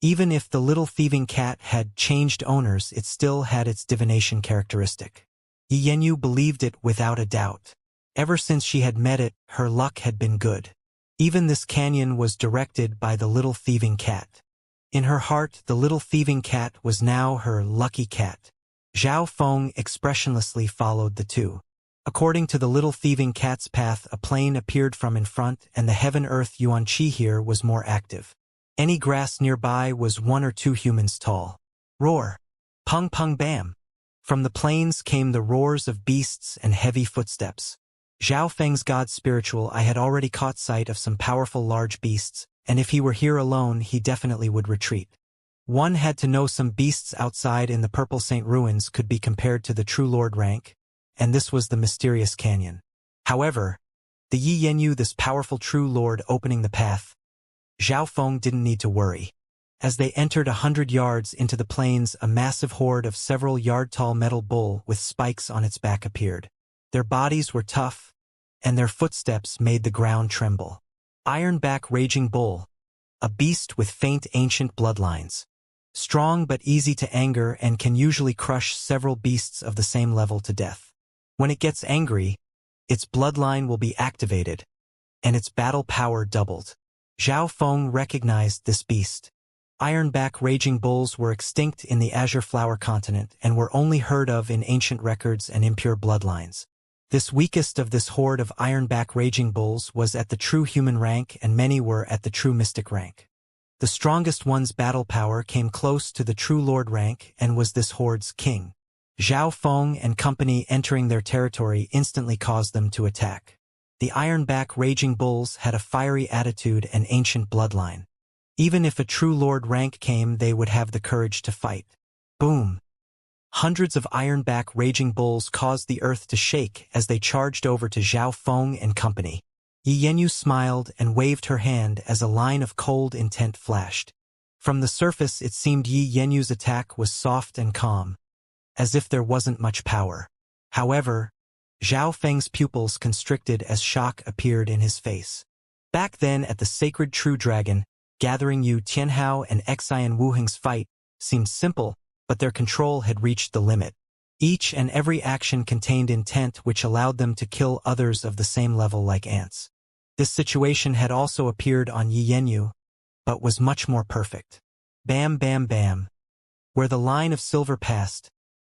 Even if the little thieving cat had changed owners, it still had its divination characteristic. Yi Yanyu believed it without a doubt. Ever since she had met it, her luck had been good. Even this canyon was directed by the little thieving cat. In her heart, the little thieving cat was now her lucky cat. Zhao Feng expressionlessly followed the two. According to the little thieving cat's path, a plain appeared from in front, and the heaven-earth Yuanqi here was more active. Any grass nearby was 1 or 2 humans tall. Roar! Pung pung bam! From the plains came the roars of beasts and heavy footsteps. Zhao Feng's god spiritual, I had already caught sight of some powerful large beasts, and if he were here alone, he definitely would retreat. One had to know some beasts outside in the Purple Saint ruins could be compared to the true lord rank, and this was the mysterious canyon. However, the Yi Yanyu, this powerful true lord opening the path, Zhao Feng didn't need to worry. As they entered 100 yards into the plains, a massive horde of several yard-tall metal bull with spikes on its back appeared. Their bodies were tough, and their footsteps made the ground tremble. Ironback Raging Bull, a beast with faint ancient bloodlines. Strong but easy to anger and can usually crush several beasts of the same level to death. When it gets angry, its bloodline will be activated, and its battle power doubled. Zhao Feng recognized this beast. Ironback Raging Bulls were extinct in the Azure Flower continent and were only heard of in ancient records and impure bloodlines. This weakest of this horde of Ironback Raging Bulls was at the true human rank, and many were at the true mystic rank. The strongest one's battle power came close to the true lord rank and was this horde's king. Zhao Feng and company entering their territory instantly caused them to attack. The Ironback Raging Bulls had a fiery attitude and ancient bloodline. Even if a true lord rank came, they would have the courage to fight. Boom! Hundreds of Ironback Raging Bulls caused the earth to shake as they charged over to Zhao Feng and company. Yi Yanyu smiled and waved her hand as a line of cold intent flashed. From the surface, it seemed Yi Yanyu's attack was soft and calm, as if there wasn't much power. However, Zhao Feng's pupils constricted as shock appeared in his face. Back then at the sacred True Dragon, gathering Yu Tianhao and Xian Wuheng's fight seemed simple, but their control had reached the limit. Each and every action contained intent which allowed them to kill others of the same level like ants. This situation had also appeared on Yi Yanyu, but was much more perfect. Bam bam bam. Where the line of silver passed,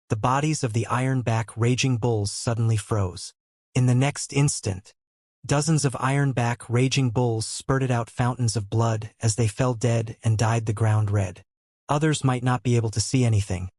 the bodies of the Ironback Raging Bulls suddenly froze. In the next instant, dozens of Ironback Raging Bulls spurted out fountains of blood as they fell dead and dyed the ground red. Others might not be able to see anything,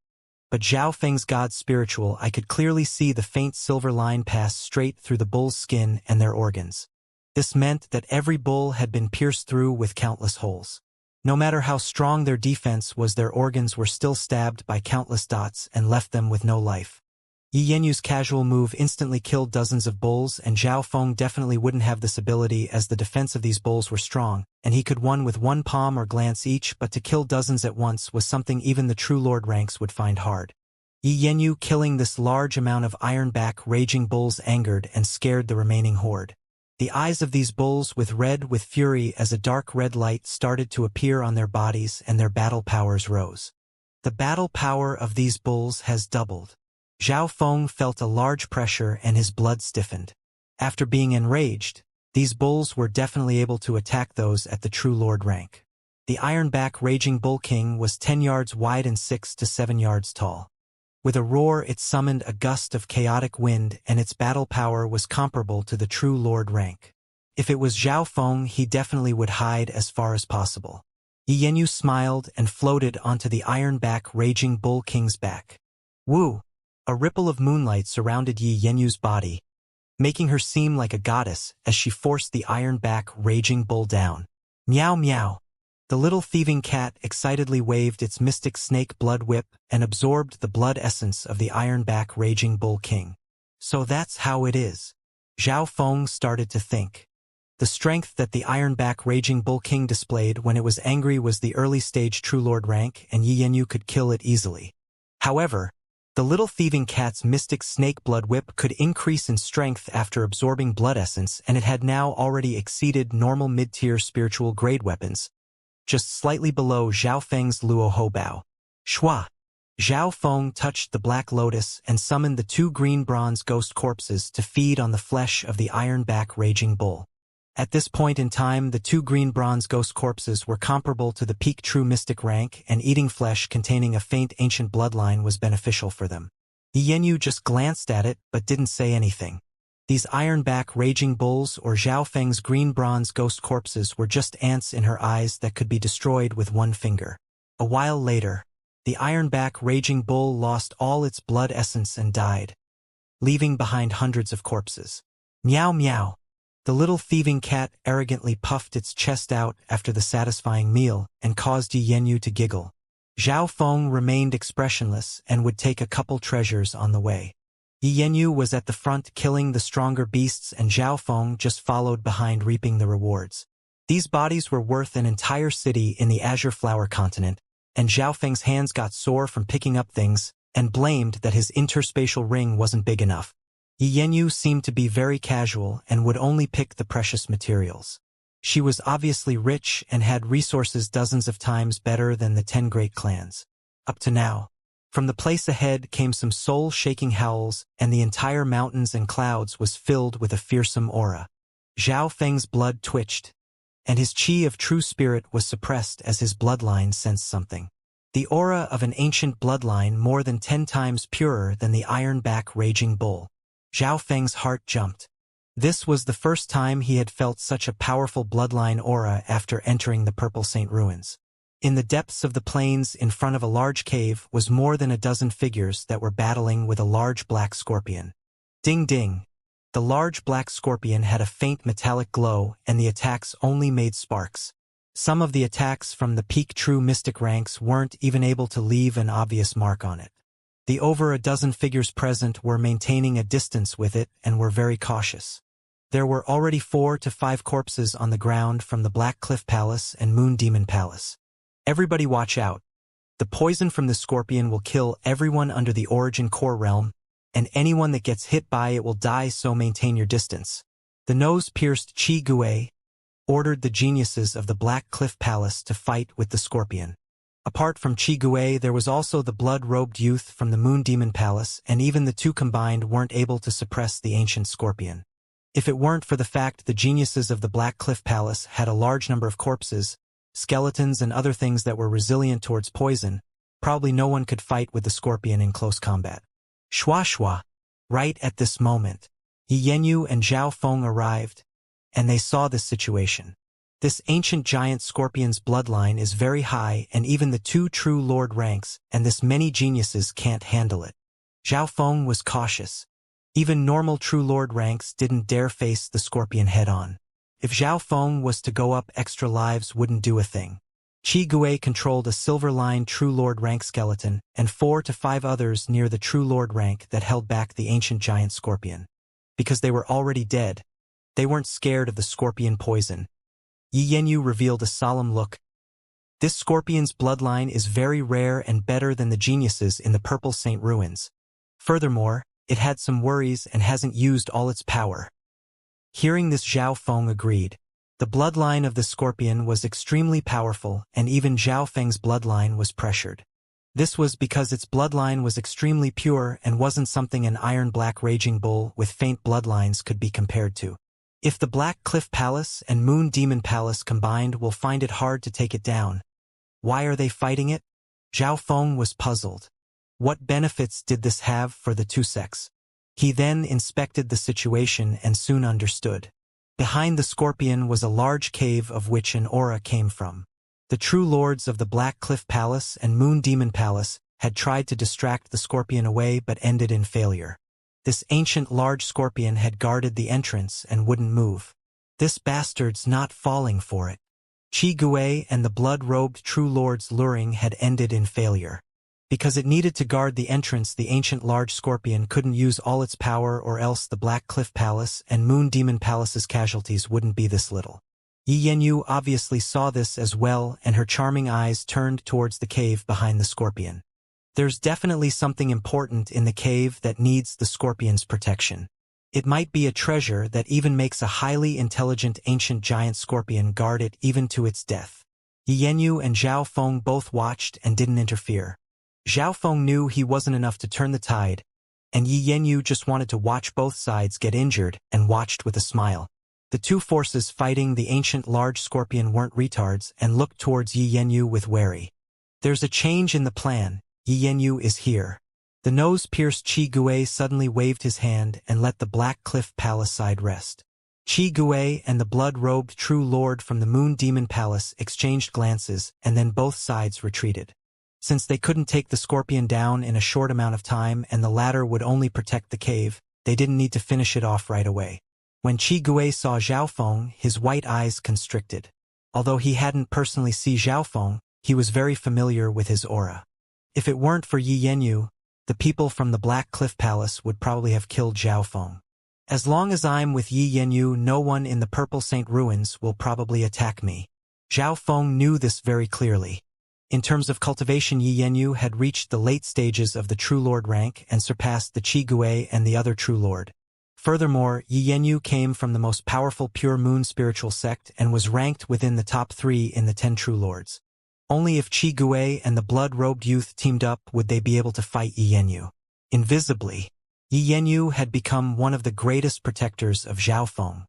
but Zhao Feng's god spiritual, I could clearly see the faint silver line pass straight through the bull's skin and their organs. This meant that every bull had been pierced through with countless holes. No matter how strong their defense was, their organs were still stabbed by countless dots and left them with no life. Yi Yanyu's casual move instantly killed dozens of bulls, and Zhao Feng definitely wouldn't have this ability as the defense of these bulls were strong, and he could win with one palm or glance each, but to kill dozens at once was something even the true lord ranks would find hard. Yi Yanyu killing this large amount of Ironback Raging Bulls angered and scared the remaining horde. The eyes of these bulls with fury as a dark red light started to appear on their bodies and their battle powers rose. The battle power of these bulls has doubled. Zhao Feng felt a large pressure and his blood stiffened. After being enraged, these bulls were definitely able to attack those at the true lord rank. The Ironback Raging Bull King was 10 yards wide and 6 to 7 yards tall. With a roar, it summoned a gust of chaotic wind, and its battle power was comparable to the true lord rank. If it was Zhao Feng, he definitely would hide as far as possible. Yi Yanyu smiled and floated onto the Ironback Raging Bull King's back. Woo! A ripple of moonlight surrounded Yi Yanyu's body, making her seem like a goddess as she forced the Ironback Raging Bull down. Meow meow. The little thieving cat excitedly waved its mystic snake blood whip and absorbed the blood essence of the Ironback Raging Bull King. So that's how it is. Zhao Feng started to think. The strength that the Ironback Raging Bull King displayed when it was angry was the early stage True Lord rank, and Yi Yanyu could kill it easily. However, the little thieving cat's mystic snake blood whip could increase in strength after absorbing blood essence, and it had now already exceeded normal mid-tier spiritual grade weapons, just slightly below Zhao Feng's Luo Hobao. Shua! Zhao Feng touched the black lotus and summoned the 2 green bronze ghost corpses to feed on the flesh of the ironback raging bull. At this point in time, the 2 green bronze ghost corpses were comparable to the peak true mystic rank, and eating flesh containing a faint ancient bloodline was beneficial for them. Yenyu just glanced at it but didn't say anything. These ironback raging bulls or Zhao Feng's green bronze ghost corpses were just ants in her eyes that could be destroyed with one finger. A while later, the ironback raging bull lost all its blood essence and died, leaving behind hundreds of corpses. Meow meow. The little thieving cat arrogantly puffed its chest out after the satisfying meal and caused Yenyu to giggle. Zhao Feng remained expressionless and would take a couple treasures on the way. Yenyu was at the front killing the stronger beasts, and Zhao Feng just followed behind reaping the rewards. These bodies were worth an entire city in the Azure Flower continent, and Zhao Feng's hands got sore from picking up things and blamed that his interspatial ring wasn't big enough. Yenyu seemed to be very casual and would only pick the precious materials. She was obviously rich and had resources dozens of times better than the 10 great clans. Up to now. From the place ahead came some soul-shaking howls, and the entire mountains and clouds was filled with a fearsome aura. Zhao Feng's blood twitched, and his qi of true spirit was suppressed as his bloodline sensed something. The aura of an ancient bloodline more than 10 times purer than the ironback raging bull. Zhao Feng's heart jumped. This was the first time he had felt such a powerful bloodline aura after entering the Purple Saint ruins. In the depths of the plains in front of a large cave was more than a dozen figures that were battling with a large black scorpion. Ding ding. The large black scorpion had a faint metallic glow, and the attacks only made sparks. Some of the attacks from the peak true mystic ranks weren't even able to leave an obvious mark on it. The over a dozen figures present were maintaining a distance with it and were very cautious. There were already 4 to 5 corpses on the ground from the Black Cliff Palace and Moon Demon Palace. Everybody watch out. The poison from the scorpion will kill everyone under the Origin Core realm, and anyone that gets hit by it will die, so maintain your distance. The nose-pierced Qi Gui ordered the geniuses of the Black Cliff Palace to fight with the scorpion. Apart from Qi Gui, there was also the blood-robed youth from the Moon Demon Palace, and even the 2 combined weren't able to suppress the ancient scorpion. If it weren't for the fact the geniuses of the Black Cliff Palace had a large number of corpses, skeletons and other things that were resilient towards poison, probably no one could fight with the scorpion in close combat. Shua shua. Right at this moment, Yenyu and Zhao Feng arrived, and they saw this situation. This ancient giant scorpion's bloodline is very high, and even the 2 true lord ranks and this many geniuses can't handle it. Zhao Feng was cautious. Even normal true lord ranks didn't dare face the scorpion head-on. If Zhao Feng was to go up, extra lives wouldn't do a thing. Qi Gui controlled a silver-lined true lord rank skeleton and 4 to 5 others near the true lord rank that held back the ancient giant scorpion. Because they were already dead, they weren't scared of the scorpion poison. Yenyu revealed a solemn look. This scorpion's bloodline is very rare and better than the geniuses in the Purple Saint ruins. Furthermore, it had some worries and hasn't used all its power. Hearing this, Zhao Feng agreed. The bloodline of the scorpion was extremely powerful, and even Zhao Feng's bloodline was pressured. This was because its bloodline was extremely pure and wasn't something an iron-black raging bull with faint bloodlines could be compared to. If the Black Cliff Palace and Moon Demon Palace combined will find it hard to take it down. Why are they fighting it? Zhao Feng was puzzled. What benefits did this have for the 2 sects? He then inspected the situation and soon understood. Behind the scorpion was a large cave of which an aura came from. The true lords of the Black Cliff Palace and Moon Demon Palace had tried to distract the scorpion away but ended in failure. This ancient large scorpion had guarded the entrance and wouldn't move. This bastard's not falling for it. Qi Gui and the blood-robed true lord's luring had ended in failure. Because it needed to guard the entrance, the ancient large scorpion couldn't use all its power, or else the Black Cliff Palace and Moon Demon Palace's casualties wouldn't be this little. Yenyu obviously saw this as well, and her charming eyes turned towards the cave behind the scorpion. There's definitely something important in the cave that needs the scorpion's protection. It might be a treasure that even makes a highly intelligent ancient giant scorpion guard it even to its death. Yi Yanyu and Zhao Feng both watched and didn't interfere. Zhao Feng knew he wasn't enough to turn the tide, and Yi Yanyu just wanted to watch both sides get injured and watched with a smile. The two forces fighting the ancient large scorpion weren't retards and looked towards Yi Yanyu with worry. There's a change in the plan. Yi Yanyu is here. The nose-pierced Qi Gui suddenly waved his hand and let the Black Cliff Palace side rest. Qi Gui and the blood-robed True Lord from the Moon Demon Palace exchanged glances, and then both sides retreated. Since they couldn't take the scorpion down in a short amount of time and the latter would only protect the cave, they didn't need to finish it off right away. When Qi Gui saw Zhao Feng, his white eyes constricted. Although he hadn't personally seen Zhao Feng, he was very familiar with his aura. If it weren't for Yi Yanyu, the people from the Black Cliff Palace would probably have killed Zhao Feng. As long as I'm with Yi Yanyu, no one in the Purple Saint Ruins will probably attack me. Zhao Feng knew this very clearly. In terms of cultivation, Yi Yanyu had reached the late stages of the True Lord rank and surpassed the Qi Gui and the other True Lord. Furthermore, Yi Yanyu came from the most powerful Pure Moon spiritual sect and was ranked within the top 3 in the 10 True Lords. Only if Qi Gui and the blood-robed youth teamed up would they be able to fight Yi Yanyu. Invisibly, Yi Yanyu had become one of the greatest protectors of Zhao Feng.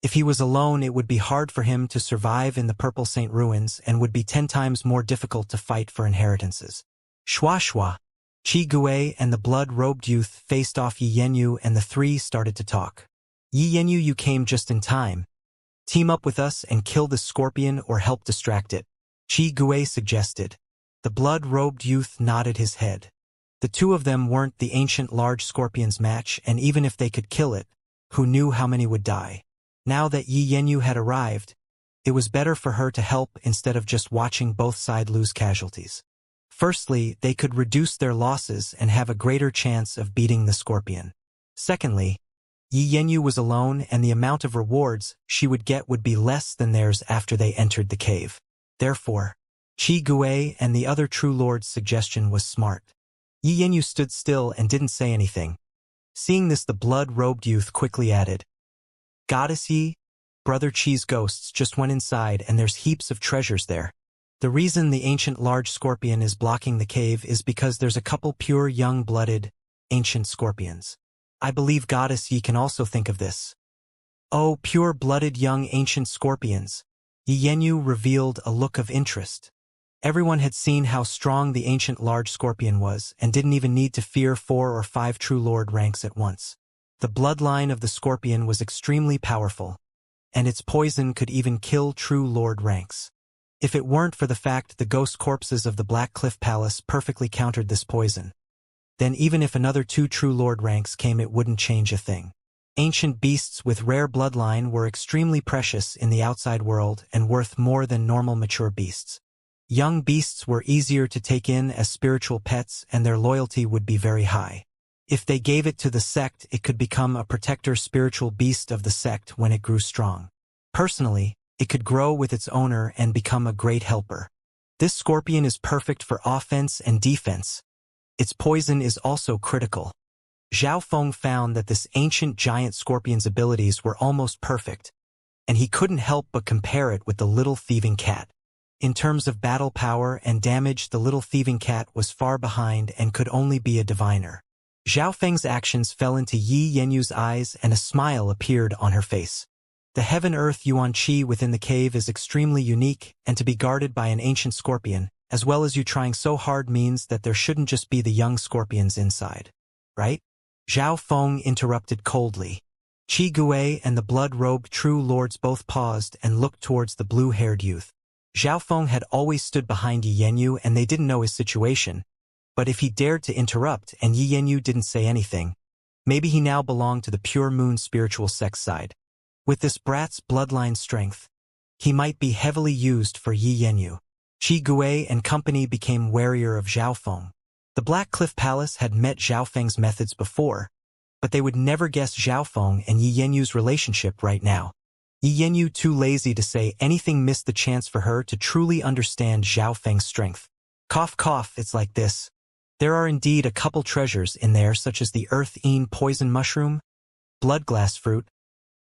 If he was alone, it would be hard for him to survive in the Purple Saint Ruins and would be 10 times more difficult to fight for inheritances. Shua shua. Qi Gui and the blood-robed youth faced off Yi Yanyu and the three started to talk. Yi Yanyu, you came just in time. Team up with us and kill the scorpion or help distract it, Qi Gui suggested. The blood-robed youth nodded his head. The two of them weren't the ancient large scorpion's match, and even if they could kill it, who knew how many would die? Now that Yi Yanyu had arrived, it was better for her to help instead of just watching both sides lose casualties. Firstly, they could reduce their losses and have a greater chance of beating the scorpion. Secondly, Yi Yanyu was alone and the amount of rewards she would get would be less than theirs after they entered the cave. Therefore, Qi Gui and the other True Lord's suggestion was smart. Yi Yanyu stood still and didn't say anything. Seeing this, the blood-robed youth quickly added, "Goddess Yi, Brother Qi's ghosts just went inside and there's heaps of treasures there. The reason the ancient large scorpion is blocking the cave is because there's a couple pure young-blooded, ancient scorpions. I believe Goddess Yi can also think of this." "Oh, pure-blooded young ancient scorpions." Yi Yanyu revealed a look of interest. Everyone had seen how strong the ancient large scorpion was and didn't even need to fear 4 or 5 True Lord ranks at once. The bloodline of the scorpion was extremely powerful, and its poison could even kill True Lord ranks. If it weren't for the fact the ghost corpses of the Black Cliff Palace perfectly countered this poison, then even if another 2 True Lord ranks came, it wouldn't change a thing. Ancient beasts with rare bloodline were extremely precious in the outside world and worth more than normal mature beasts. Young beasts were easier to take in as spiritual pets and their loyalty would be very high. If they gave it to the sect, it could become a protector spiritual beast of the sect when it grew strong. Personally, it could grow with its owner and become a great helper. This scorpion is perfect for offense and defense. Its poison is also critical. Zhao Feng found that this ancient giant scorpion's abilities were almost perfect, and he couldn't help but compare it with the little thieving cat. In terms of battle power and damage, the little thieving cat was far behind and could only be a diviner. Zhao Feng's actions fell into Yi Yanyu's eyes and a smile appeared on her face. The heaven-earth yuan qi within the cave is extremely unique, and to be guarded by an ancient scorpion, as well as you trying so hard, means that there shouldn't just be the young scorpions inside. Right? Zhao Feng interrupted coldly. Qi Gui and the blood-robed True Lords both paused and looked towards the blue-haired youth. Zhao Feng had always stood behind Yi Yanyu and they didn't know his situation, but if he dared to interrupt and Yi Yanyu didn't say anything, maybe he now belonged to the Pure Moon spiritual sex side. With this brat's bloodline strength, he might be heavily used for Yi Yanyu. Qi Gui and company became warier of Zhao Feng. The Black Cliff Palace had met Zhao Feng's methods before, but they would never guess Zhao Feng and Yi Yanyu's relationship right now. Yi Yanyu, too lazy to say anything, missed the chance for her to truly understand Zhao Feng's strength. Cough cough, it's like this. There are indeed a couple treasures in there, such as the earth-ean poison mushroom, blood glass fruit,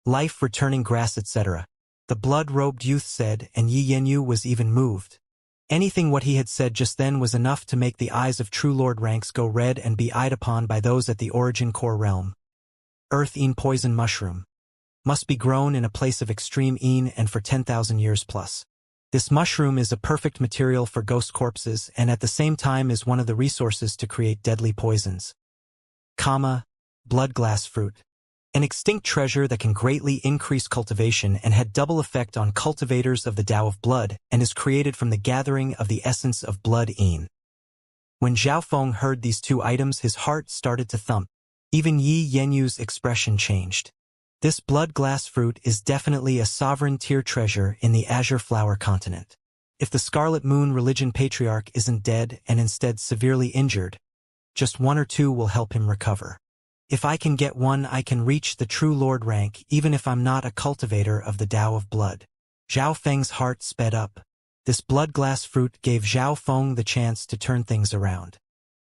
life-returning grass, etc. the blood-robed youth said, and Yi Yanyu was even moved. Anything what he had said just then was enough to make the eyes of true lord ranks go red and be eyed upon by those at the origin core realm. Earth-ean poison mushroom. Must be grown in a place of extreme een and for 10,000 years plus. This mushroom is a perfect material for ghost corpses and at the same time is one of the resources to create deadly poisons. Blood glass fruit. An extinct treasure that can greatly increase cultivation and had double effect on cultivators of the Tao of blood and is created from the gathering of the essence of blood-een. When Zhao Feng heard these two items, his heart started to thump. Even Yi Yenyu's expression changed. This blood glass fruit is definitely a sovereign tier treasure in the Azure Flower continent. If the Scarlet Moon religion patriarch isn't dead and instead severely injured, just one or two will help him recover. If I can get one, I can reach the true lord rank even if I'm not a cultivator of the Tao of blood. Zhao Feng's heart sped up. This blood glass fruit gave Zhao Feng the chance to turn things around.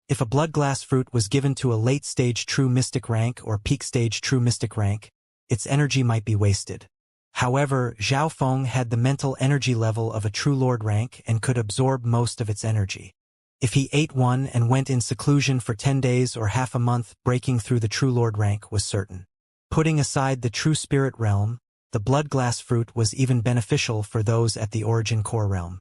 If a blood glass fruit was given to a late-stage true mystic rank or peak-stage true mystic rank, its energy might be wasted. However, Zhao Feng had the mental energy level of a true lord rank and could absorb most of its energy. If he ate one and went in seclusion for 10 days or half a month, breaking through the true lord rank was certain. Putting aside the true spirit realm, the blood glass fruit was even beneficial for those at the origin core realm.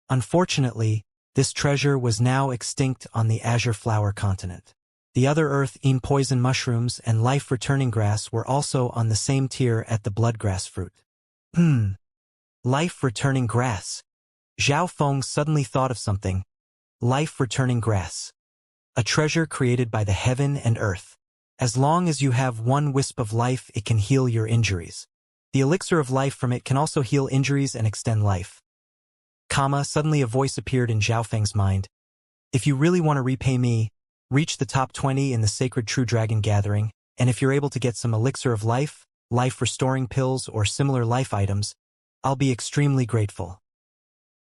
Unfortunately, this treasure was now extinct on the Azure Flower continent. The other earth-ean poison mushrooms and life-returning grass were also on the same tier at the bloodgrass fruit. Life-returning grass. Zhao Feng suddenly thought of something. Life-returning grass. A treasure created by the heaven and earth. As long as you have one wisp of life, it can heal your injuries. The elixir of life from it can also heal injuries and extend life. Suddenly a voice appeared in Zhao Feng's mind. If you really want to repay me, reach the top 20 in the Sacred True Dragon Gathering, and if you're able to get some elixir of life, life-restoring pills, or similar life items, I'll be extremely grateful.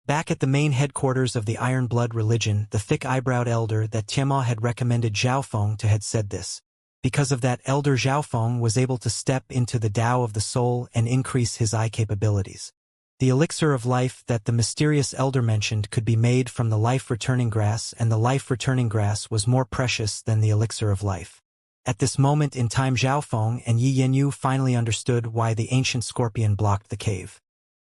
Back at the main headquarters of the Iron Blood religion, the thick-eyebrowed elder that Tianma had recommended Zhao Feng to had said this. Because of that, Elder Zhao Feng was able to step into the Tao of the soul and increase his eye capabilities. The elixir of life that the mysterious elder mentioned could be made from the life-returning grass, and the life-returning grass was more precious than the elixir of life. At this moment in time, Zhao Feng and Yi Yanyu finally understood why the ancient scorpion blocked the cave.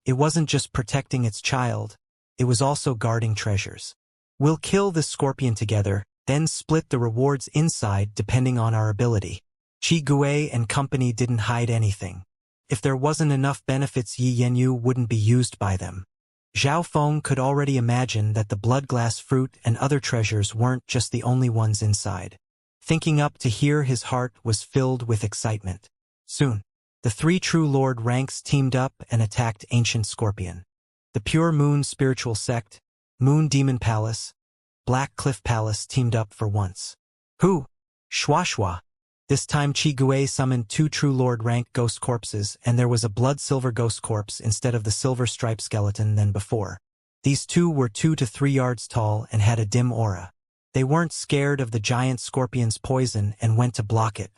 It wasn't just protecting its child, it was also guarding treasures. We'll kill this scorpion together, then split the rewards inside depending on our ability. Qi Gui and company didn't hide anything. If there wasn't enough benefits, Yi Yanyu wouldn't be used by them. Zhao Feng could already imagine that the blood glass fruit and other treasures weren't just the only ones inside. Thinking up to here, his heart was filled with excitement. Soon, the three true lord ranks teamed up and attacked Ancient Scorpion. The Pure Moon Spiritual Sect, Moon Demon Palace, Black Cliff Palace teamed up for once. Shua. This time Qi Gui summoned two true lord rank ghost corpses, and there was a blood-silver ghost corpse instead of the silver-striped skeleton than before. These two were 2 to 3 yards tall and had a dim aura. They weren't scared of the giant scorpion's poison and went to block it.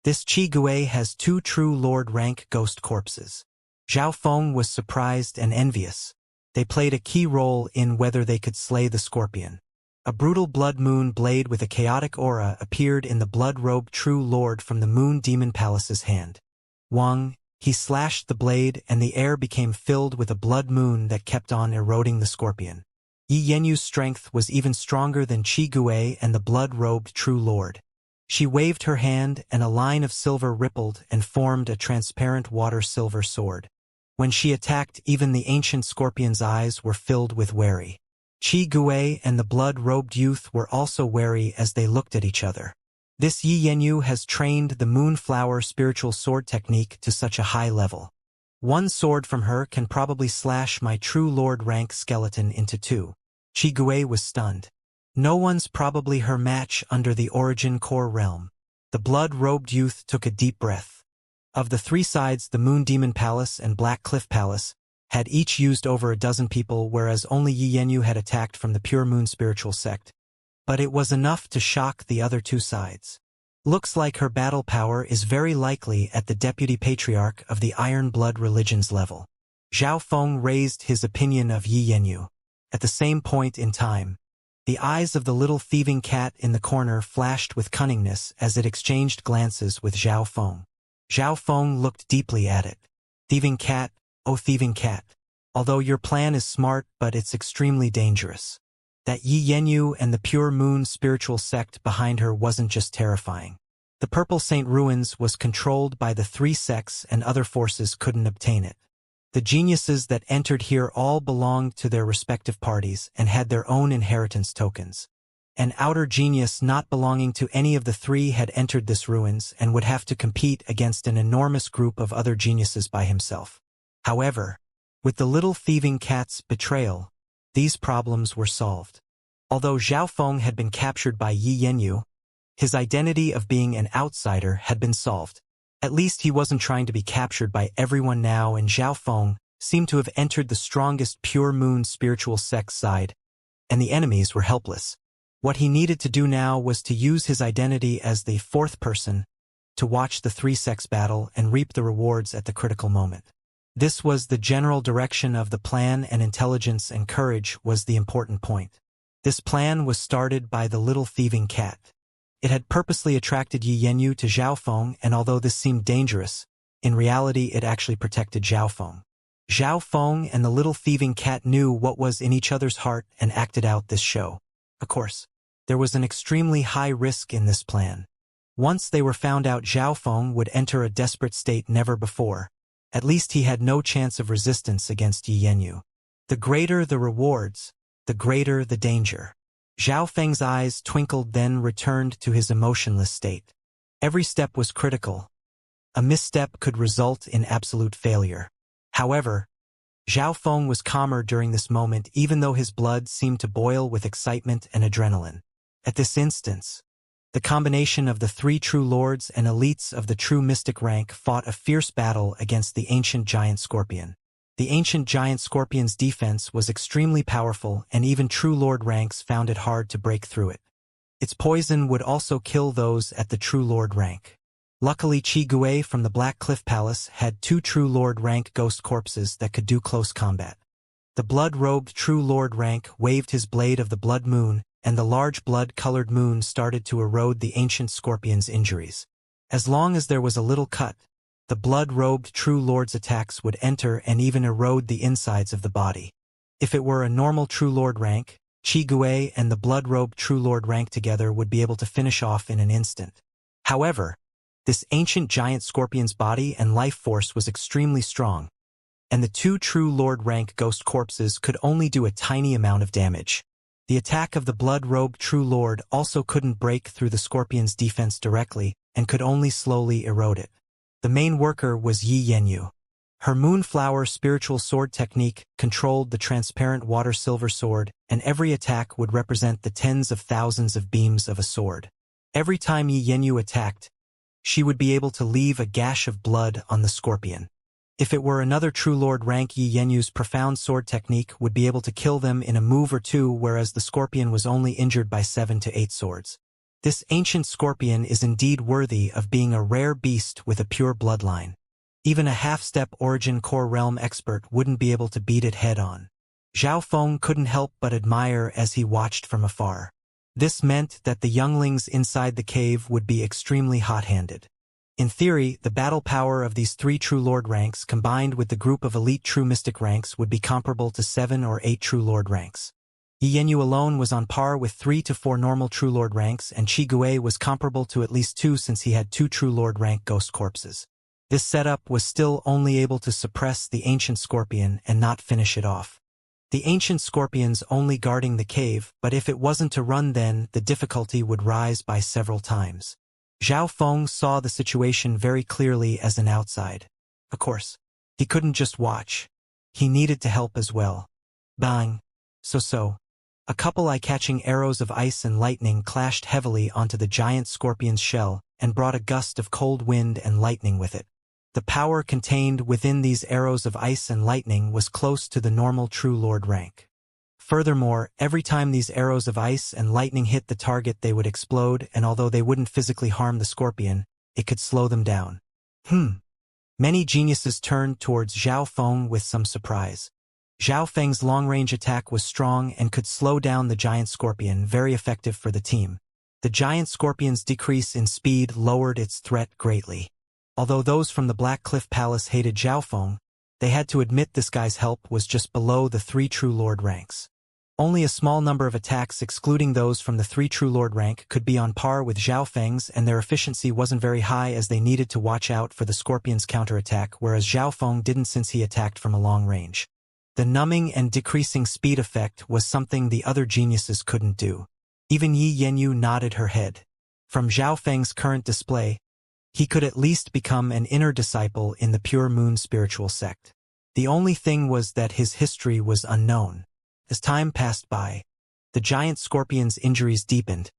This Qi Gui has 2 true lord rank ghost corpses. Zhao Feng was surprised and envious. They played a key role in whether they could slay the scorpion. A brutal blood moon blade with a chaotic aura appeared in the blood-robed true lord from the Moon Demon Palace's hand. He slashed the blade and the air became filled with a blood moon that kept on eroding the scorpion. Yi Yenyu's strength was even stronger than Qi Gui and the blood-robed true lord. She waved her hand and a line of silver rippled and formed a transparent water-silver sword. When she attacked, even the ancient scorpion's eyes were filled with worry. Qi Gui and the blood-robed youth were also wary as they looked at each other. This Yi Yanyu has trained the Moonflower spiritual sword technique to such a high level. One sword from her can probably slash my true lord rank skeleton into 2. Qi Gui was stunned. No one's probably her match under the origin core realm. The blood-robed youth took a deep breath. Of the 3 sides, the Moon Demon Palace and Black Cliff Palace had each used over a dozen people, whereas only Yi Yanyu had attacked from the Pure Moon Spiritual Sect. But it was enough to shock the other 2 sides. Looks like her battle power is very likely at the Deputy Patriarch of the Iron Blood Religion's level. Zhao Feng raised his opinion of Yi Yanyu. At the same point in time, the eyes of the little thieving cat in the corner flashed with cunningness as it exchanged glances with Zhao Feng. Zhao Feng looked deeply at it. Thieving cat, oh thieving cat. Although your plan is smart, but it's extremely dangerous. That Yi Yanyu and the pure moon spiritual sect behind her wasn't just terrifying. The Purple Saint Ruins was controlled by the three sects and other forces couldn't obtain it. The geniuses that entered here all belonged to their respective parties and had their own inheritance tokens. An outer genius not belonging to any of the three had entered this ruins and would have to compete against an enormous group of other geniuses by himself. However, with the little thieving cat's betrayal, these problems were solved. Although Zhao Feng had been captured by Yi Yanyu, his identity of being an outsider had been solved. At least he wasn't trying to be captured by everyone now, and Zhao Feng seemed to have entered the strongest pure moon spiritual sect's side, and the enemies were helpless. What he needed to do now was to use his identity as the fourth person to watch the three sects battle and reap the rewards at the critical moment. This was the general direction of the plan, and intelligence and courage was the important point. This plan was started by the little thieving cat. It had purposely attracted Yi Yanyu to Zhao Feng, and although this seemed dangerous, in reality it actually protected Zhao Feng. Zhao Feng and the little thieving cat knew what was in each other's heart and acted out this show. Of course, there was an extremely high risk in this plan. Once they were found out, Zhao Feng would enter a desperate state never before. At least he had no chance of resistance against Yi Yanyu. The greater the rewards, the greater the danger. Zhao Feng's eyes twinkled, then returned to his emotionless state. Every step was critical. A misstep could result in absolute failure. However, Zhao Feng was calmer during this moment, even though his blood seemed to boil with excitement and adrenaline. At this instance, the combination of the three true lords and elites of the true mystic rank fought a fierce battle against the ancient giant scorpion. The ancient giant scorpion's defense was extremely powerful, and even true lord ranks found it hard to break through it. Its poison would also kill those at the true lord rank. Luckily, Qi Gui from the Black Cliff Palace had two true lord rank ghost corpses that could do close combat. The blood-robed true lord rank waved his blade of the blood moon, and the large blood-colored moon started to erode the ancient scorpion's injuries. As long as there was a little cut, the blood-robed true lord's attacks would enter and even erode the insides of the body. If it were a normal true lord rank, Qi Gui and the blood-robed true lord rank together would be able to finish off in an instant. However, this ancient giant scorpion's body and life force was extremely strong, and the two true lord rank ghost corpses could only do a tiny amount of damage. The attack of the blood-robed true lord also couldn't break through the scorpion's defense directly and could only slowly erode it. The main worker was Yi Yanyu. Her moonflower spiritual sword technique controlled the transparent water-silver sword, and every attack would represent the tens of thousands of beams of a sword. Every time Yi Yanyu attacked, she would be able to leave a gash of blood on the scorpion. If it were another true lord rank, Yi Yanyu's profound sword technique would be able to kill them in a move or two, whereas the scorpion was only injured by 7 to 8 swords. This ancient scorpion is indeed worthy of being a rare beast with a pure bloodline. Even a half-step origin core realm expert wouldn't be able to beat it head-on. Zhao Feng couldn't help but admire as he watched from afar. This meant that the younglings inside the cave would be extremely hot-handed. In theory, the battle power of these three true lord ranks combined with the group of elite true mystic ranks would be comparable to 7 or 8 true lord ranks. Yi Yanyu alone was on par with 3 to 4 normal true lord ranks, and Qi Gui was comparable to at least 2 since he had 2 true lord rank ghost corpses. This setup was still only able to suppress the ancient scorpion and not finish it off. The ancient scorpion's only guarding the cave, but if it wasn't to run, then the difficulty would rise by several times. Zhao Feng saw the situation very clearly as an outside. Of course, he couldn't just watch. He needed to help as well. Bang! So. A couple eye-catching arrows of ice and lightning clashed heavily onto the giant scorpion's shell and brought a gust of cold wind and lightning with it. The power contained within these arrows of ice and lightning was close to the normal true lord rank. Furthermore, every time these arrows of ice and lightning hit the target, they would explode, and although they wouldn't physically harm the scorpion, it could slow them down. Many geniuses turned towards Zhao Feng with some surprise. Zhao Feng's long-range attack was strong and could slow down the giant scorpion, very effective for the team. The giant scorpion's decrease in speed lowered its threat greatly. Although those from the Black Cliff Palace hated Zhao Feng, they had to admit this guy's help was just below the 3 True Lord ranks. Only a small number of attacks excluding those from the 3 True Lord rank could be on par with Zhao Feng's, and their efficiency wasn't very high as they needed to watch out for the scorpion's counterattack, whereas Zhao Feng didn't since he attacked from a long range. The numbing and decreasing speed effect was something the other geniuses couldn't do. Even Yi Yanyu nodded her head. From Zhao Feng's current display, he could at least become an inner disciple in the Pure Moon spiritual sect. The only thing was that his history was unknown. As time passed by, the giant scorpion's injuries deepened,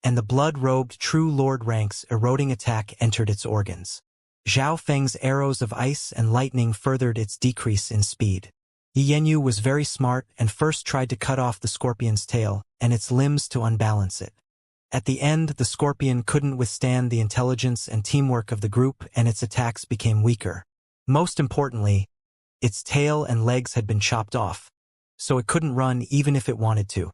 and the blood-robed True Lord rank's eroding attack entered its organs. Zhao Feng's arrows of ice and lightning furthered its decrease in speed. Yi Yanyu was very smart and first tried to cut off the scorpion's tail and its limbs to unbalance it. At the end, the scorpion couldn't withstand the intelligence and teamwork of the group, and its attacks became weaker. Most importantly, its tail and legs had been chopped off, so it couldn't run even if it wanted to.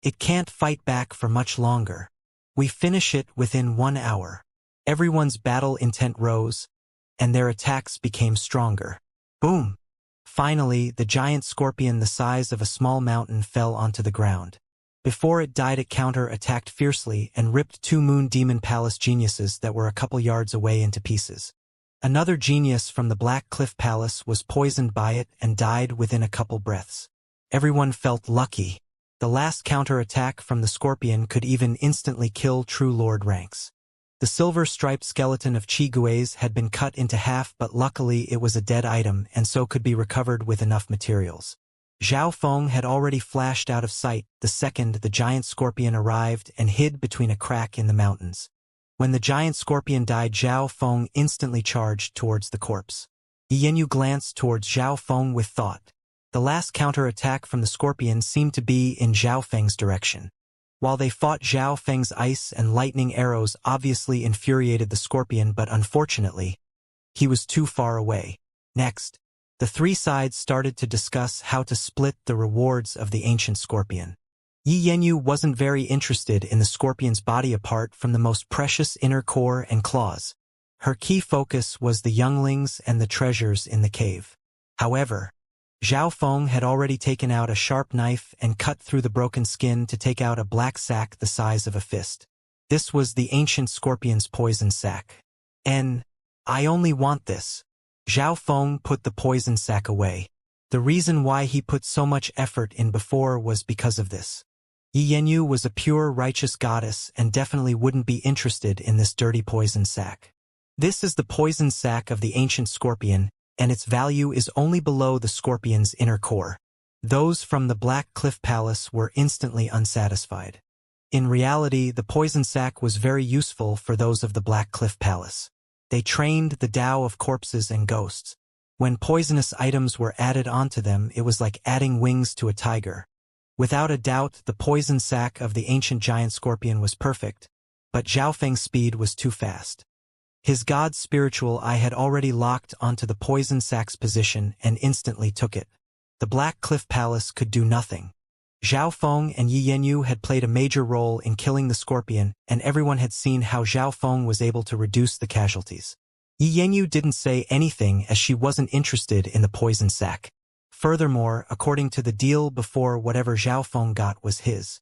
It can't fight back for much longer. We finish it within 1 hour. Everyone's battle intent rose, and their attacks became stronger. Boom! Finally, the giant scorpion the size of a small mountain fell onto the ground. Before it died, it counter-attacked fiercely and ripped 2 Moon Demon Palace geniuses that were a couple yards away into pieces. Another genius from the Black Cliff Palace was poisoned by it and died within a couple breaths. Everyone felt lucky. The last counter-attack from the scorpion could even instantly kill True Lord ranks. The silver-striped skeleton of Qi Gui's had been cut into half, but luckily it was a dead item and so could be recovered with enough materials. Zhao Feng had already flashed out of sight the second the giant scorpion arrived and hid between a crack in the mountains. When the giant scorpion died, Zhao Feng instantly charged towards the corpse. Yi Yanyu glanced towards Zhao Feng with thought. The last counter-attack from the scorpion seemed to be in Zhao Feng's direction. While they fought, Zhao Feng's ice and lightning arrows obviously infuriated the scorpion, but unfortunately, he was too far away. Next, the 3 sides started to discuss how to split the rewards of the ancient scorpion. Yi Yanyu wasn't very interested in the scorpion's body apart from the most precious inner core and claws. Her key focus was the younglings and the treasures in the cave. However, Zhao Feng had already taken out a sharp knife and cut through the broken skin to take out a black sack the size of a fist. This was the ancient scorpion's poison sack. I only want this. Zhao Feng put the poison sack away. The reason why he put so much effort in before was because of this. Yi Yanyu was a pure righteous goddess and definitely wouldn't be interested in this dirty poison sack. This is the poison sack of the ancient scorpion, and its value is only below the scorpion's inner core. Those from the Black Cliff Palace were instantly unsatisfied. In reality, the poison sack was very useful for those of the Black Cliff Palace. They trained the Tao of corpses and ghosts. When poisonous items were added onto them, it was like adding wings to a tiger. Without a doubt, the poison sack of the ancient giant scorpion was perfect, but Zhao Feng's speed was too fast. His god's spiritual eye had already locked onto the poison sack's position and instantly took it. The Black Cliff Palace could do nothing. Zhao Feng and Yi Yanyu had played a major role in killing the scorpion, and everyone had seen how Zhao Feng was able to reduce the casualties. Yi Yanyu didn't say anything as she wasn't interested in the poison sack. Furthermore, according to the deal before, whatever Zhao Feng got was his.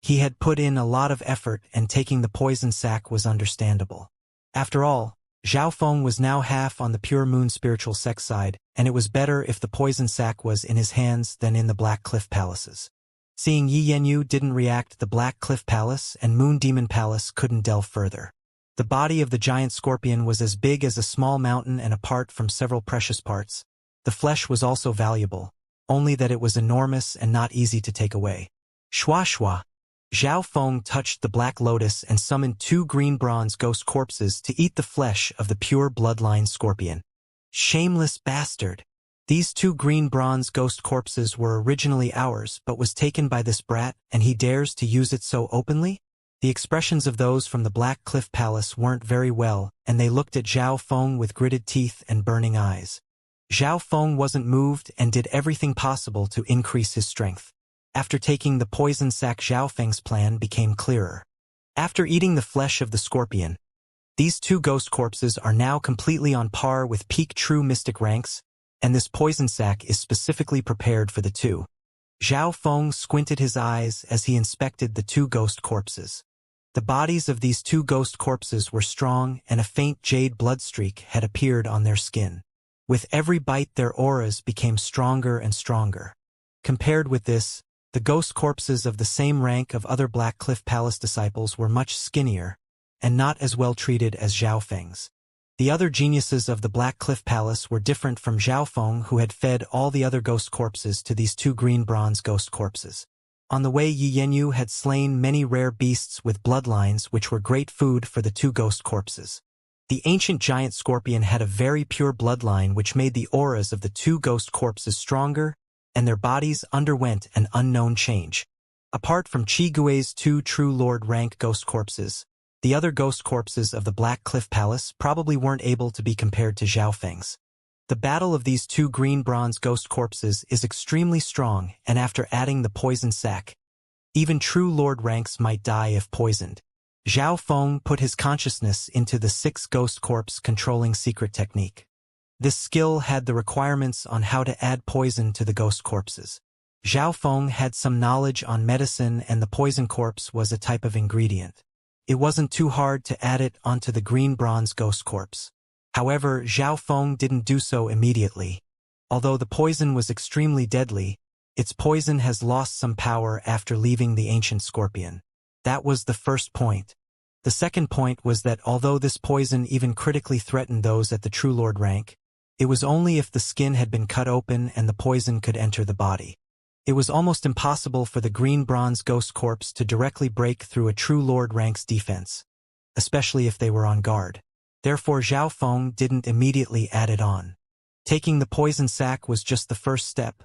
He had put in a lot of effort, and taking the poison sack was understandable. After all, Zhao Feng was now half on the Pure Moon spiritual sect side, and it was better if the poison sack was in his hands than in the Black Cliff Palaces. Seeing Yi Yanyu didn't react, the Black Cliff Palace and Moon Demon Palace couldn't delve further. The body of the giant scorpion was as big as a small mountain and apart from several precious parts. The flesh was also valuable, only that it was enormous and not easy to take away. Shua shua. Zhao Feng touched the Black Lotus and summoned 2 green bronze ghost corpses to eat the flesh of the pure bloodline scorpion. Shameless bastard. These 2 green bronze ghost corpses were originally ours but was taken by this brat, and he dares to use it so openly? The expressions of those from the Black Cliff Palace weren't very well, and they looked at Zhao Feng with gritted teeth and burning eyes. Zhao Feng wasn't moved and did everything possible to increase his strength. After taking the poison sac, Zhao Feng's plan became clearer. After eating the flesh of the scorpion, these two ghost corpses are now completely on par with peak true mystic ranks, and this poison sac is specifically prepared for the two. Zhao Feng squinted his eyes as he inspected the two ghost corpses. The bodies of these two ghost corpses were strong, and a faint jade blood streak had appeared on their skin. With every bite, their auras became stronger and stronger. Compared with this, the ghost corpses of the same rank of other Black Cliff Palace disciples were much skinnier, and not as well treated as Zhao Feng's. The other geniuses of the Black Cliff Palace were different from Zhao Feng, who had fed all the other ghost corpses to these two green bronze ghost corpses. On the way, Yi Yanyu had slain many rare beasts with bloodlines which were great food for the two ghost corpses. The ancient giant scorpion had a very pure bloodline which made the auras of the two ghost corpses stronger, and their bodies underwent an unknown change. Apart from Qi Gui's two true lord rank ghost corpses, the other ghost corpses of the Black Cliff Palace probably weren't able to be compared to Zhao Feng's. The battle of these two green bronze ghost corpses is extremely strong, and after adding the poison sac, even true lord ranks might die if poisoned. Zhao Feng put his consciousness into the 6 ghost corpse controlling secret technique. This skill had the requirements on how to add poison to the ghost corpses. Zhao Feng had some knowledge on medicine, and the poison corpse was a type of ingredient. It wasn't too hard to add it onto the green bronze ghost corpse. However, Zhao Feng didn't do so immediately. Although the poison was extremely deadly, its poison has lost some power after leaving the ancient scorpion. That was the first point. The second point was that although this poison even critically threatened those at the true lord rank, it was only if the skin had been cut open and the poison could enter the body. It was almost impossible for the green bronze ghost corpse to directly break through a true lord rank's defense, especially if they were on guard. Therefore, Zhao Feng didn't immediately add it on. Taking the poison sac was just the first step.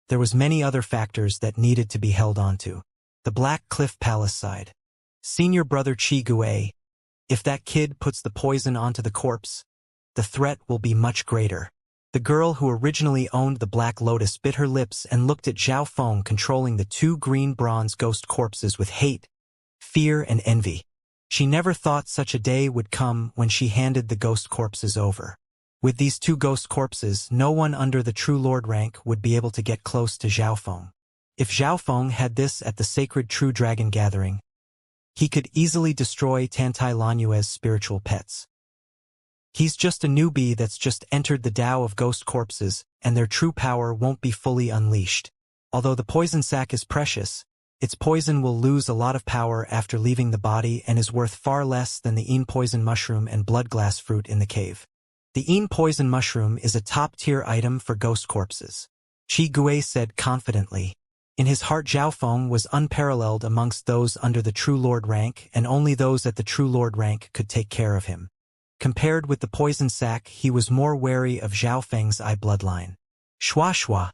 There was many other factors that needed to be held onto. The Black Cliff Palace side. Senior brother Qi Gui. If that kid puts the poison onto the corpse, the threat will be much greater. The girl who originally owned the Black Lotus bit her lips and looked at Zhao Feng controlling the 2 green bronze ghost corpses with hate, fear, and envy. She never thought such a day would come when she handed the ghost corpses over. With these 2 ghost corpses, no one under the true lord rank would be able to get close to Zhao Feng. If Zhao Feng had this at the sacred True Dragon Gathering, he could easily destroy Tantai Lanyue's spiritual pets. He's just a newbie that's just entered the Tao of ghost corpses, and their true power won't be fully unleashed. Although the poison sac is precious, its poison will lose a lot of power after leaving the body and is worth far less than the Yin poison mushroom and blood glass fruit in the cave. The Yin poison mushroom is a top-tier item for ghost corpses, Qi Gui said confidently. In his heart, Zhao Feng was unparalleled amongst those under the true lord rank, and only those at the true lord rank could take care of him. Compared with the poison sac, he was more wary of Zhao Feng's eye bloodline. Shua shua.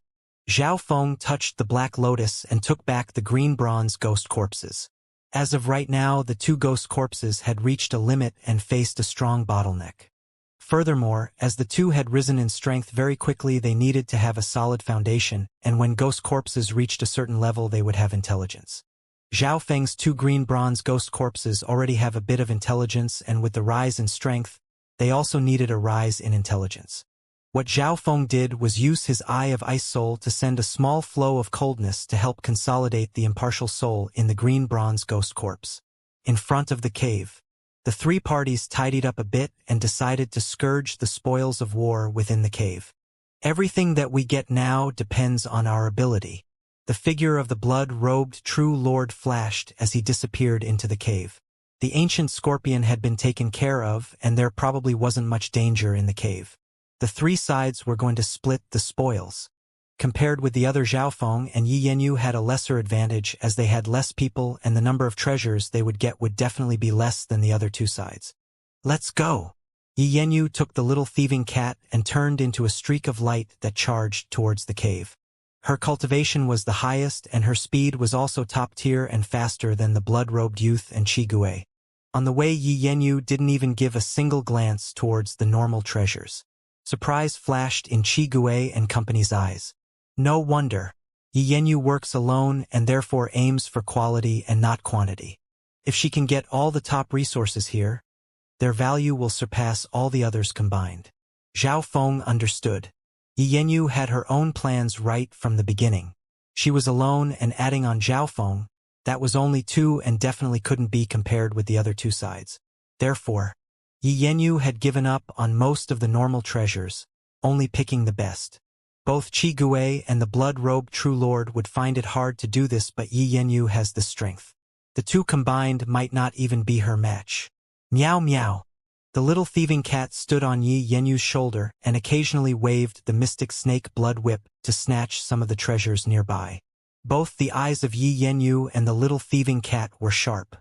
Zhao Feng touched the Black Lotus and took back the green bronze ghost corpses. As of right now, the 2 ghost corpses had reached a limit and faced a strong bottleneck. Furthermore, as the 2 had risen in strength very quickly, they needed to have a solid foundation, and when ghost corpses reached a certain level, they would have intelligence. Zhao Feng's 2 green bronze ghost corpses already have a bit of intelligence, and with the rise in strength, they also needed a rise in intelligence. What Zhao Feng did was use his Eye of Ice Soul to send a small flow of coldness to help consolidate the impartial soul in the green bronze ghost corpse. In front of the cave, the 3 parties tidied up a bit and decided to scourge the spoils of war within the cave. Everything that we get now depends on our ability. The figure of the blood-robed true lord flashed as he disappeared into the cave. The ancient scorpion had been taken care of, and there probably wasn't much danger in the cave. The 3 sides were going to split the spoils. Compared with the other, Zhao Feng and Yi Yanyu had a lesser advantage as they had less people, and the number of treasures they would get would definitely be less than the other 2 sides. Let's go! Yi Yanyu took the little thieving cat and turned into a streak of light that charged towards the cave. Her cultivation was the highest and her speed was also top tier and faster than the blood-robed youth and Qi Gui. On the way, Yi Yanyu didn't even give a single glance towards the normal treasures. Surprise flashed in Qi Gui and company's eyes. No wonder. Yi Yanyu works alone and therefore aims for quality and not quantity. If she can get all the top resources here, their value will surpass all the others combined. Zhao Feng understood. Yi Yanyu had her own plans right from the beginning. She was alone and adding on Zhao Feng, that was only two and definitely couldn't be compared with the other two sides. Therefore, Yi Yanyu had given up on most of the normal treasures, only picking the best. Both Qi Gui and the blood-robed True Lord would find it hard to do this, but Yi Yanyu has the strength. The two combined might not even be her match. Meow meow. The little thieving cat stood on Yi Yanyu's shoulder and occasionally waved the mystic snake blood whip to snatch some of the treasures nearby. Both the eyes of Yi Yanyu and the little thieving cat were sharp.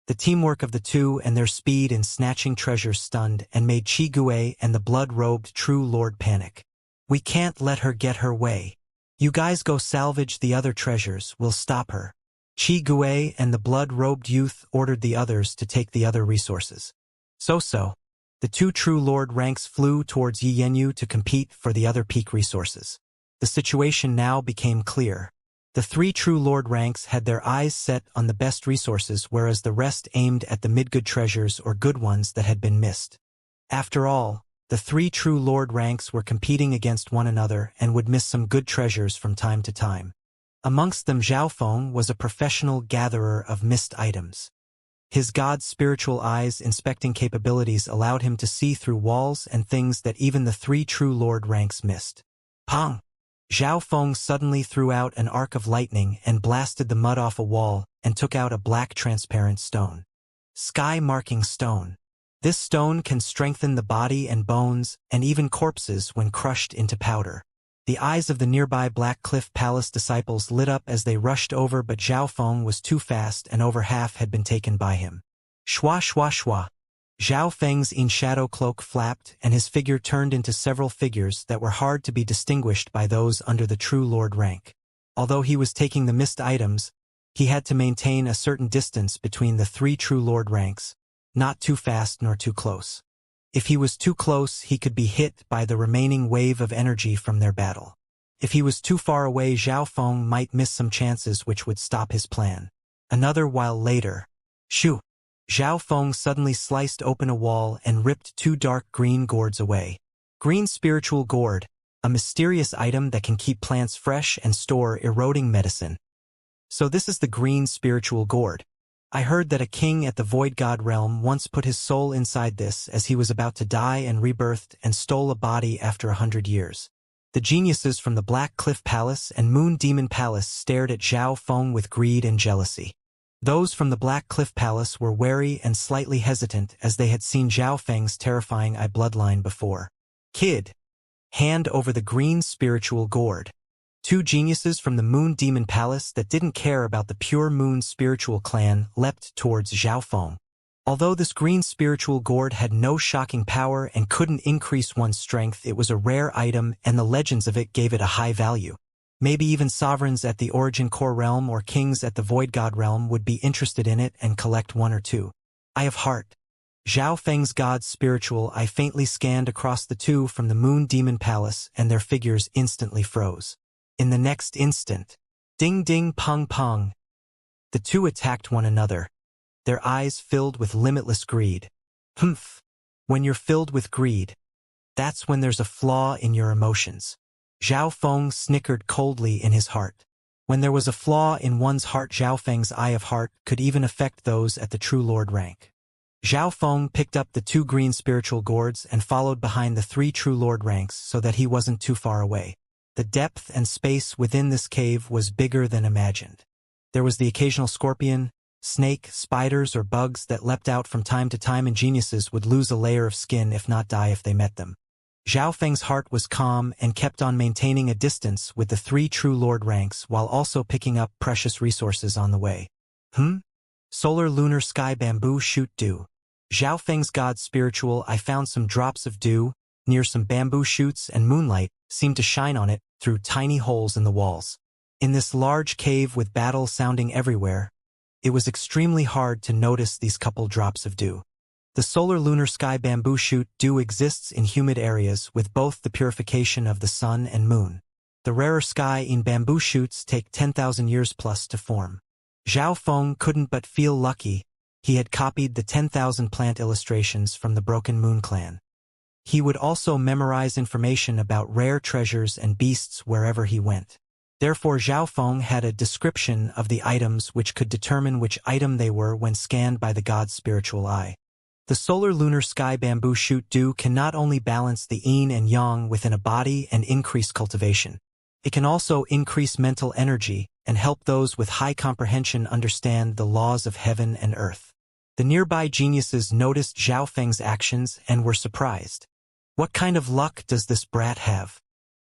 The teamwork of the two and their speed in snatching treasures stunned and made Qi Gui and the blood-robed True Lord panic. We can't let her get her way. You guys go salvage the other treasures, we'll stop her. Qi Gui and the blood-robed youth ordered the others to take the other resources. So, the two True Lord ranks flew towards Yi Yanyu to compete for the other peak resources. The situation now became clear. The three True Lord ranks had their eyes set on the best resources, whereas the rest aimed at the mid-good treasures or good ones that had been missed. After all, the three True Lord ranks were competing against one another and would miss some good treasures from time to time. Amongst them, Zhao Feng was a professional gatherer of missed items. His God's spiritual eyes inspecting capabilities allowed him to see through walls and things that even the three True Lord ranks missed. Pong! Zhao Feng suddenly threw out an arc of lightning and blasted the mud off a wall and took out a black transparent stone. Sky-marking stone. This stone can strengthen the body and bones and even corpses when crushed into powder. The eyes of the nearby Black Cliff Palace disciples lit up as they rushed over, but Zhao Feng was too fast and over half had been taken by him. Shwa shwa shwa. Zhao Feng's in-shadow cloak flapped and his figure turned into several figures that were hard to be distinguished by those under the True Lord rank. Although he was taking the missed items, he had to maintain a certain distance between the three True Lord ranks, not too fast nor too close. If he was too close, he could be hit by the remaining wave of energy from their battle. If he was too far away, Zhao Feng might miss some chances which would stop his plan. Another while later, shoo! Zhao Feng suddenly sliced open a wall and ripped two dark green gourds away. Green spiritual gourd, a mysterious item that can keep plants fresh and store eroding medicine. So this is the green spiritual gourd. I heard that a king at the Void God realm once put his soul inside this as he was about to die and rebirthed and stole a body after 100 years. The geniuses from the Black Cliff Palace and Moon Demon Palace stared at Zhao Feng with greed and jealousy. Those from the Black Cliff Palace were wary and slightly hesitant as they had seen Zhao Feng's terrifying eye bloodline before. Kid, hand over the green spiritual gourd. Two geniuses from the Moon Demon Palace that didn't care about the pure Moon spiritual clan leapt towards Zhao Feng. Although this green spiritual gourd had no shocking power and couldn't increase one's strength, it was a rare item and the legends of it gave it a high value. Maybe even sovereigns at the Origin Core realm or kings at the Void God realm would be interested in it and collect one or two. Eye of Heart. Zhao Feng's God's spiritual eye faintly scanned across the two from the Moon Demon Palace and their figures instantly froze. In the next instant, ding ding pong pong. The two attacked one another, their eyes filled with limitless greed. Humph. When you're filled with greed, that's when there's a flaw in your emotions. Zhao Feng snickered coldly in his heart. When there was a flaw in one's heart, Zhao Feng's Eye of Heart could even affect those at the True Lord rank. Zhao Feng picked up the two green spiritual gourds and followed behind the three True Lord ranks so that he wasn't too far away. The depth and space within this cave was bigger than imagined. There was the occasional scorpion, snake, spiders, or bugs that leapt out from time to time, and geniuses would lose a layer of skin if not die if they met them. Zhao Feng's heart was calm and kept on maintaining a distance with the three True Lord ranks while also picking up precious resources on the way. Solar lunar sky bamboo shoot dew. Zhao Feng's God spiritual I found some drops of dew near some bamboo shoots and moonlight seemed to shine on it through tiny holes in the walls. In this large cave with battle sounding everywhere, it was extremely hard to notice these couple drops of dew. The solar lunar sky bamboo shoot dew exists in humid areas with both the purification of the sun and moon. The rarer sky in bamboo shoots take 10,000 years plus to form. Zhao Feng couldn't but feel lucky. He had copied the 10,000 plant illustrations from the Broken Moon clan. He would also memorize information about rare treasures and beasts wherever he went. Therefore Zhao Feng had a description of the items which could determine which item they were when scanned by the god's spiritual eye. The solar lunar sky bamboo shoot dew can not only balance the yin and yang within a body and increase cultivation. It can also increase mental energy and help those with high comprehension understand the laws of heaven and earth. The nearby geniuses noticed Zhao Feng's actions and were surprised. What kind of luck does this brat have?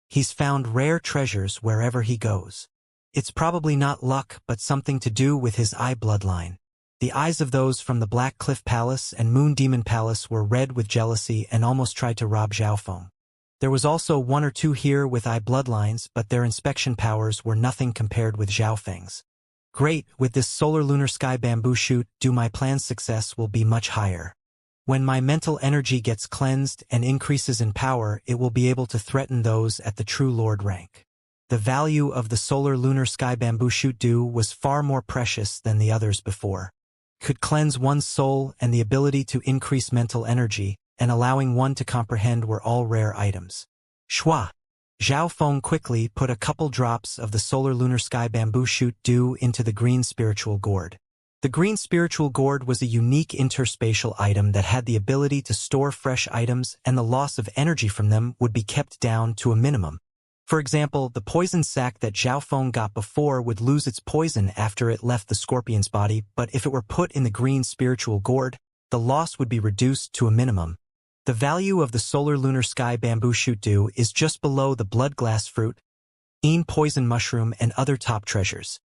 He's found rare treasures wherever he goes. It's probably not luck but something to do with his eye bloodline. The eyes of those from the Black Cliff Palace and Moon Demon Palace were red with jealousy and almost tried to rob Zhao Feng. There was also one or two here with eye bloodlines, but their inspection powers were nothing compared with Zhao Feng's. Great, with this solar lunar sky bamboo shoot dew my plan's success will be much higher. When my mental energy gets cleansed and increases in power, it will be able to threaten those at the true lord rank. The value of the solar lunar sky bamboo shoot dew was far more precious than the others before. Could cleanse one's soul and the ability to increase mental energy, and allowing one to comprehend were all rare items. Shua! Zhao Feng quickly put a couple drops of the solar lunar sky bamboo shoot dew into the green spiritual gourd. The green spiritual gourd was a unique interspatial item that had the ability to store fresh items, and the loss of energy from them would be kept down to a minimum. For example, the poison sac that Zhao Feng got before would lose its poison after it left the scorpion's body, but if it were put in the green spiritual gourd, the loss would be reduced to a minimum. The value of the solar lunar sky bamboo shoot dew is just below the blood glass fruit, poison mushroom, and other top treasures.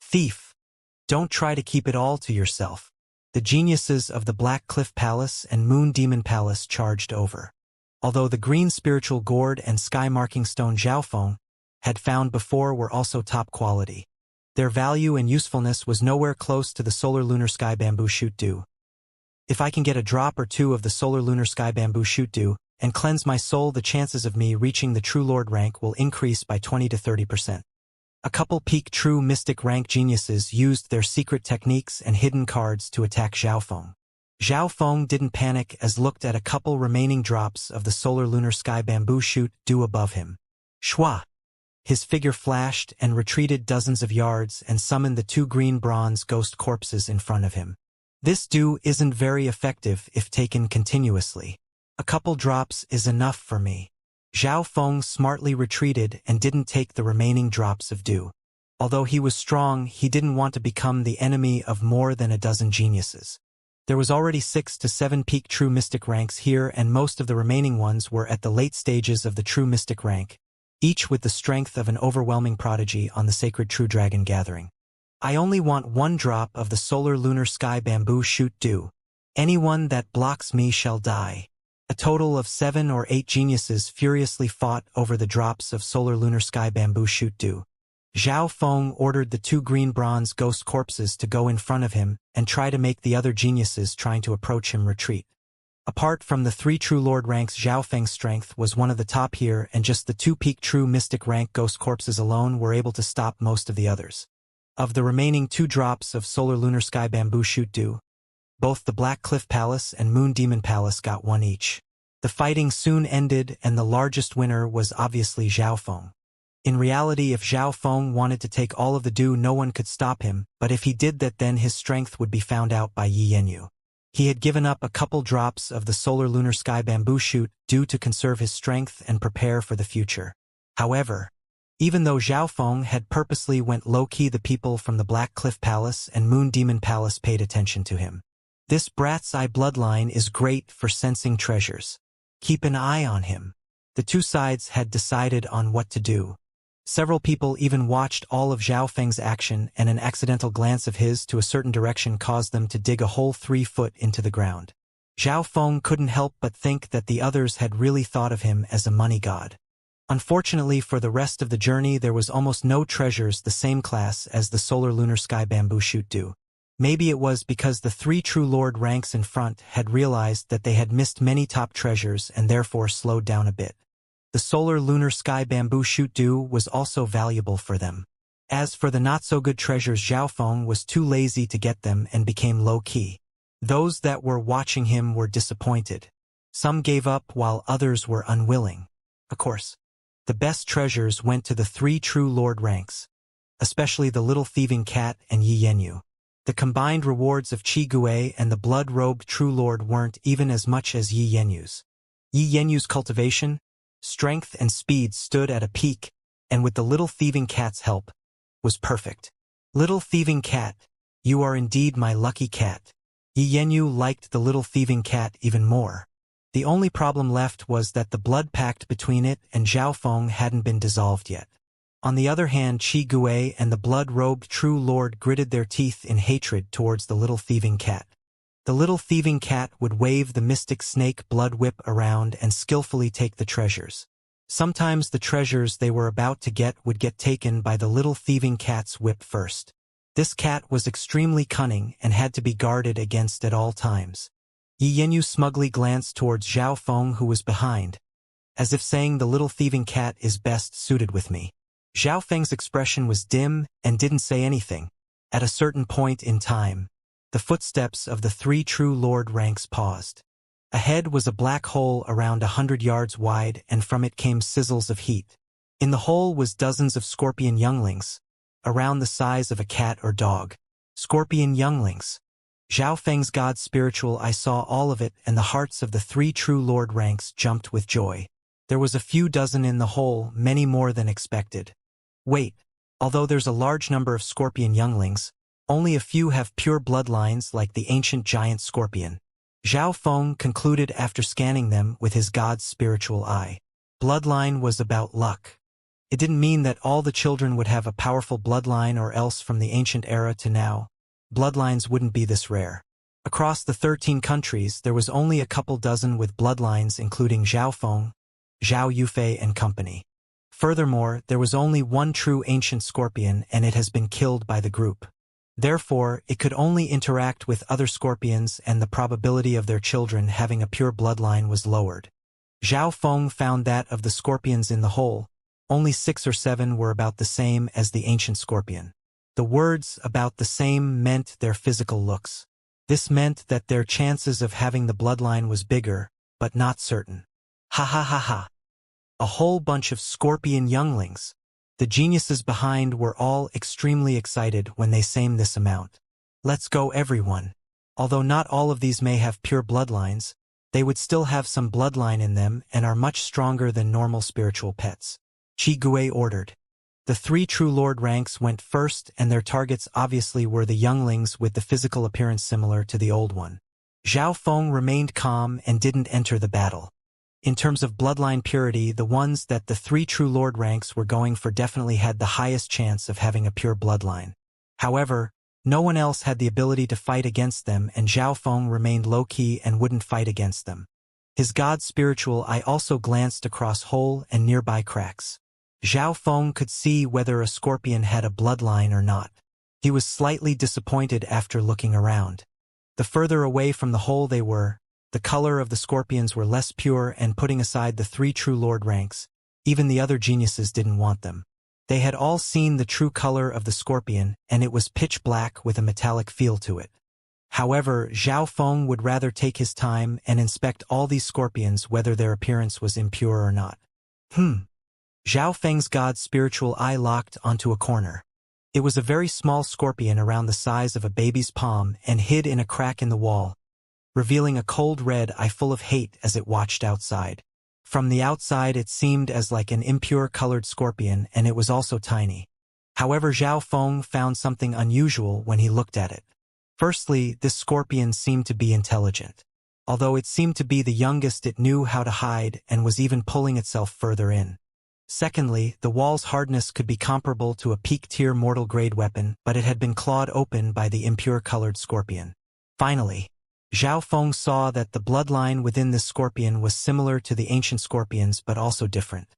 Thief! Don't try to keep it all to yourself. The geniuses of the Black Cliff Palace and Moon Demon Palace charged over. Although the green spiritual gourd and sky marking stone Zhao Feng had found before were also top quality, their value and usefulness was nowhere close to the solar lunar sky bamboo shoot dew. If I can get a drop or two of the solar lunar sky bamboo shoot dew and cleanse my soul, the chances of me reaching the true lord rank will increase by 20 to 30%. A couple peak true mystic rank geniuses used their secret techniques and hidden cards to attack Zhao Feng. Zhao Feng didn't panic as looked at a couple remaining drops of the solar lunar sky bamboo shoot dew above him. Shua! His figure flashed and retreated dozens of yards and summoned the two green bronze ghost corpses in front of him. This dew isn't very effective if taken continuously. A couple drops is enough for me. Zhao Feng smartly retreated and didn't take the remaining drops of dew. Although he was strong, he didn't want to become the enemy of more than a dozen geniuses. There was already 6 to 7 peak true mystic ranks here, and most of the remaining ones were at the late stages of the true mystic rank, each with the strength of an overwhelming prodigy on the sacred true dragon gathering. I only want one drop of the solar lunar sky bamboo shoot dew. Anyone that blocks me shall die. A total of 7 or 8 geniuses furiously fought over the drops of solar lunar sky bamboo shoot dew. Zhao Feng ordered the two green bronze ghost corpses to go in front of him and try to make the other geniuses trying to approach him retreat. Apart from the 3 true lord ranks, Zhao Feng's strength was one of the top here, and just the 2 peak true mystic rank ghost corpses alone were able to stop most of the others. Of the remaining 2 drops of solar lunar sky bamboo shoot dew, both the Black Cliff Palace and Moon Demon Palace got 1 each. The fighting soon ended, and the largest winner was obviously Zhao Feng. In reality, if Zhao Feng wanted to take all of the dew, no one could stop him, but if he did that, then his strength would be found out by Yi Yanyu. He had given up a couple drops of the solar lunar sky bamboo shoot dew to conserve his strength and prepare for the future. However, even though Zhao Feng had purposely went low-key, the people from the Black Cliff Palace and Moon Demon Palace paid attention to him. This brat's eye bloodline is great for sensing treasures. Keep an eye on him. The two sides had decided on what to do. Several people even watched all of Zhao Feng's action, and an accidental glance of his to a certain direction caused them to dig a hole 3 foot into the ground. Zhao Feng couldn't help but think that the others had really thought of him as a money god. Unfortunately for the rest of the journey, there was almost no treasures the same class as the solar lunar sky bamboo shoot do. Maybe it was because the three true lord ranks in front had realized that they had missed many top treasures and therefore slowed down a bit. The solar lunar sky bamboo shoot do was also valuable for them. As for the not-so-good treasures, Xiaofeng was too lazy to get them and became low-key. Those that were watching him were disappointed. Some gave up while others were unwilling. Of course, the best treasures went to the three true lord ranks, especially the little thieving cat and Yi Yenyu. The combined rewards of Qi Gui and the blood-robed true lord weren't even as much as Yi Yenyu's. Yi Yenyu's cultivation, strength and speed stood at a peak, and with the little thieving cat's help, was perfect. Little thieving cat, you are indeed my lucky cat. Yi Yenyu liked the little thieving cat even more. The only problem left was that the blood pact between it and Xiaofeng hadn't been dissolved yet. On the other hand, Qi Gui and the blood-robed true lord gritted their teeth in hatred towards the little thieving cat. The little thieving cat would wave the mystic snake blood whip around and skillfully take the treasures. Sometimes the treasures they were about to get would get taken by the little thieving cat's whip first. This cat was extremely cunning and had to be guarded against at all times. Yi Yenyu smugly glanced towards Xiaofeng, who was behind, as if saying the little thieving cat is best suited with me. Xiaofeng's expression was dim and didn't say anything. At a certain point in time, the footsteps of the three true lord ranks paused. Ahead was a black hole around 100 yards wide, and from it came sizzles of heat. In the hole was dozens of scorpion younglings, around the size of a cat or dog. Scorpion younglings. Xiaofeng's god spiritual eye saw all of it, and the hearts of the three true lord ranks jumped with joy. There was a few dozen in the hole, many more than expected. Wait, although there's a large number of scorpion younglings, only a few have pure bloodlines like the ancient giant scorpion. Xiaofeng concluded after scanning them with his god's spiritual eye. Bloodline was about luck. It didn't mean that all the children would have a powerful bloodline, or else from the ancient era to now, bloodlines wouldn't be this rare. Across the 13 countries, there was only a couple dozen with bloodlines, including Xiaofeng, Zhao Yufei and company. Furthermore, there was only one true ancient scorpion, and it has been killed by the group. Therefore, it could only interact with other scorpions, and the probability of their children having a pure bloodline was lowered. Xiaofeng found that of the scorpions in the hole, only 6 or 7 were about the same as the ancient scorpion. The words "about the same" meant their physical looks. This meant that their chances of having the bloodline was bigger, but not certain. Ha ha ha ha. A whole bunch of scorpion younglings. The geniuses behind were all extremely excited when they same this amount. Let's go, everyone. Although not all of these may have pure bloodlines, they would still have some bloodline in them and are much stronger than normal spiritual pets. Qi Gui ordered. The three true lord ranks went first, and their targets obviously were the younglings with the physical appearance similar to the old one. Xiaofeng remained calm and didn't enter the battle. In terms of bloodline purity, the ones that the three true lord ranks were going for definitely had the highest chance of having a pure bloodline. However, no one else had the ability to fight against them, and Xiaofeng remained low-key and wouldn't fight against them. His god spiritual eye also glanced across hole and nearby cracks. Xiaofeng could see whether a scorpion had a bloodline or not. He was slightly disappointed after looking around. The further away from the hole they were, the color of the scorpions were less pure, and putting aside the three true lord ranks, even the other geniuses didn't want them. They had all seen the true color of the scorpion, and it was pitch black with a metallic feel to it. However, Xiaofeng would rather take his time and inspect all these scorpions, whether their appearance was impure or not. Xiaofeng's god's spiritual eye locked onto a corner. It was a very small scorpion around the size of a baby's palm and hid in a crack in the wall, revealing a cold red eye full of hate as it watched outside. From the outside it seemed as like an impure-colored scorpion, and it was also tiny. However, Xiaofeng found something unusual when he looked at it. Firstly, this scorpion seemed to be intelligent. Although it seemed to be the youngest, it knew how to hide and was even pulling itself further in. Secondly, the wall's hardness could be comparable to a peak-tier mortal-grade weapon, but it had been clawed open by the impure-colored scorpion. Finally, Xiaofeng saw that the bloodline within this scorpion was similar to the ancient scorpions, but also different.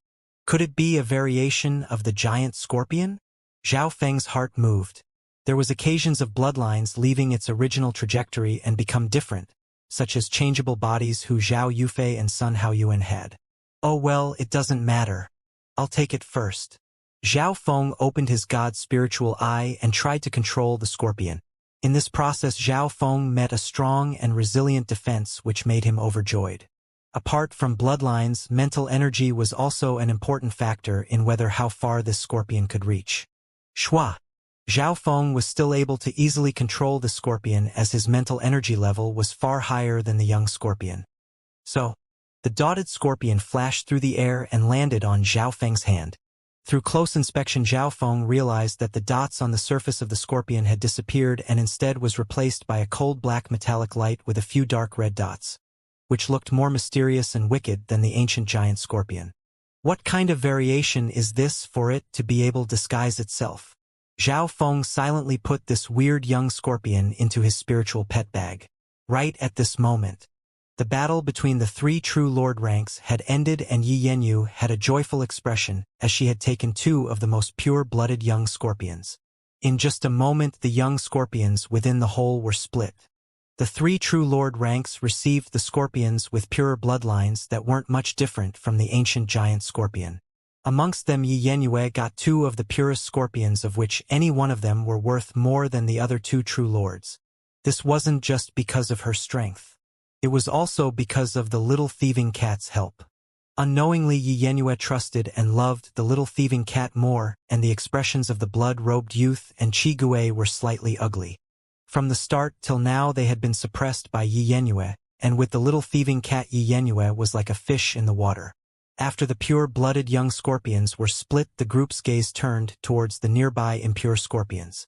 Could it be a variation of the giant scorpion? Zhao Feng's heart moved. There was occasions of bloodlines leaving its original trajectory and become different, such as changeable bodies who Zhao Yufei and Sun Haoyuan had. Oh well, it doesn't matter. I'll take it first. Zhao Feng opened his god's spiritual eye and tried to control the scorpion. In this process, Zhao Feng met a strong and resilient defense which made him overjoyed. Apart from bloodlines, mental energy was also an important factor in whether how far this scorpion could reach. Shua. Zhao Feng was still able to easily control the scorpion as his mental energy level was far higher than the young scorpion. So, the dotted scorpion flashed through the air and landed on Zhao Feng's hand. Through close inspection, Zhao Feng realized that the dots on the surface of the scorpion had disappeared and instead was replaced by a cold black metallic light with a few dark red dots, which looked more mysterious and wicked than the ancient giant scorpion. What kind of variation is this for it to be able to disguise itself? Zhao Feng silently put this weird young scorpion into his spiritual pet bag. Right at this moment, the battle between the three true lord ranks had ended and Yi Yanyu had a joyful expression as she had taken two of the most pure-blooded young scorpions. In just a moment, the young scorpions within the whole were split. The three true lord ranks received the scorpions with purer bloodlines that weren't much different from the ancient giant scorpion. Amongst them, Yi Yanyu got two of the purest scorpions, of which any one of them were worth more than the other two true lords. This wasn't just because of her strength. It was also because of the little thieving cat's help. Unknowingly, Yi Yanyu trusted and loved the little thieving cat more, and the expressions of the blood-robed youth and Qi Gui were slightly ugly. From the start till now they had been suppressed by Yi Yanyu, and with the little thieving cat, Yi Yanyu was like a fish in the water. After the pure-blooded young scorpions were split, the group's gaze turned towards the nearby impure scorpions.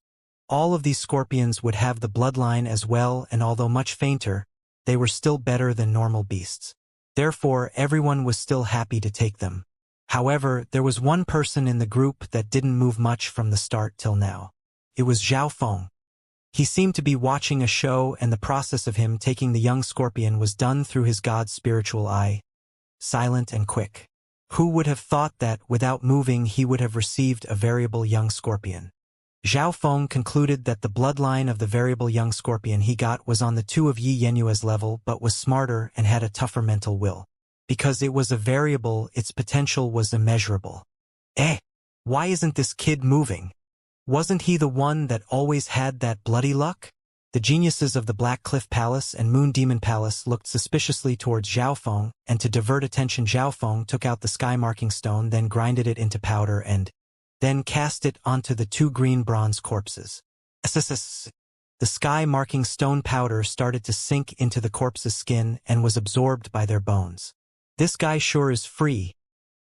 All of these scorpions would have the bloodline as well, and although much fainter, they were still better than normal beasts. Therefore, everyone was still happy to take them. However, there was one person in the group that didn't move much from the start till now. It was Zhao Feng. He seemed to be watching a show, and the process of him taking the young scorpion was done through his god's spiritual eye. Silent and quick. Who would have thought that, without moving, he would have received a variable young scorpion? Zhao Feng concluded that the bloodline of the variable young scorpion he got was on the two of Yi Yanyue's level but was smarter and had a tougher mental will. Because it was a variable, its potential was immeasurable. Why isn't this kid moving? Wasn't he the one that always had that bloody luck? The geniuses of the Black Cliff Palace and Moon Demon Palace looked suspiciously towards Zhao Feng, and to divert attention, Zhao Feng took out the sky marking stone, then grinded it into powder and then cast it onto the two green bronze corpses. The sky marking stone powder started to sink into the corpse's skin and was absorbed by their bones. This guy sure is free,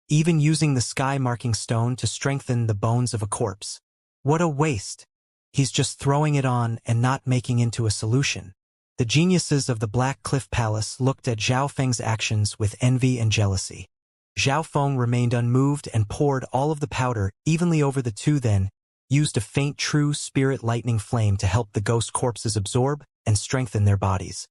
even using the sky marking stone to strengthen the bones of a corpse. What a waste. He's just throwing it on and not making into a solution. The geniuses of the Black Cliff Palace looked at Zhao Feng's actions with envy and jealousy. Zhao Feng remained unmoved and poured all of the powder evenly over the two, then used a faint true spirit lightning flame to help the ghost corpses absorb and strengthen their bodies.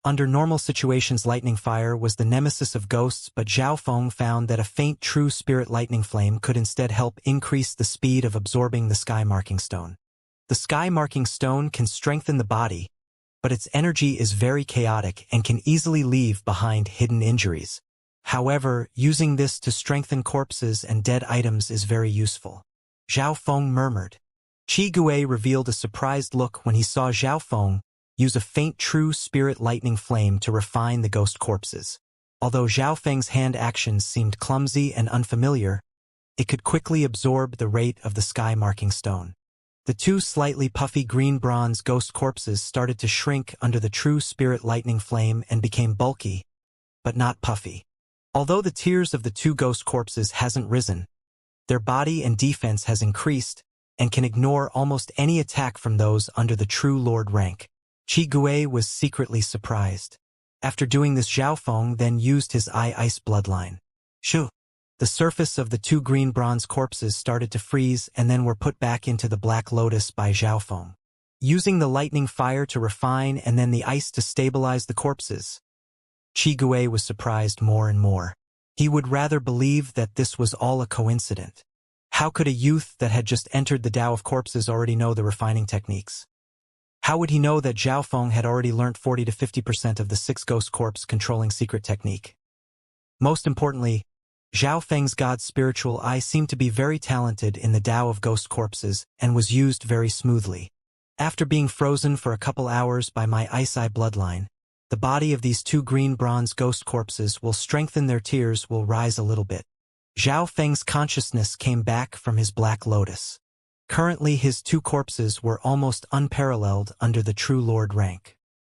Under normal situations, lightning fire was the nemesis of ghosts, but Zhao Feng found that a faint true spirit lightning flame could instead help increase the speed of absorbing the sky marking stone. The sky marking stone can strengthen the body, but its energy is very chaotic and can easily leave behind hidden injuries. However, using this to strengthen corpses and dead items is very useful. Zhao Feng murmured. Qi Gui revealed a surprised look when he saw Zhao Feng use a faint true spirit lightning flame to refine the ghost corpses. Although Zhao Feng's hand actions seemed clumsy and unfamiliar, it could quickly absorb the rate of the sky marking stone. The two slightly puffy green bronze ghost corpses started to shrink under the true spirit lightning flame and became bulky, but not puffy. Although the tiers of the two ghost corpses hasn't risen, their body and defense has increased and can ignore almost any attack from those under the true lord rank. Qi Gui was secretly surprised. After doing this, Zhao Feng then used his ice bloodline. Shoo! The surface of the two green bronze corpses started to freeze and then were put back into the Black Lotus by Zhao Feng. Using the lightning fire to refine and then the ice to stabilize the corpses, Qi Gui was surprised more and more. He would rather believe that this was all a coincidence. How could a youth that had just entered the Tao of Corpses already know the refining techniques? How would he know that Zhao Feng had already learnt 40 to 50% of the 6 ghost corpse controlling secret technique? Most importantly, Zhao Feng's God's spiritual eye seemed to be very talented in the Tao of ghost corpses and was used very smoothly. After being frozen for a couple hours by my ice eye bloodline, the body of these 2 green bronze ghost corpses will strengthen, their tears will rise a little bit. Zhao Feng's consciousness came back from his black lotus. Currently his 2 corpses were almost unparalleled under the True Lord rank.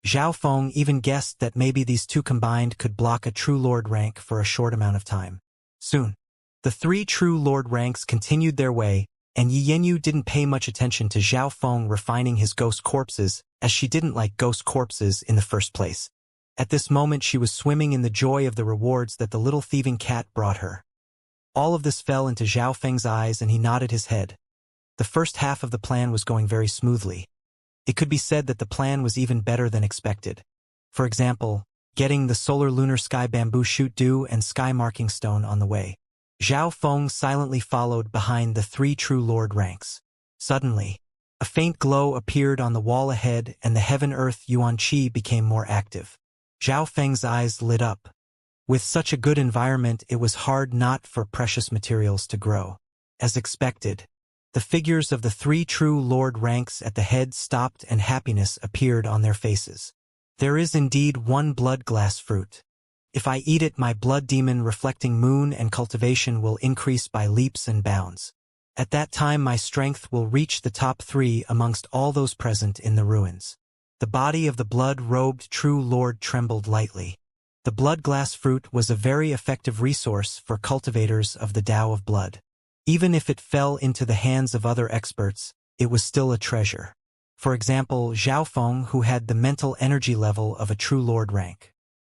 Zhao Feng even guessed that maybe these 2 combined could block a True Lord rank for a short amount of time. Soon, the 3 True Lord ranks continued their way, and Yi Yanyu didn't pay much attention to Zhao Feng refining his ghost corpses, as she didn't like ghost corpses in the first place. At this moment she was swimming in the joy of the rewards that the little thieving cat brought her. All of this fell into Zhao Feng's eyes and he nodded his head. The first half of the plan was going very smoothly. It could be said that the plan was even better than expected. For example, getting the solar lunar sky bamboo shoot dew and sky marking stone on the way. Zhao Feng silently followed behind the 3 True Lord ranks. Suddenly, a faint glow appeared on the wall ahead and the heaven-earth yuan qi became more active. Zhao Feng's eyes lit up. With such a good environment, it was hard not for precious materials to grow. As expected, the figures of the 3 True Lord ranks at the head stopped and happiness appeared on their faces. There is indeed one blood glass fruit. If I eat it, my blood demon reflecting moon and cultivation will increase by leaps and bounds. At that time my strength will reach the top 3 amongst all those present in the ruins. The body of the blood-robed True Lord trembled lightly. The blood glass fruit was a very effective resource for cultivators of the Tao of Blood. Even if it fell into the hands of other experts, it was still a treasure. For example, Zhao Feng, who had the mental energy level of a True Lord rank.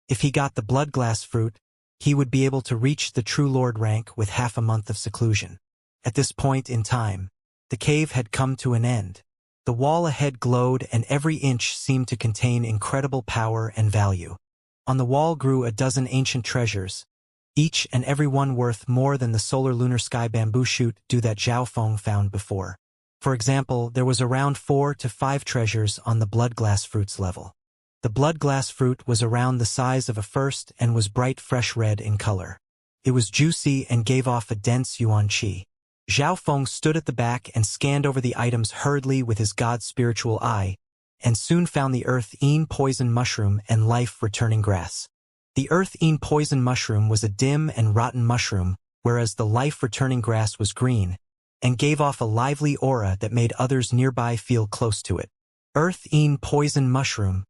If he got the blood glass fruit, he would be able to reach the True Lord rank with half a month of seclusion. At this point in time, the cave had come to an end. The wall ahead glowed and every inch seemed to contain incredible power and value. On the wall grew a dozen ancient treasures, each and every one worth more than the solar lunar sky bamboo shoot dew that Zhao Feng found before. For example, there was around 4 to 5 treasures on the blood glass fruit's level. The blood glass fruit was around the size of a first and was bright fresh red in color. It was juicy and gave off a dense yuan qi. Zhao Feng stood at the back and scanned over the items hurriedly with his God's spiritual eye, and soon found the earth-ean poison mushroom and life-returning grass. The earth-ean poison mushroom was a dim and rotten mushroom, whereas the life-returning grass was green, and gave off a lively aura that made others nearby feel close to it. Earth-ean poison mushroom.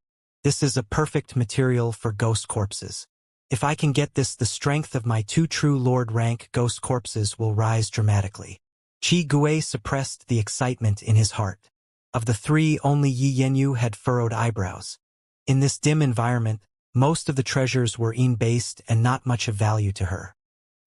This is a perfect material for ghost corpses. If I can get this, the strength of my 2 True Lord rank ghost corpses will rise dramatically. Qi Gui suppressed the excitement in his heart. Of the 3, only Yi Yanyu had furrowed eyebrows. In this dim environment, most of the treasures were Yin-based and not much of value to her.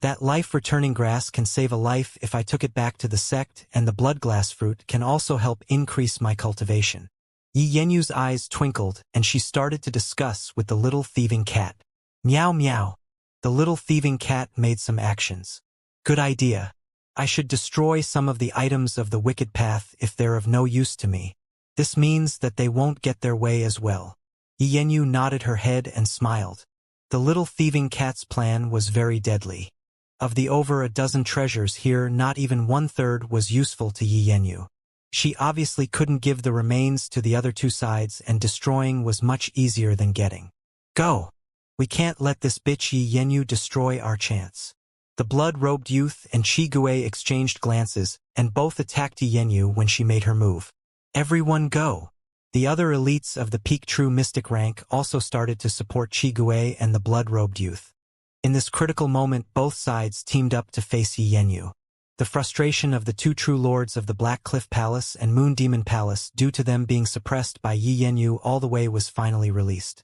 That life-returning grass can save a life if I took it back to the sect, and the blood glass fruit can also help increase my cultivation. Yi Yanyu's eyes twinkled, and she started to discuss with the little thieving cat. Meow meow. The little thieving cat made some actions. Good idea. I should destroy some of the items of the wicked path if they're of no use to me. This means that they won't get their way as well. Yi Yanyu nodded her head and smiled. The little thieving cat's plan was very deadly. Of the over a dozen treasures here, not even 1/3 was useful to Yi Yanyu. She obviously couldn't give the remains to the other 2 sides, and destroying was much easier than getting. Go! We can't let this bitch Yi Yanyu destroy our chance. The blood-robed youth and Qi Gui exchanged glances, and both attacked Yi Yanyu when she made her move. Everyone go! The other elites of the peak true mystic rank also started to support Qi Gui and the blood-robed youth. In this critical moment, both sides teamed up to face Yi Yanyu. The frustration of the 2 True Lords of the Black Cliff Palace and Moon Demon Palace due to them being suppressed by Yi Yanyu all the way was finally released.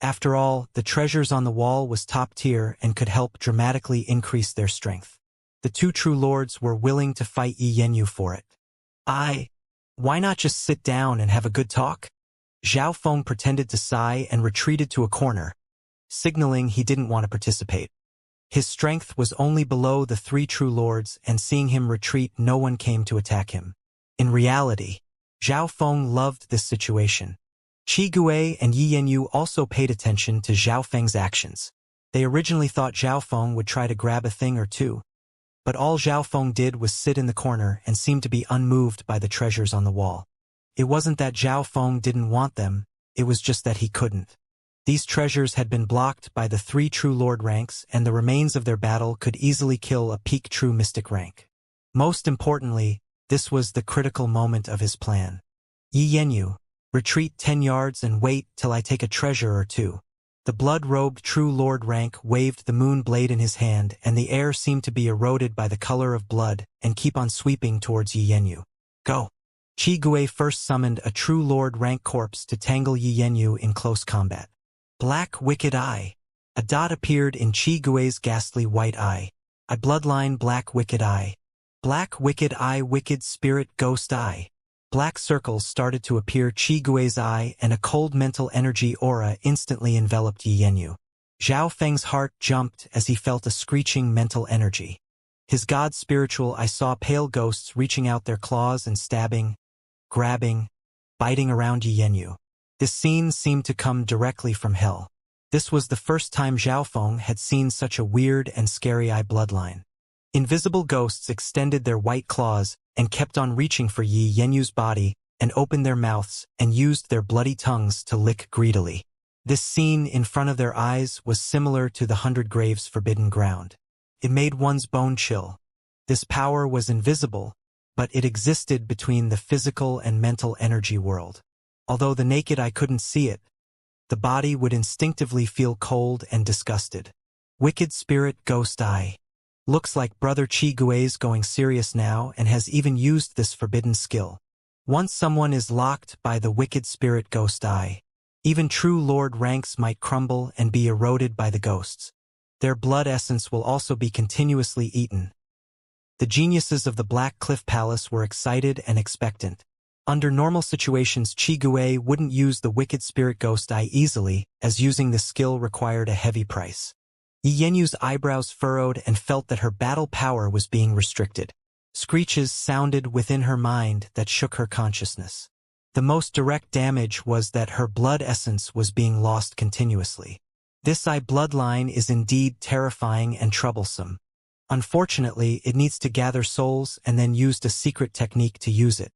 After all, the treasures on the wall was top tier and could help dramatically increase their strength. The 2 True Lords were willing to fight Yi Yanyu for it. Why not just sit down and have a good talk? Zhao Feng pretended to sigh and retreated to a corner, signaling he didn't want to participate. His strength was only below the three true lords, and seeing him retreat, no one came to attack him. In reality, Zhao Feng loved this situation. Qi Gui and Yi Yanyu also paid attention to Zhao Feng's actions. They originally thought Zhao Feng would try to grab a thing or two, but all Zhao Feng did was sit in the corner and seemed to be unmoved by the treasures on the wall. It wasn't that Zhao Feng didn't want them, it was just that he couldn't. These treasures had been blocked by the three true lord ranks, and the remains of their battle could easily kill a peak true mystic rank. Most importantly, this was the critical moment of his plan. Yi Yanyu, retreat 10 yards and wait till I take a treasure or two. The blood-robed true lord rank waved the moon blade in his hand, and the air seemed to be eroded by the color of blood and keep on sweeping towards Yi Yanyu. Go! Qi Gui first summoned a true lord rank corpse to tangle Yi Yanyu in close combat. Black Wicked Eye. A dot appeared in Qi Gui's ghastly white eye. A bloodline Black Wicked Eye. Black Wicked Eye Wicked Spirit Ghost Eye. Black circles started to appear Qi Gui's eye, and a cold mental energy aura instantly enveloped Yi Yanyu. Zhao Feng's heart jumped as he felt a screeching mental energy. His god spiritual eye saw pale ghosts reaching out their claws and stabbing, grabbing, biting around Yi Yanyu. This scene seemed to come directly from hell. This was the first time Zhao Feng had seen such a weird and scary eye bloodline. Invisible ghosts extended their white claws and kept on reaching for Yi Yanyu's body, and opened their mouths and used their bloody tongues to lick greedily. This scene in front of their eyes was similar to the 100 Graves forbidden ground. It made one's bone chill. This power was invisible, but it existed between the physical and mental energy world. Although the naked eye couldn't see it, the body would instinctively feel cold and disgusted. Wicked Spirit Ghost Eye. Looks like Brother Qi Gui's going serious now and has even used this forbidden skill. Once someone is locked by the Wicked Spirit Ghost Eye, even true lord ranks might crumble and be eroded by the ghosts. Their blood essence will also be continuously eaten. The geniuses of the Black Cliff Palace were excited and expectant. Under normal situations, Qi Gui wouldn't use the Wicked Spirit Ghost Eye easily, as using this skill required a heavy price. Yi Yanyu's eyebrows furrowed and felt that her battle power was being restricted. Screeches sounded within her mind that shook her consciousness. The most direct damage was that her blood essence was being lost continuously. This eye bloodline is indeed terrifying and troublesome. Unfortunately, it needs to gather souls and then used a secret technique to use it.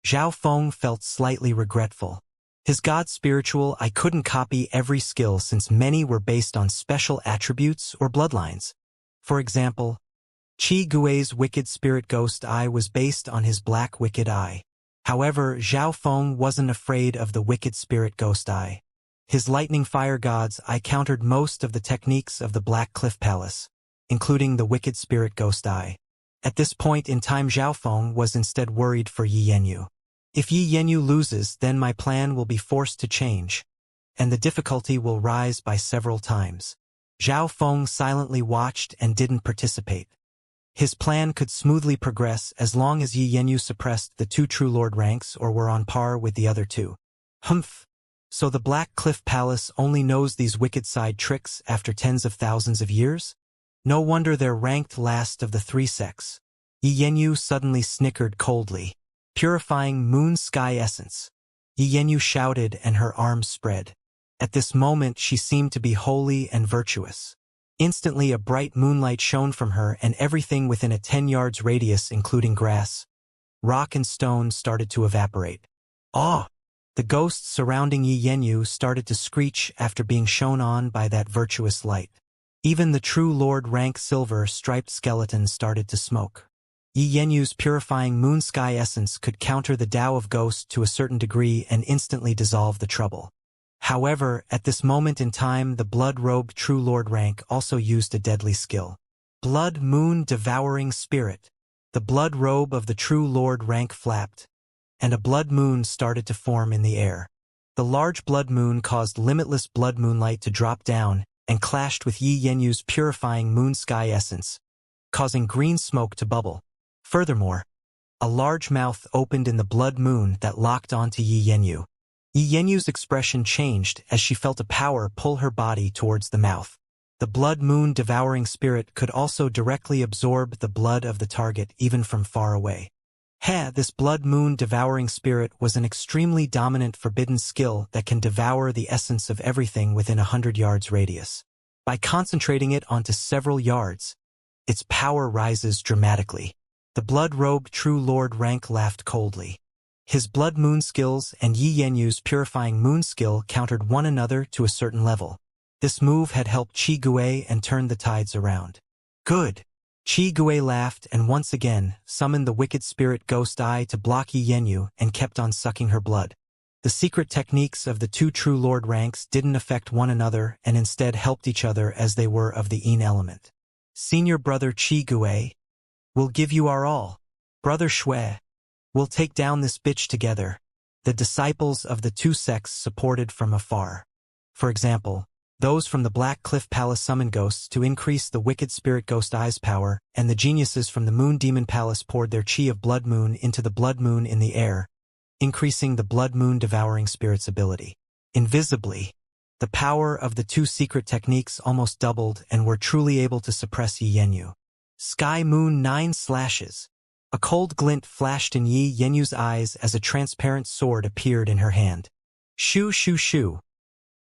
Zhao Feng felt slightly regretful. His god spiritual eye couldn't copy every skill since many were based on special attributes or bloodlines. For example, Qi Gui's Wicked Spirit Ghost Eye was based on his Black Wicked Eye. However, Zhao Feng wasn't afraid of the Wicked Spirit Ghost Eye. His Lightning Fire God's Eye countered most of the techniques of the Black Cliff Palace, including the Wicked Spirit Ghost Eye. At this point in time, Zhao Feng was instead worried for Yi Yanyu. If Yi Yanyu loses, then my plan will be forced to change, and the difficulty will rise by several times. Zhao Feng silently watched and didn't participate. His plan could smoothly progress as long as Yi Yanyu suppressed the two true lord ranks or were on par with the other two. Humph! So the Black Cliff Palace only knows these wicked side tricks after tens of thousands of years? No wonder they're ranked last of the three sects. Yi Yanyu suddenly snickered coldly. Purifying moon sky essence. Yi Yanyu shouted and her arms spread. At this moment she seemed to be holy and virtuous. Instantly a bright moonlight shone from her, and everything within a 10 yards radius, including grass, rock and stone, started to evaporate. Ah! The ghosts surrounding Yi Yanyu started to screech after being shone on by that virtuous light. Even the true lord rank silver striped skeleton started to smoke. Yi Yanyu's purifying moon sky essence could counter the Tao of Ghost to a certain degree and instantly dissolve the trouble. However, at this moment in time, the blood-robed true lord rank also used a deadly skill. Blood Moon Devouring Spirit. The blood robe of the true lord rank flapped, and a blood moon started to form in the air. The large blood moon caused limitless blood moonlight to drop down and clashed with Yi Yanyu's purifying moon sky essence, causing green smoke to bubble. Furthermore, a large mouth opened in the blood moon that locked onto Yi Yanyu. Yi Yanyu's expression changed as she felt a power pull her body towards the mouth. The blood moon devouring spirit could also directly absorb the blood of the target even from far away. This blood moon devouring spirit was an extremely dominant forbidden skill that can devour the essence of everything within 100 yards radius. By concentrating it onto several yards, its power rises dramatically. The blood-robed true lord rank laughed coldly. His blood moon skills and Yi Yenyu's purifying moon skill countered one another to a certain level. This move had helped Qi Gui and turned the tides around. Good. Qi Gui laughed and once again summoned the wicked spirit Ghost Eye to block Yi Yenyu and kept on sucking her blood. The secret techniques of the two true lord ranks didn't affect one another and instead helped each other as they were of the Yin element. Senior brother Qi Gui, we'll give you our all. Brother Shui, we'll take down this bitch together. The disciples of the two sects supported from afar. For example, those from the Black Cliff Palace summoned ghosts to increase the wicked spirit Ghost Eye's power, and the geniuses from the Moon Demon Palace poured their chi of blood moon into the blood moon in the air, increasing the blood moon devouring spirit's ability. Invisibly, the power of the two secret techniques almost doubled and were truly able to suppress Yi Yenyu. Sky Moon 9 slashes. A cold glint flashed in Yi Yenyu's eyes as a transparent sword appeared in her hand. Shoo shoo shoo.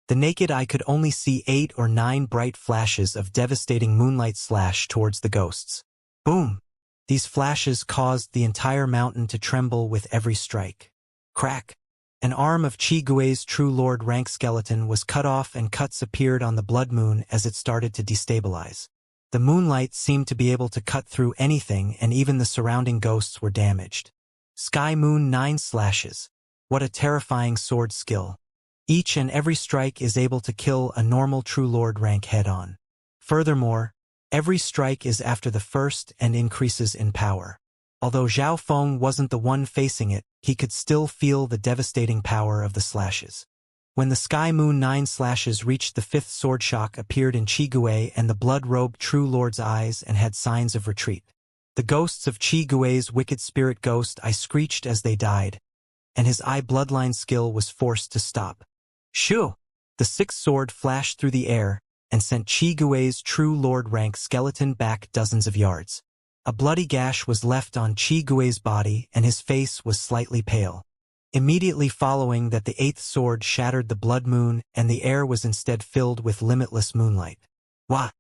The naked eye could only see 8 or 9 bright flashes of devastating moonlight slash towards the ghosts. Boom! These flashes caused the entire mountain to tremble with every strike. Crack! An arm of Qi Gui's true lord rank skeleton was cut off and cuts appeared on the blood moon as it started to destabilize. The moonlight seemed to be able to cut through anything and even the surrounding ghosts were damaged. Sky Moon 9 slashes. What a terrifying sword skill. Each and every strike is able to kill a normal true lord rank head-on. Furthermore, every strike is after the first and increases in power. Although Zhao Feng wasn't the one facing it, he could still feel the devastating power of the slashes. When the Sky Moon 9 slashes reached the 5th sword shock appeared in Qi Gui and the blood-robed true lord's eyes and had signs of retreat. The ghosts of Qi Gui's wicked spirit Ghost Eye screeched as they died, and his eye bloodline skill was forced to stop. Shoo! The 6th sword flashed through the air and sent Qi Gui's true lord rank skeleton back dozens of yards. A bloody gash was left on Qi Gui's body and his face was slightly pale. Immediately following that, the 8th sword shattered the blood moon and the air was instead filled with limitless moonlight. Wah!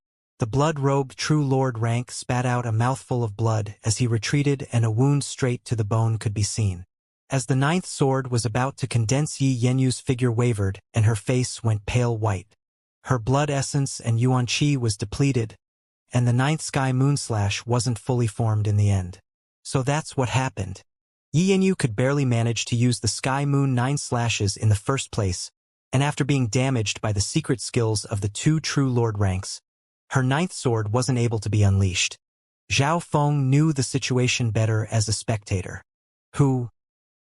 The blood-robed true lord rank spat out a mouthful of blood as he retreated and a wound straight to the bone could be seen. As the 9th sword was about to condense, Yi Yenyu's figure wavered and her face went pale white. Her blood essence and Yuan Qi was depleted, and the 9th Sky Moon Slash wasn't fully formed in the end. So that's what happened. Yi Yenyu could barely manage to use the Sky Moon 9 slashes in the first place, and after being damaged by the secret skills of the two true lord ranks, her 9th sword wasn't able to be unleashed. Zhao Feng knew the situation better as a spectator.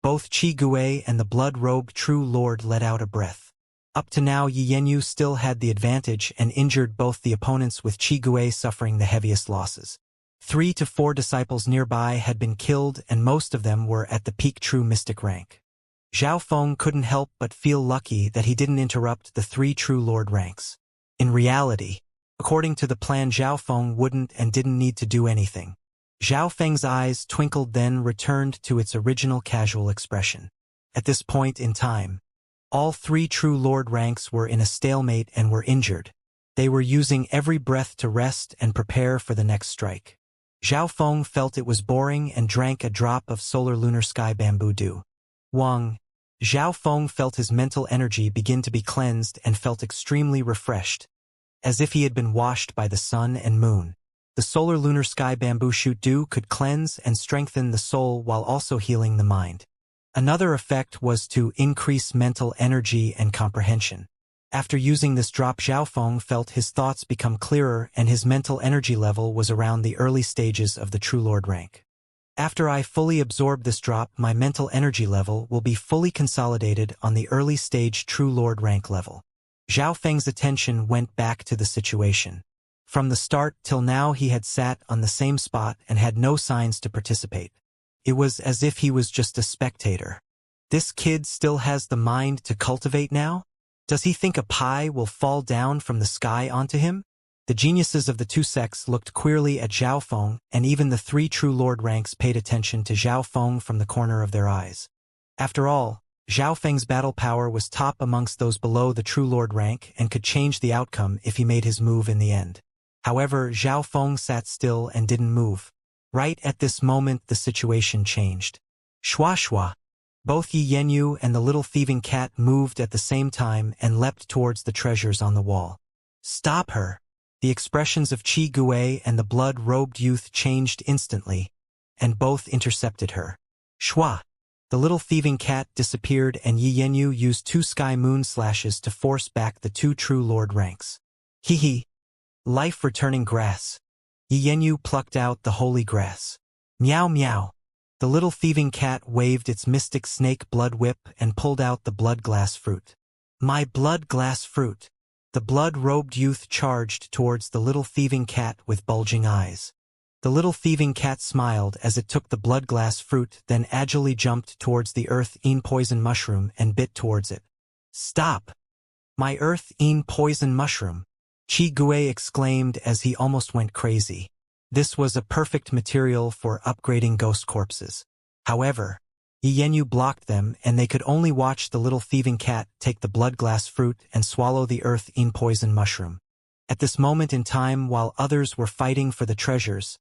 Both Qi Gui and the blood-robed true lord let out a breath. Up to now, Yi Yenyu still had the advantage and injured both the opponents, with Qi Gui suffering the heaviest losses. 3 to 4 disciples nearby had been killed and most of them were at the peak true mystic rank. Zhao Feng couldn't help but feel lucky that he didn't interrupt the 3 true lord ranks. In reality, according to the plan, Zhao Feng wouldn't and didn't need to do anything. Zhao Feng's eyes twinkled then returned to its original casual expression. At this point in time, all 3 true lord ranks were in a stalemate and were injured. They were using every breath to rest and prepare for the next strike. Zhao Feng felt it was boring and drank a drop of solar lunar sky bamboo dew. Zhao Feng felt his mental energy begin to be cleansed and felt extremely refreshed, as if he had been washed by the sun and moon. The solar lunar sky bamboo shoot dew could cleanse and strengthen the soul while also healing the mind. Another effect was to increase mental energy and comprehension. After using this drop, Zhao Feng felt his thoughts become clearer and his mental energy level was around the early stages of the True Lord rank. After I fully absorb this drop, my mental energy level will be fully consolidated on the early stage True Lord rank level. Zhao Feng's attention went back to the situation. From the start till now he had sat on the same spot and had no signs to participate. It was as if he was just a spectator. This kid still has the mind to cultivate now? Does he think a pie will fall down from the sky onto him? The geniuses of the two sects looked queerly at Zhao Feng, and even the three true lord ranks paid attention to Zhao Feng from the corner of their eyes. After all, Zhao Feng's battle power was top amongst those below the true lord rank and could change the outcome if he made his move in the end. However, Zhao Feng sat still and didn't move. Right at this moment the situation changed. Shua shua. Both Yi Yanyu and the little thieving cat moved at the same time and leapt towards the treasures on the wall. Stop her! The expressions of Qi Gui and the blood-robed youth changed instantly, and both intercepted her. Shua! The little thieving cat disappeared and Yi Yanyu used 2 sky moon slashes to force back the 2 true lord ranks. Hee hee! Life returning grass. Yi Yanyu plucked out the holy grass. Meow meow! The little thieving cat waved its mystic snake blood whip and pulled out the blood glass fruit. My blood glass fruit! The blood-robed youth charged towards the little thieving cat with bulging eyes. The little thieving cat smiled as it took the blood glass fruit, then agilely jumped towards the earth-ean poison mushroom and bit towards it. Stop! My earth-ean poison mushroom! Qi Gui exclaimed as he almost went crazy. This was a perfect material for upgrading ghost corpses. However, Yi Yanyu blocked them and they could only watch the little thieving cat take the blood glass fruit and swallow the earth-ean poison mushroom. At this moment in time, while others were fighting for the treasures,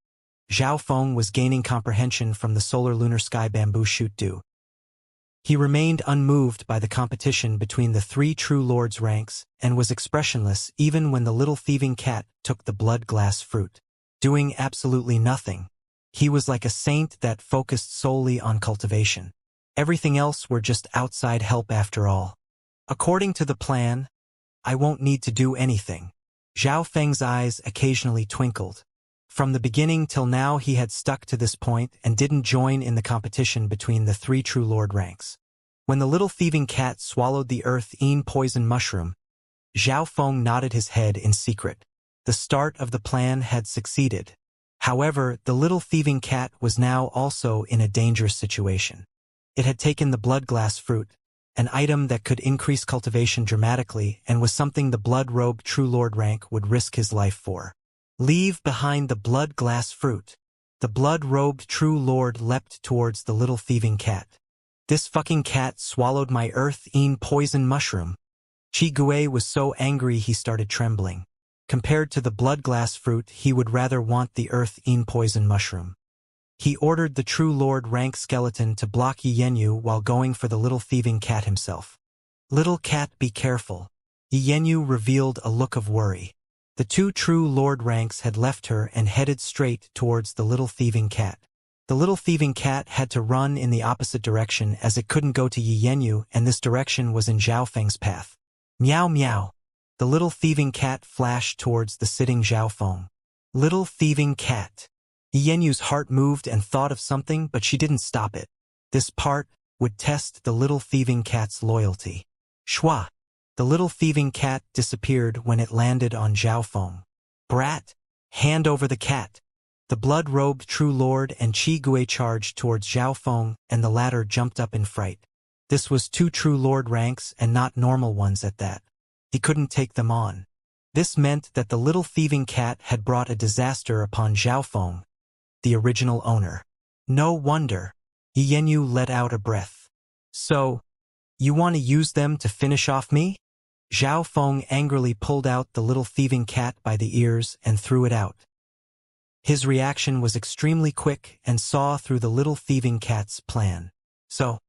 Zhao Feng was gaining comprehension from the solar lunar sky bamboo shoot dew. He remained unmoved by the competition between the 3 true lords' ranks and was expressionless even when the little thieving cat took the blood glass fruit. Doing absolutely nothing. He was like a saint that focused solely on cultivation. Everything else were just outside help after all. According to the plan, I won't need to do anything. Zhao Feng's eyes occasionally twinkled. From the beginning till now he had stuck to this point and didn't join in the competition between the 3 true lord ranks. When the little thieving cat swallowed the earth-ean poison mushroom, Zhao Feng nodded his head in secret. The start of the plan had succeeded. However, the little thieving cat was now also in a dangerous situation. It had taken the blood glass fruit, an item that could increase cultivation dramatically and was something the blood-robed true lord rank would risk his life for. Leave behind the blood glass fruit. The blood-robed true lord leapt towards the little thieving cat. This fucking cat swallowed my earth-ean poison mushroom. Qi Gui was so angry he started trembling. Compared to the blood glass fruit, he would rather want the earth-ean poison mushroom. He ordered the true lord rank skeleton to block Yi Yanyu while going for the little thieving cat himself. Little cat, be careful. Yi Yanyu revealed a look of worry. The 2 true lord ranks had left her and headed straight towards the little thieving cat. The little thieving cat had to run in the opposite direction as it couldn't go to Yi Yanyu, and this direction was in Zhao Feng's path. Meow meow. The little thieving cat flashed towards the sitting Zhao Feng. Little thieving cat. Yi Yanyu's heart moved and thought of something, but she didn't stop it. This part would test the little thieving cat's loyalty. Shua! The little thieving cat disappeared when it landed on Zhao Feng. Brat! Hand over the cat! The blood-robed true lord and Qi Gui charged towards Zhao Feng, and the latter jumped up in fright. This was 2 true lord ranks and not normal ones at that. He couldn't take them on. This meant that the little thieving cat had brought a disaster upon Zhao Feng, the original owner. No wonder. Yi Yanyu let out a breath. So, you want to use them to finish off me? Zhao Feng angrily pulled out the little thieving cat by the ears and threw it out. His reaction was extremely quick and saw through the little thieving cat's plan. So,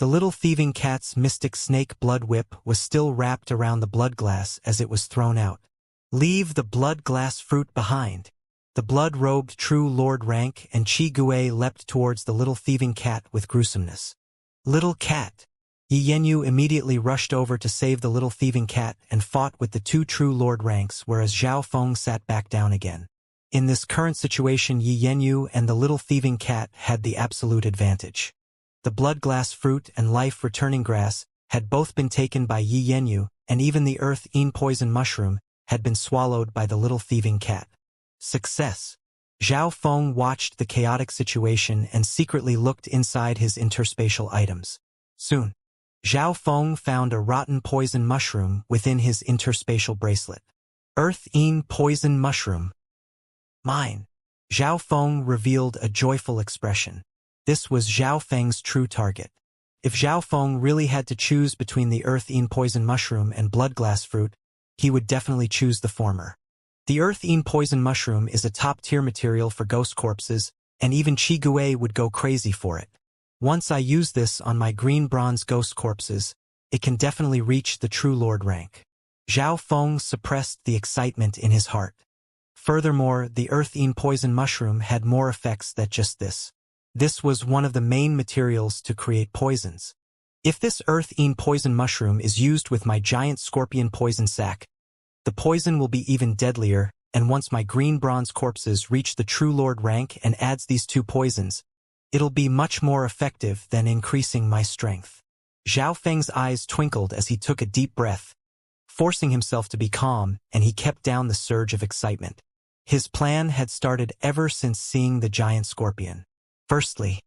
the little thieving cat's mystic snake blood whip was still wrapped around the blood glass as it was thrown out. Leave the blood glass fruit behind. The blood-robed true lord rank and Qi Gui leapt towards the little thieving cat with gruesomeness. Little cat! Yi Yanyu immediately rushed over to save the little thieving cat and fought with the 2 true lord ranks, whereas Zhao Feng sat back down again. In this current situation, Yi Yanyu and the little thieving cat had the absolute advantage. The blood glass fruit and life-returning grass had both been taken by Yi Yanyu, and even the earth-ean poison mushroom had been swallowed by the little thieving cat. Success! Zhao Feng watched the chaotic situation and secretly looked inside his interspatial items. Soon, Zhao Feng found a rotten poison mushroom within his interspatial bracelet. Earth-ean poison mushroom. Mine. Zhao Feng revealed a joyful expression. This was Zhao Feng's true target. If Zhao Feng really had to choose between the earth-ean poison mushroom and blood-glass fruit, he would definitely choose the former. The earth-ean poison mushroom is a top-tier material for ghost corpses, and even Qi Gui would go crazy for it. Once I use this on my green bronze ghost corpses, it can definitely reach the true lord rank. Zhao Feng suppressed the excitement in his heart. Furthermore, the earth-ean poison mushroom had more effects than just this. This was one of the main materials to create poisons. If this earth-ean poison mushroom is used with my giant scorpion poison sac, the poison will be even deadlier, and once my green bronze corpses reach the true lord rank and adds these two poisons, it'll be much more effective than increasing my strength. Zhao Feng's eyes twinkled as he took a deep breath, forcing himself to be calm, and he kept down the surge of excitement. His plan had started ever since seeing the giant scorpion. Firstly,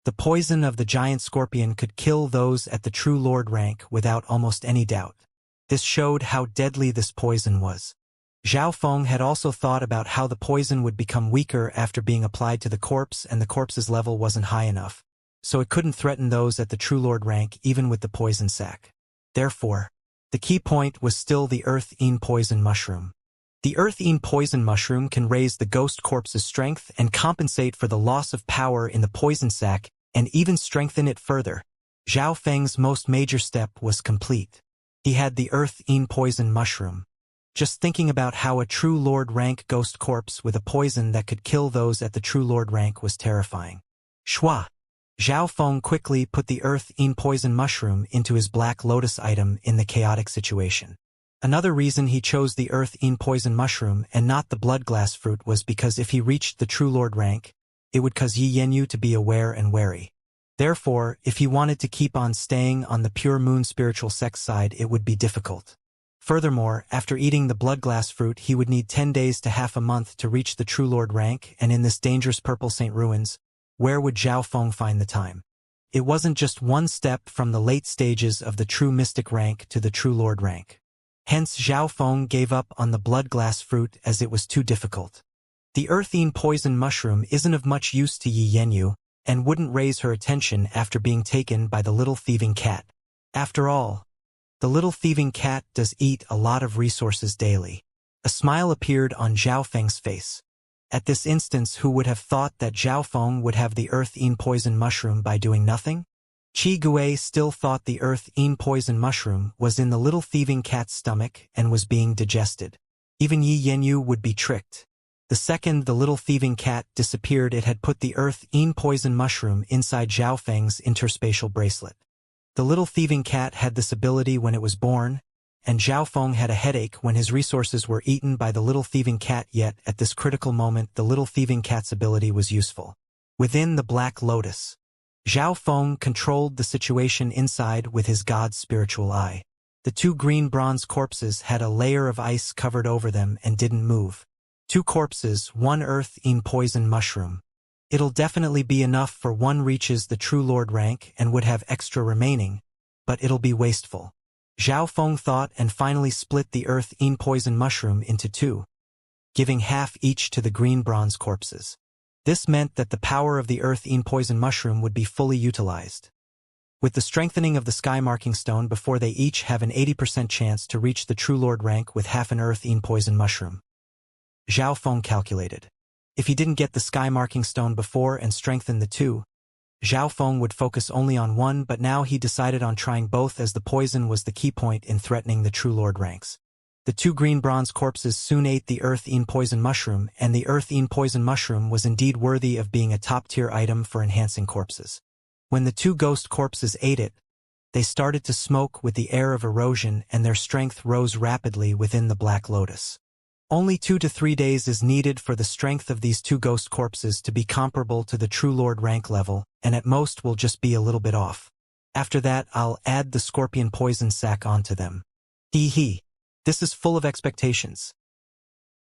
the poison of the giant scorpion could kill those at the true lord rank without almost any doubt. This showed how deadly this poison was. Zhao Feng had also thought about how the poison would become weaker after being applied to the corpse, and the corpse's level wasn't high enough, so it couldn't threaten those at the true lord rank even with the poison sac. Therefore, the key point was still the earth-ean poison mushroom. The earth-ean poison mushroom can raise the ghost corpse's strength and compensate for the loss of power in the poison sac and even strengthen it further. Zhao Feng's most major step was complete. He had the earth-ean poison mushroom. Just thinking about how a true lord rank ghost corpse with a poison that could kill those at the true lord rank was terrifying. Shua. Zhao Feng quickly put the earth-ean poison mushroom into his black lotus item in the chaotic situation. Another reason he chose the earth-ean poison mushroom and not the blood-glass fruit was because if he reached the true lord rank, it would cause Yi Yanyu to be aware and wary. Therefore, if he wanted to keep on staying on the pure moon spiritual sex side, it would be difficult. Furthermore, after eating the blood-glass fruit, he would need 10 days to half a month to reach the true lord rank, and in this dangerous purple Saint ruins, where would Zhao Feng find the time? It wasn't just one step from the late stages of the true mystic rank to the true lord rank. Hence, Zhao Feng gave up on the blood-glass fruit as it was too difficult. The earth-ean poison mushroom isn't of much use to Yi Yanyu, and wouldn't raise her attention after being taken by the little thieving cat. After all, the little thieving cat does eat a lot of resources daily. A smile appeared on Zhao Feng's face. At this instance, who would have thought that Zhao Feng would have the earth-ean poison mushroom by doing nothing? Qi Gui still thought the earth-ean poison mushroom was in the little thieving cat's stomach and was being digested. Even Yi Yanyu would be tricked. The second the little thieving cat disappeared, it had put the earth-ean poison mushroom inside Zhao Feng's interspatial bracelet. The little thieving cat had this ability when it was born, and Zhao Feng had a headache when his resources were eaten by the little thieving cat, yet at this critical moment the little thieving cat's ability was useful. Within the Black Lotus, Zhao Feng controlled the situation inside with his god's spiritual eye. The two green bronze corpses had a layer of ice covered over them and didn't move. 2 corpses, 1 earth-ean poison mushroom. It'll definitely be enough for one reaches the true lord rank and would have extra remaining, but it'll be wasteful. Zhao Feng thought and finally split the earth-ean poison mushroom into 2, giving half each to the green bronze corpses. This meant that the power of the earth-ean poison mushroom would be fully utilized. With the strengthening of the sky marking stone before, they each have an 80% chance to reach the true lord rank with half an earth-ean poison mushroom. Zhao Feng calculated. If he didn't get the sky marking stone before and strengthen the 2, Zhao Feng would focus only on 1, but now he decided on trying both as the poison was the key point in threatening the true lord ranks. The 2 green bronze corpses soon ate the earth-ean poison mushroom, and the earth-ean poison mushroom was indeed worthy of being a top-tier item for enhancing corpses. When the 2 ghost corpses ate it, they started to smoke with the air of erosion, and their strength rose rapidly within the Black Lotus. Only 2 to 3 days is needed for the strength of these 2 ghost corpses to be comparable to the true lord rank level, and at most will just be a little bit off. After that, I'll add the scorpion poison sac onto them. Hee. This is full of expectations.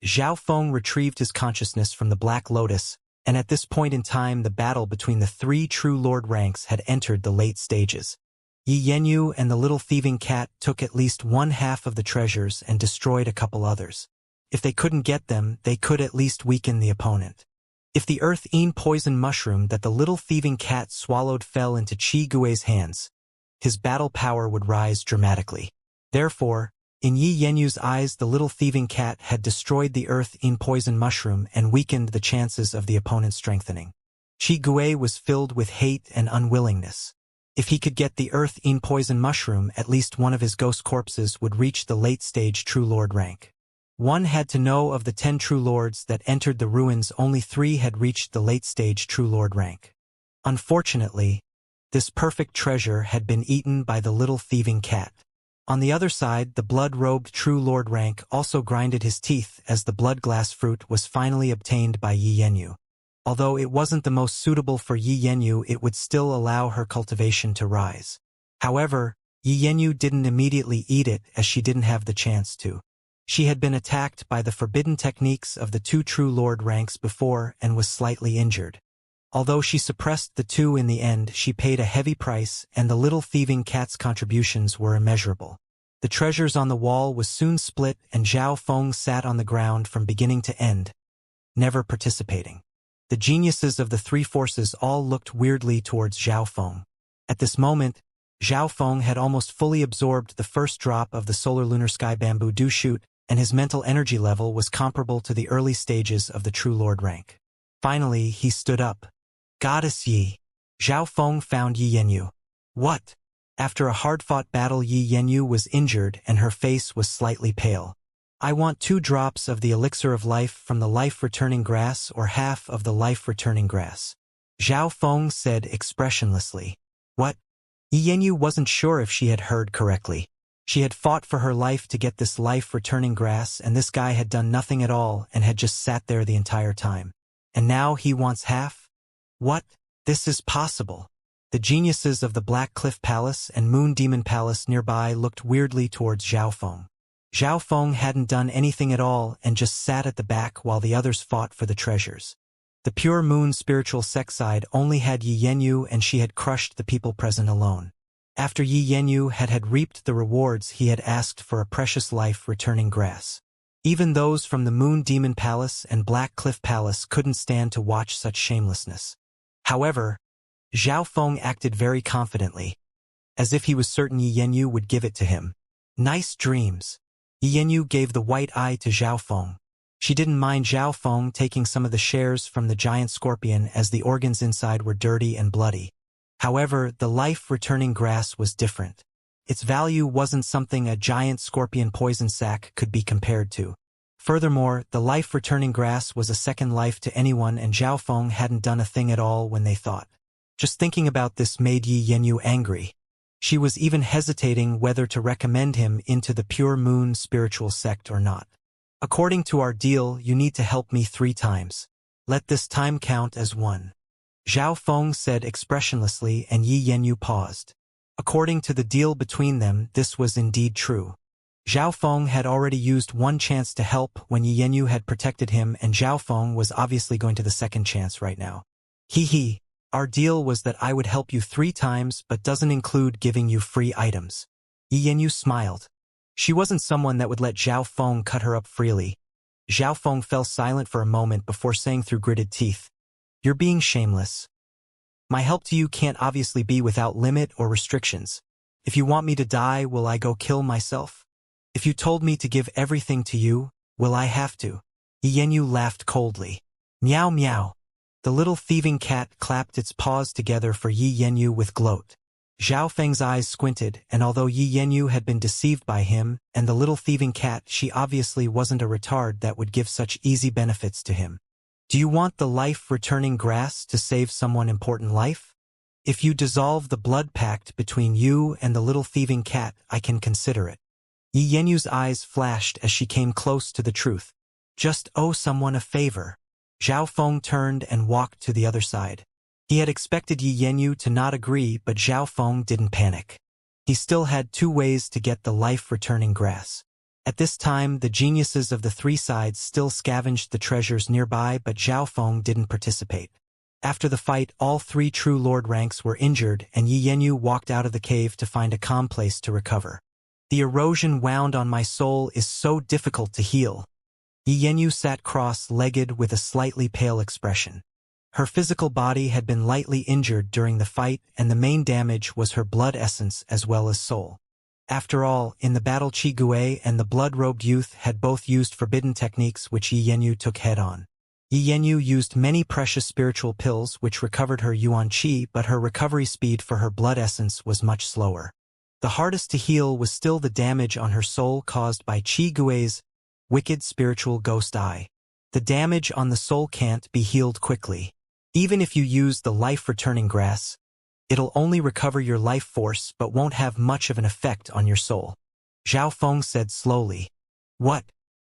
Zhao Feng retrieved his consciousness from the Black Lotus, and at this point in time the battle between the 3 true lord ranks had entered the late stages. Yi Yanyu and the little thieving cat took at least 1/2 of the treasures and destroyed a couple others. If they couldn't get them, they could at least weaken the opponent. If the earth-eaten poison mushroom that the little thieving cat swallowed fell into Qi Gui's hands, his battle power would rise dramatically. Therefore, in Yi Yenyu's eyes, the little thieving cat had destroyed the earth-eaten poison mushroom and weakened the chances of the opponent strengthening. Qi Gui was filled with hate and unwillingness. If he could get the earth-eaten poison mushroom, at least one of his ghost corpses would reach the late-stage True Lord rank. One had to know of the 10 True Lords that entered the ruins, only 3 had reached the late-stage True Lord rank. Unfortunately, this perfect treasure had been eaten by the little thieving cat. On the other side, the blood-robed True Lord rank also grinded his teeth as the blood glass fruit was finally obtained by Yi Yenyu. Although it wasn't the most suitable for Yi Yenyu, it would still allow her cultivation to rise. However, Yi Yenyu didn't immediately eat it as she didn't have the chance to. She had been attacked by the forbidden techniques of the 2 True Lord ranks before and was slightly injured. Although she suppressed the 2 in the end, she paid a heavy price, and the little thieving cat's contributions were immeasurable. The treasures on the wall was soon split, and Zhao Feng sat on the ground from beginning to end, never participating. The geniuses of the 3 forces all looked weirdly towards Zhao Feng. At this moment, Zhao Feng had almost fully absorbed the first drop of the solar-lunar sky bamboo dew shoot, and his mental energy level was comparable to the early stages of the True Lord rank. Finally, he stood up. Goddess Yi. Zhao Feng found Yi Yenyu. What? After a hard-fought battle, Yi Yenyu was injured and her face was slightly pale. I want 2 drops of the elixir of life from the life-returning grass or half of the life-returning grass. Zhao Feng said expressionlessly. What? Yi Yenyu wasn't sure if she had heard correctly. She had fought for her life to get this life-returning grass, and this guy had done nothing at all and had just sat there the entire time. And now he wants half? What? This is possible. The geniuses of the Black Cliff Palace and Moon Demon Palace nearby looked weirdly towards Zhao Feng. Zhao Feng hadn't done anything at all and just sat at the back while the others fought for the treasures. The pure moon spiritual sex side only had Yi Yenyu, and she had crushed the people present alone. After Yi Yenyu had reaped the rewards, he had asked for a precious life-returning grass. Even those from the Moon Demon Palace and Black Cliff Palace couldn't stand to watch such shamelessness. However, Zhao Feng acted very confidently, as if he was certain Yi Yenyu would give it to him. Nice dreams. Yi Yenyu gave the white eye to Zhao Feng. She didn't mind Zhao Feng taking some of the shares from the giant scorpion as the organs inside were dirty and bloody. However, the life-returning grass was different. Its value wasn't something a giant scorpion poison sac could be compared to. Furthermore, the life-returning grass was a second life to anyone, and Zhao Feng hadn't done a thing at all when they thought. Just thinking about this made Yi Yenyu angry. She was even hesitating whether to recommend him into the Pure Moon spiritual sect or not. According to our deal, you need to help me 3 times. Let this time count as 1. Zhao Feng said expressionlessly, and Yi Yenyu paused. According to the deal between them, this was indeed true. Zhao Feng had already used 1 chance to help when Yi Yenyu had protected him, and Zhao Feng was obviously going to the second chance right now. Hee. Our deal was that I would help you 3 times, but doesn't include giving you free items. Yi Yenyu smiled. She wasn't someone that would let Zhao Feng cut her up freely. Zhao Feng fell silent for a moment before saying through gritted teeth, "You're being shameless. My help to you can't obviously be without limit or restrictions. If you want me to die, will I go kill myself? If you told me to give everything to you, will I have to?" Yi Yenyu laughed coldly. Meow meow. The little thieving cat clapped its paws together for Yi Yenyu with gloat. Zhao Feng's eyes squinted, and although Yi Yenyu had been deceived by him and the little thieving cat, she obviously wasn't a retard that would give such easy benefits to him. Do you want the life-returning grass to save someone important life? If you dissolve the blood pact between you and the little thieving cat, I can consider it. Yi Yenyu's eyes flashed as she came close to the truth. Just owe someone a favor. Zhao Feng turned and walked to the other side. He had expected Yi Yenyu to not agree, but Zhao Feng didn't panic. He still had 2 ways to get the life-returning grass. At this time, the geniuses of the 3 sides still scavenged the treasures nearby, but Zhao Feng didn't participate. After the fight, all 3 True Lord ranks were injured, and Yi Yenyu walked out of the cave to find a calm place to recover. The erosion wound on my soul is so difficult to heal. Yi Yanyu sat cross-legged with a slightly pale expression. Her physical body had been lightly injured during the fight, and the main damage was her blood essence as well as soul. After all, in the battle Qi Gui and the blood-robed youth had both used forbidden techniques which Yi Yanyu took head-on. Yi Yanyu used many precious spiritual pills which recovered her Yuan Qi, but her recovery speed for her blood essence was much slower. The hardest to heal was still the damage on her soul caused by Qi Gui's wicked spiritual ghost eye. The damage on the soul can't be healed quickly. Even if you use the life-returning grass, it'll only recover your life force but won't have much of an effect on your soul. Zhao Feng said slowly. What?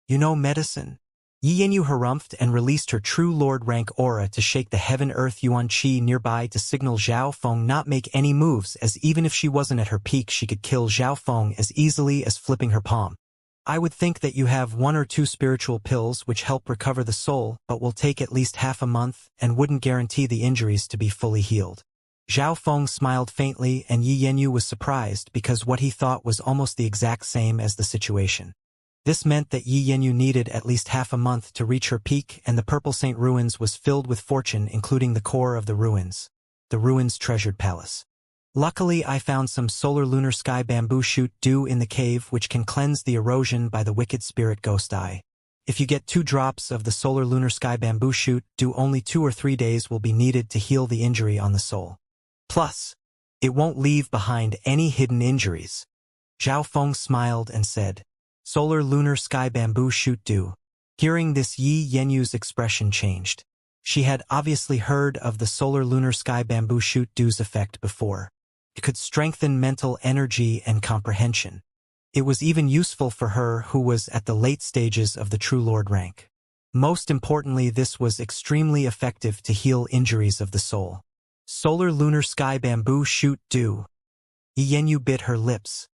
You know medicine? Yi Yanyu harumphed and released her true lord rank aura to shake the heaven-earth Yuan Qi nearby to signal Zhao Feng not make any moves, as even if she wasn't at her peak she could kill Zhao Feng as easily as flipping her palm. I would think that you have 1 or 2 spiritual pills which help recover the soul, but will take at least half a month and wouldn't guarantee the injuries to be fully healed. Zhao Feng smiled faintly, and Yi Yanyu was surprised because what he thought was almost the exact same as the situation. This meant that Yi Yanyu needed at least half a month to reach her peak, and the Purple Saint Ruins was filled with fortune, including the core of the ruins. The ruins' treasured palace. Luckily, I found some solar lunar sky bamboo shoot dew in the cave which can cleanse the erosion by the wicked spirit ghost eye. If you get 2 drops of the solar lunar sky bamboo shoot dew, only 2 or 3 days will be needed to heal the injury on the soul. Plus, it won't leave behind any hidden injuries. Zhao Feng smiled and said, Solar lunar sky bamboo shoot dew. Hearing this, Yi Yanyu's expression changed. She had obviously heard of the solar lunar sky bamboo shoot dew's effect before. It could strengthen mental energy and comprehension. It was even useful for her who was at the late stages of the True Lord rank. Most importantly, this was extremely effective to heal injuries of the soul. Solar lunar sky bamboo shoot dew. Yi Yanyu bit her lips.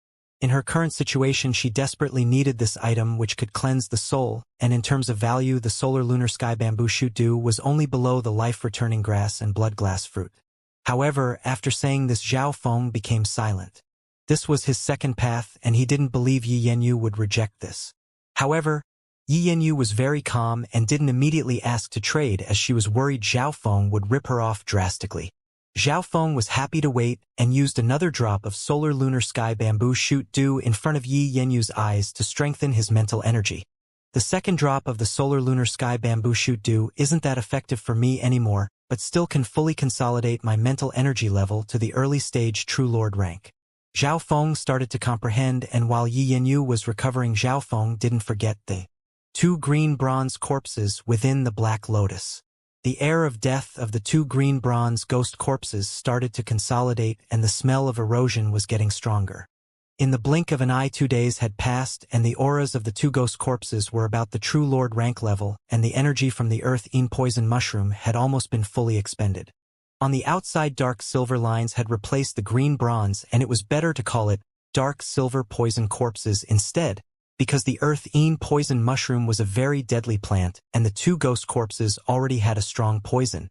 In her current situation she desperately needed this item which could cleanse the soul, and in terms of value the solar lunar sky bamboo shoot dew was only below the life-returning grass and blood glass fruit. However, after saying this, Zhao Feng became silent. This was his second path, and he didn't believe Yi Yanyu would reject this. However, Yi Yanyu was very calm and didn't immediately ask to trade, as she was worried Zhao Feng would rip her off drastically. Zhao Feng was happy to wait and used another drop of solar lunar sky bamboo shoot dew in front of Yi Yanyu's eyes to strengthen his mental energy. The second drop of the solar lunar sky bamboo shoot dew isn't that effective for me anymore, but still can fully consolidate my mental energy level to the early stage True Lord rank. Zhao Feng started to comprehend, and while Yi Yanyu was recovering, Zhao Feng didn't forget the 2 green bronze corpses within the Black Lotus. The air of death of the 2 green bronze ghost corpses started to consolidate, and the smell of erosion was getting stronger. In the blink of an eye 2 days had passed, and the auras of the 2 ghost corpses were about the True Lord rank level, and the energy from the earth-eaten poison mushroom had almost been fully expended. On the outside, dark silver lines had replaced the green bronze, and it was better to call it dark silver poison corpses instead, because the earth-eaten poison mushroom was a very deadly plant, and the 2 ghost corpses already had a strong poison.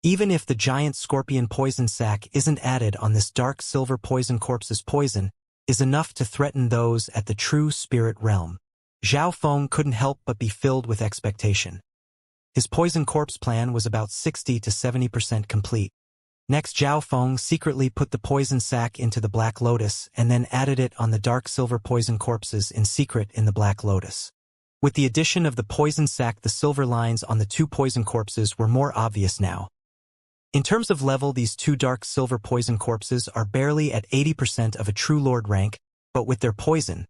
Even if the giant scorpion poison sac isn't added on this dark silver poison corpse's poison, is enough to threaten those at the true spirit realm. Zhao Feng couldn't help but be filled with expectation. His poison corpse plan was about 60 to 70% complete. Next, Zhao Feng secretly put the poison sac into the Black Lotus and then added it on the dark silver poison corpses in secret in the Black Lotus. With the addition of the poison sac, the silver lines on the 2 poison corpses were more obvious now. In terms of level, these 2 dark silver poison corpses are barely at 80% of a True Lord rank, but with their poison,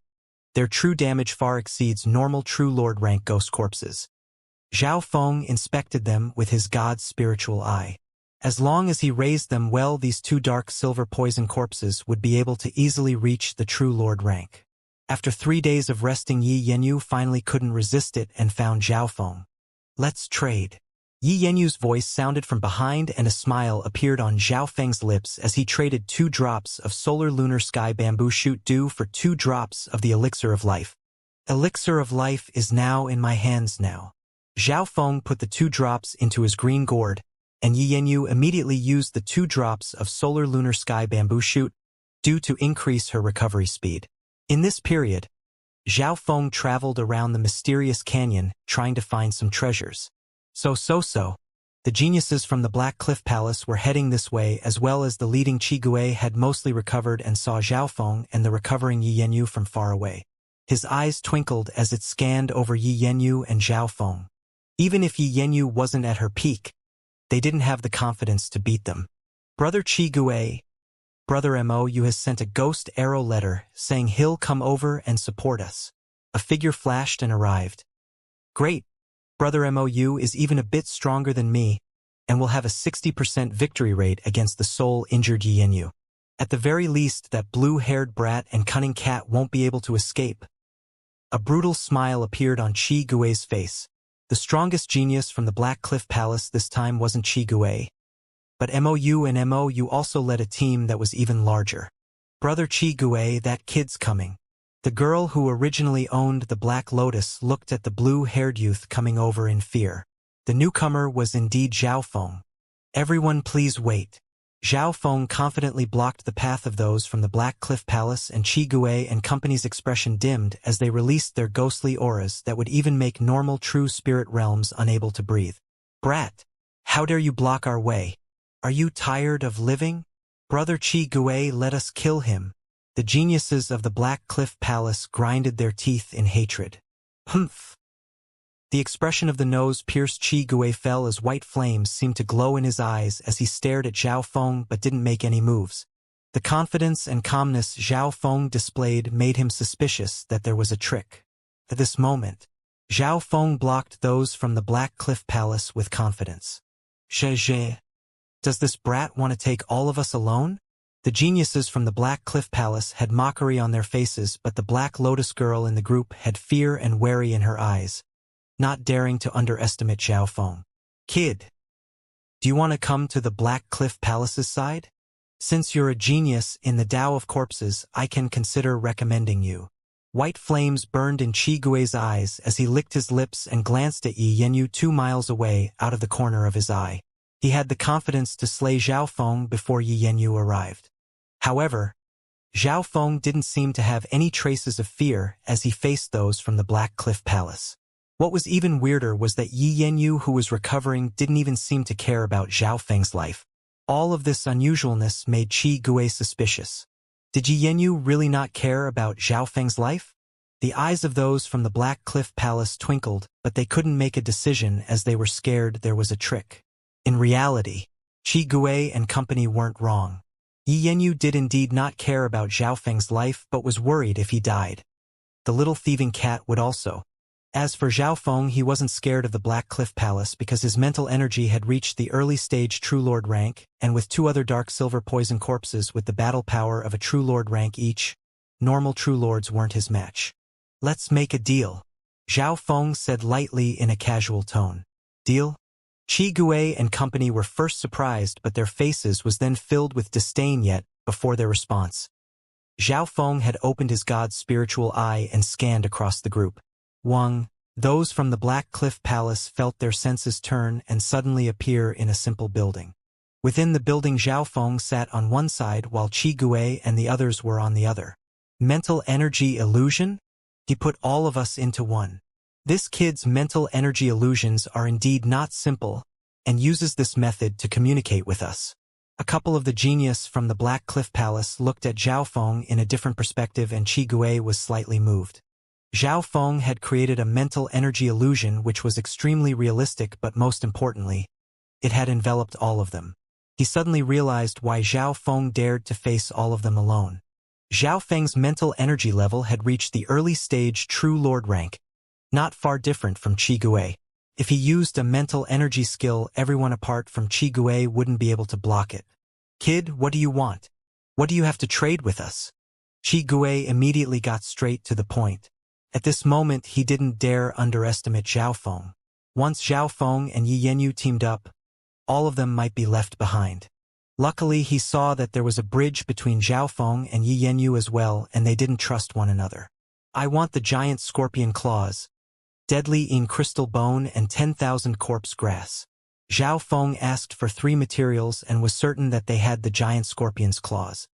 their true damage far exceeds normal True Lord rank ghost corpses. Zhao Feng inspected them with his god's spiritual eye. As long as he raised them well, these 2 dark silver poison corpses would be able to easily reach the True Lord rank. After 3 days of resting, Yi Yanyu finally couldn't resist it and found Zhao Feng. Let's trade. Yi Yanyu's voice sounded from behind, and a smile appeared on Zhao Feng's lips as he traded 2 drops of solar lunar sky bamboo shoot dew for 2 drops of the elixir of life. Elixir of life is now in my hands now. Zhao Feng put the 2 drops into his green gourd, and Yi Yanyu immediately used the 2 drops of solar lunar sky bamboo shoot dew to increase her recovery speed. In this period, Zhao Feng traveled around the mysterious canyon, trying to find some treasures. So. The geniuses from the Black Cliff Palace were heading this way, as well as the leading Qigui had mostly recovered and saw Zhao Feng and the recovering Yi Yanyu from far away. His eyes twinkled as it scanned over Yi Yanyu and Zhao Feng. Even if Yi Yanyu wasn't at her peak, they didn't have the confidence to beat them. Brother Qigui, Brother Mo, you has sent a ghost arrow letter saying he'll come over and support us. A figure flashed and arrived. Great. Brother Mou is even a bit stronger than me, and will have a 60% victory rate against the soul-injured Yi Yanyu. At the very least, that blue-haired brat and cunning cat won't be able to escape. A brutal smile appeared on Qigui's face. The strongest genius from the Black Cliff Palace this time wasn't Qigui, but Mou and Mou also led a team that was even larger. Brother Qigui, that kid's coming. The girl who originally owned the Black Lotus looked at the blue-haired youth coming over in fear. The newcomer was indeed Zhao Feng. Everyone please wait. Zhao Feng confidently blocked the path of those from the Black Cliff Palace, and Qigui and company's expression dimmed as they released their ghostly auras that would even make normal true spirit realms unable to breathe. Brat! How dare you block our way? Are you tired of living? Brother Qigui, let us kill him. The geniuses of the Black Cliff Palace grinded their teeth in hatred. Humph! The expression of the nose-pierced Qigui fell as white flames seemed to glow in his eyes as he stared at Zhao Feng but didn't make any moves. The confidence and calmness Zhao Feng displayed made him suspicious that there was a trick. At this moment, Zhao Feng blocked those from the Black Cliff Palace with confidence. Zhe. Does this brat want to take all of us alone? The geniuses from the Black Cliff Palace had mockery on their faces, but the Black Lotus girl in the group had fear and worry in her eyes, not daring to underestimate Zhao Feng. Kid, do you want to come to the Black Cliff Palace's side? Since you're a genius in the Tao of Corpses, I can consider recommending you. White flames burned in Qigui's eyes as he licked his lips and glanced at Yi Yanyu 2 miles away out of the corner of his eye. He had the confidence to slay Zhao Feng before Yi Yanyu arrived. However, Zhao Feng didn't seem to have any traces of fear as he faced those from the Black Cliff Palace. What was even weirder was that Yi Yanyu, who was recovering, didn't even seem to care about Zhao Feng's life. All of this unusualness made Qigui suspicious. Did Yi Yanyu really not care about Zhao Feng's life? The eyes of those from the Black Cliff Palace twinkled, but they couldn't make a decision as they were scared there was a trick. In reality, Qigui and company weren't wrong. Yi Yanyu did indeed not care about Zhao Feng's life but was worried if he died. The little thieving cat would also. As for Zhao Feng, he wasn't scared of the Black Cliff Palace because his mental energy had reached the early stage True Lord rank, and with 2 other dark silver poison corpses with the battle power of a True Lord rank each, normal True Lords weren't his match. Let's make a deal, Zhao Feng said lightly in a casual tone. Deal? Qigui and company were first surprised, but their faces was then filled with disdain yet before their response. Zhao Feng had opened his god's spiritual eye and scanned across the group. Wang, those from the Black Cliff Palace felt their senses turn and suddenly appear in a simple building. Within the building, Zhao Feng sat on one side while Qigui and the others were on the other. Mental energy illusion? He put all of us into one. This kid's mental energy illusions are indeed not simple, and uses this method to communicate with us. A couple of the genius from the Black Cliff Palace looked at Zhao Feng in a different perspective, and Qigui was slightly moved. Zhao Feng had created a mental energy illusion which was extremely realistic, but most importantly, it had enveloped all of them. He suddenly realized why Zhao Feng dared to face all of them alone. Zhao Feng's mental energy level had reached the early stage True Lord rank, not far different from Qigui. If he used a mental energy skill, everyone apart from Qigui wouldn't be able to block it. Kid, what do you want? What do you have to trade with us? Qigui immediately got straight to the point. At this moment, he didn't dare underestimate Zhao Feng. Once Zhao Feng and Yi Yanyu teamed up, all of them might be left behind. Luckily, he saw that there was a bridge between Zhao Feng and Yi Yanyu as well, and they didn't trust one another. I want the giant scorpion claws, deadly in crystal bone, and 10,000 corpse grass. Zhao Feng asked for 3 materials and was certain that they had the giant scorpion's claws.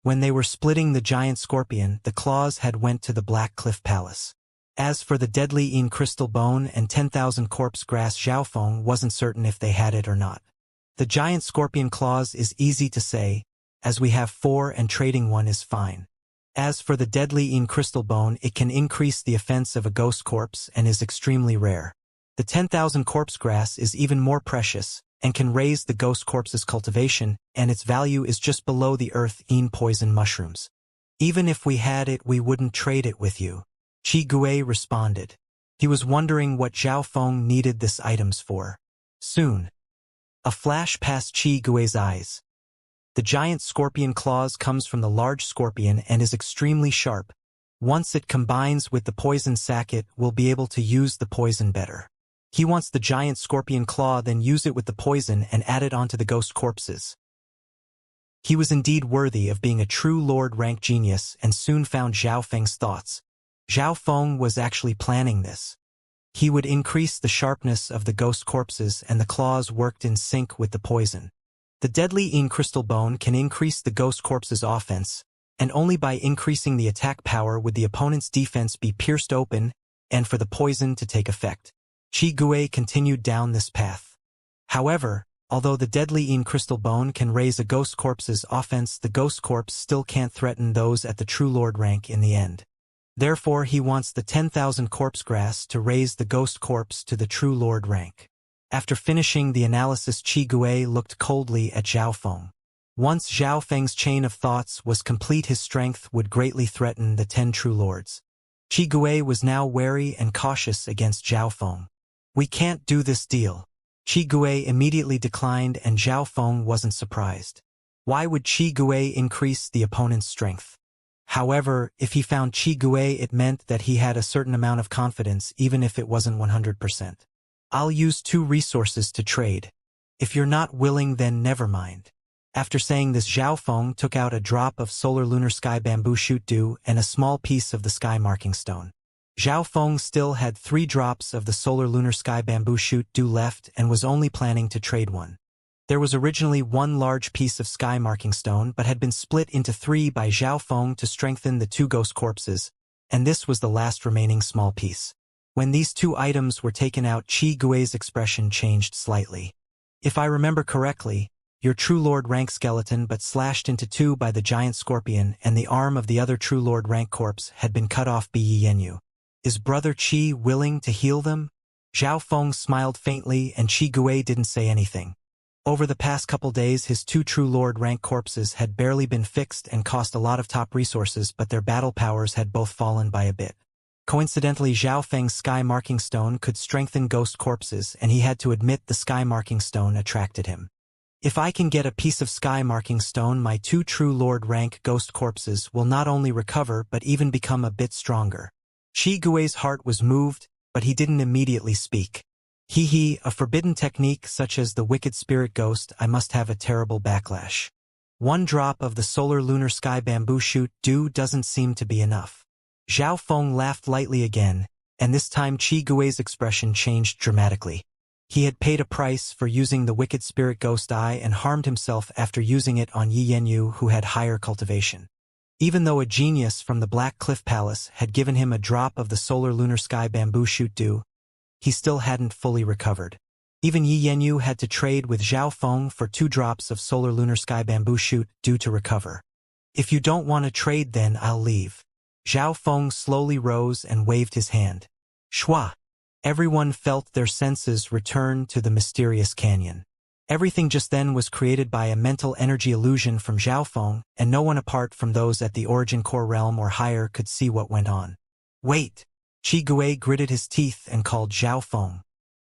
When they were splitting the giant scorpion, the claws had went to the Black Cliff Palace. As for the deadly crystal bone and 10,000 corpse grass, Xiaofeng wasn't certain if they had it or not. The giant scorpion claws is easy to say, as we have 4 and trading one is fine. As for the deadly crystal bone, it can increase the offense of a ghost corpse and is extremely rare. The 10,000 corpse grass is even more precious, and can raise the ghost corpse's cultivation, and its value is just below the earth poison mushrooms. Even if we had it, we wouldn't trade it with you, Qi Gui responded. He was wondering what Xiaofeng needed these items for. Soon, a flash passed Qi Gui's eyes. The giant scorpion claws comes from the large scorpion and is extremely sharp. Once it combines with the poison sac, it will be able to use the poison better. He wants the giant scorpion claw, then use it with the poison and add it onto the ghost corpses. He was indeed worthy of being a true Lord rank genius and soon found Zhao Feng's thoughts. Zhao Feng was actually planning this. He would increase the sharpness of the ghost corpses and the claws worked in sync with the poison. The deadly crystal bone can increase the ghost corpse's offense, and only by increasing the attack power would the opponent's defense be pierced open and for the poison to take effect. Qi Gui continued down this path. However, although the deadly crystal bone can raise a ghost corpse's offense, the ghost corpse still can't threaten those at the true lord rank in the end. Therefore, he wants the 10,000 corpse grass to raise the ghost corpse to the true lord rank. After finishing the analysis, Qi Gui looked coldly at Xiaofeng. Once Zhao Feng's chain of thoughts was complete, his strength would greatly threaten the 10 true lords. Qi Gui was now wary and cautious against Xiaofeng. We can't do this deal. Qi Gui immediately declined, and Xiaofeng wasn't surprised. Why would Qi Gui increase the opponent's strength? However, if he found Qi Gui, it meant that he had a certain amount of confidence, even if it wasn't 100%. I'll use 2 resources to trade. If you're not willing, then never mind. After saying this, Xiaofeng took out a drop of solar lunar sky bamboo shoot dew and a small piece of the sky marking stone. Xiaofeng still had 3 drops of the solar lunar sky bamboo shoot dew left and was only planning to trade one. There was originally 1 large piece of sky marking stone but had been split into 3 by Xiaofeng to strengthen the 2 ghost corpses, and this was the last remaining small piece. When these 2 items were taken out, Qi Gui's expression changed slightly. If I remember correctly, your true lord rank skeleton but slashed into 2 by the giant scorpion, and the arm of the other true lord rank corpse had been cut off by Yi Yenyu. Is Brother Qi willing to heal them? Xiaofeng smiled faintly, and Qi Gui didn't say anything. Over the past couple days, his 2 true lord rank corpses had barely been fixed and cost a lot of top resources, but their battle powers had both fallen by a bit. Coincidentally, Zhao Feng's sky marking stone could strengthen ghost corpses, and he had to admit the sky marking stone attracted him. If I can get a piece of sky marking stone, my 2 true lord rank ghost corpses will not only recover but even become a bit stronger. Qi Gui's heart was moved, but he didn't immediately speak. A forbidden technique such as the wicked spirit ghost, I must have a terrible backlash. 1 drop of the solar lunar sky bamboo shoot dew doesn't seem to be enough. Xiaofeng laughed lightly again, and this time Qi Gui's expression changed dramatically. He had paid a price for using the wicked spirit ghost eye and harmed himself after using it on Yi Yenyu, who had higher cultivation. Even though a genius from the Black Cliff Palace had given him a drop of the solar lunar sky bamboo shoot dew, he still hadn't fully recovered. Even Yi Yenyu had to trade with Xiaofeng for 2 drops of solar lunar sky bamboo shoot dew to recover. If you don't want to trade, then I'll leave. Xiaofeng slowly rose and waved his hand. Shua! Everyone felt their senses return to the mysterious canyon. Everything just then was created by a mental energy illusion from Xiaofeng, and no one apart from those at the origin core realm or higher could see what went on. Wait! Qi Gui gritted his teeth and called Xiaofeng.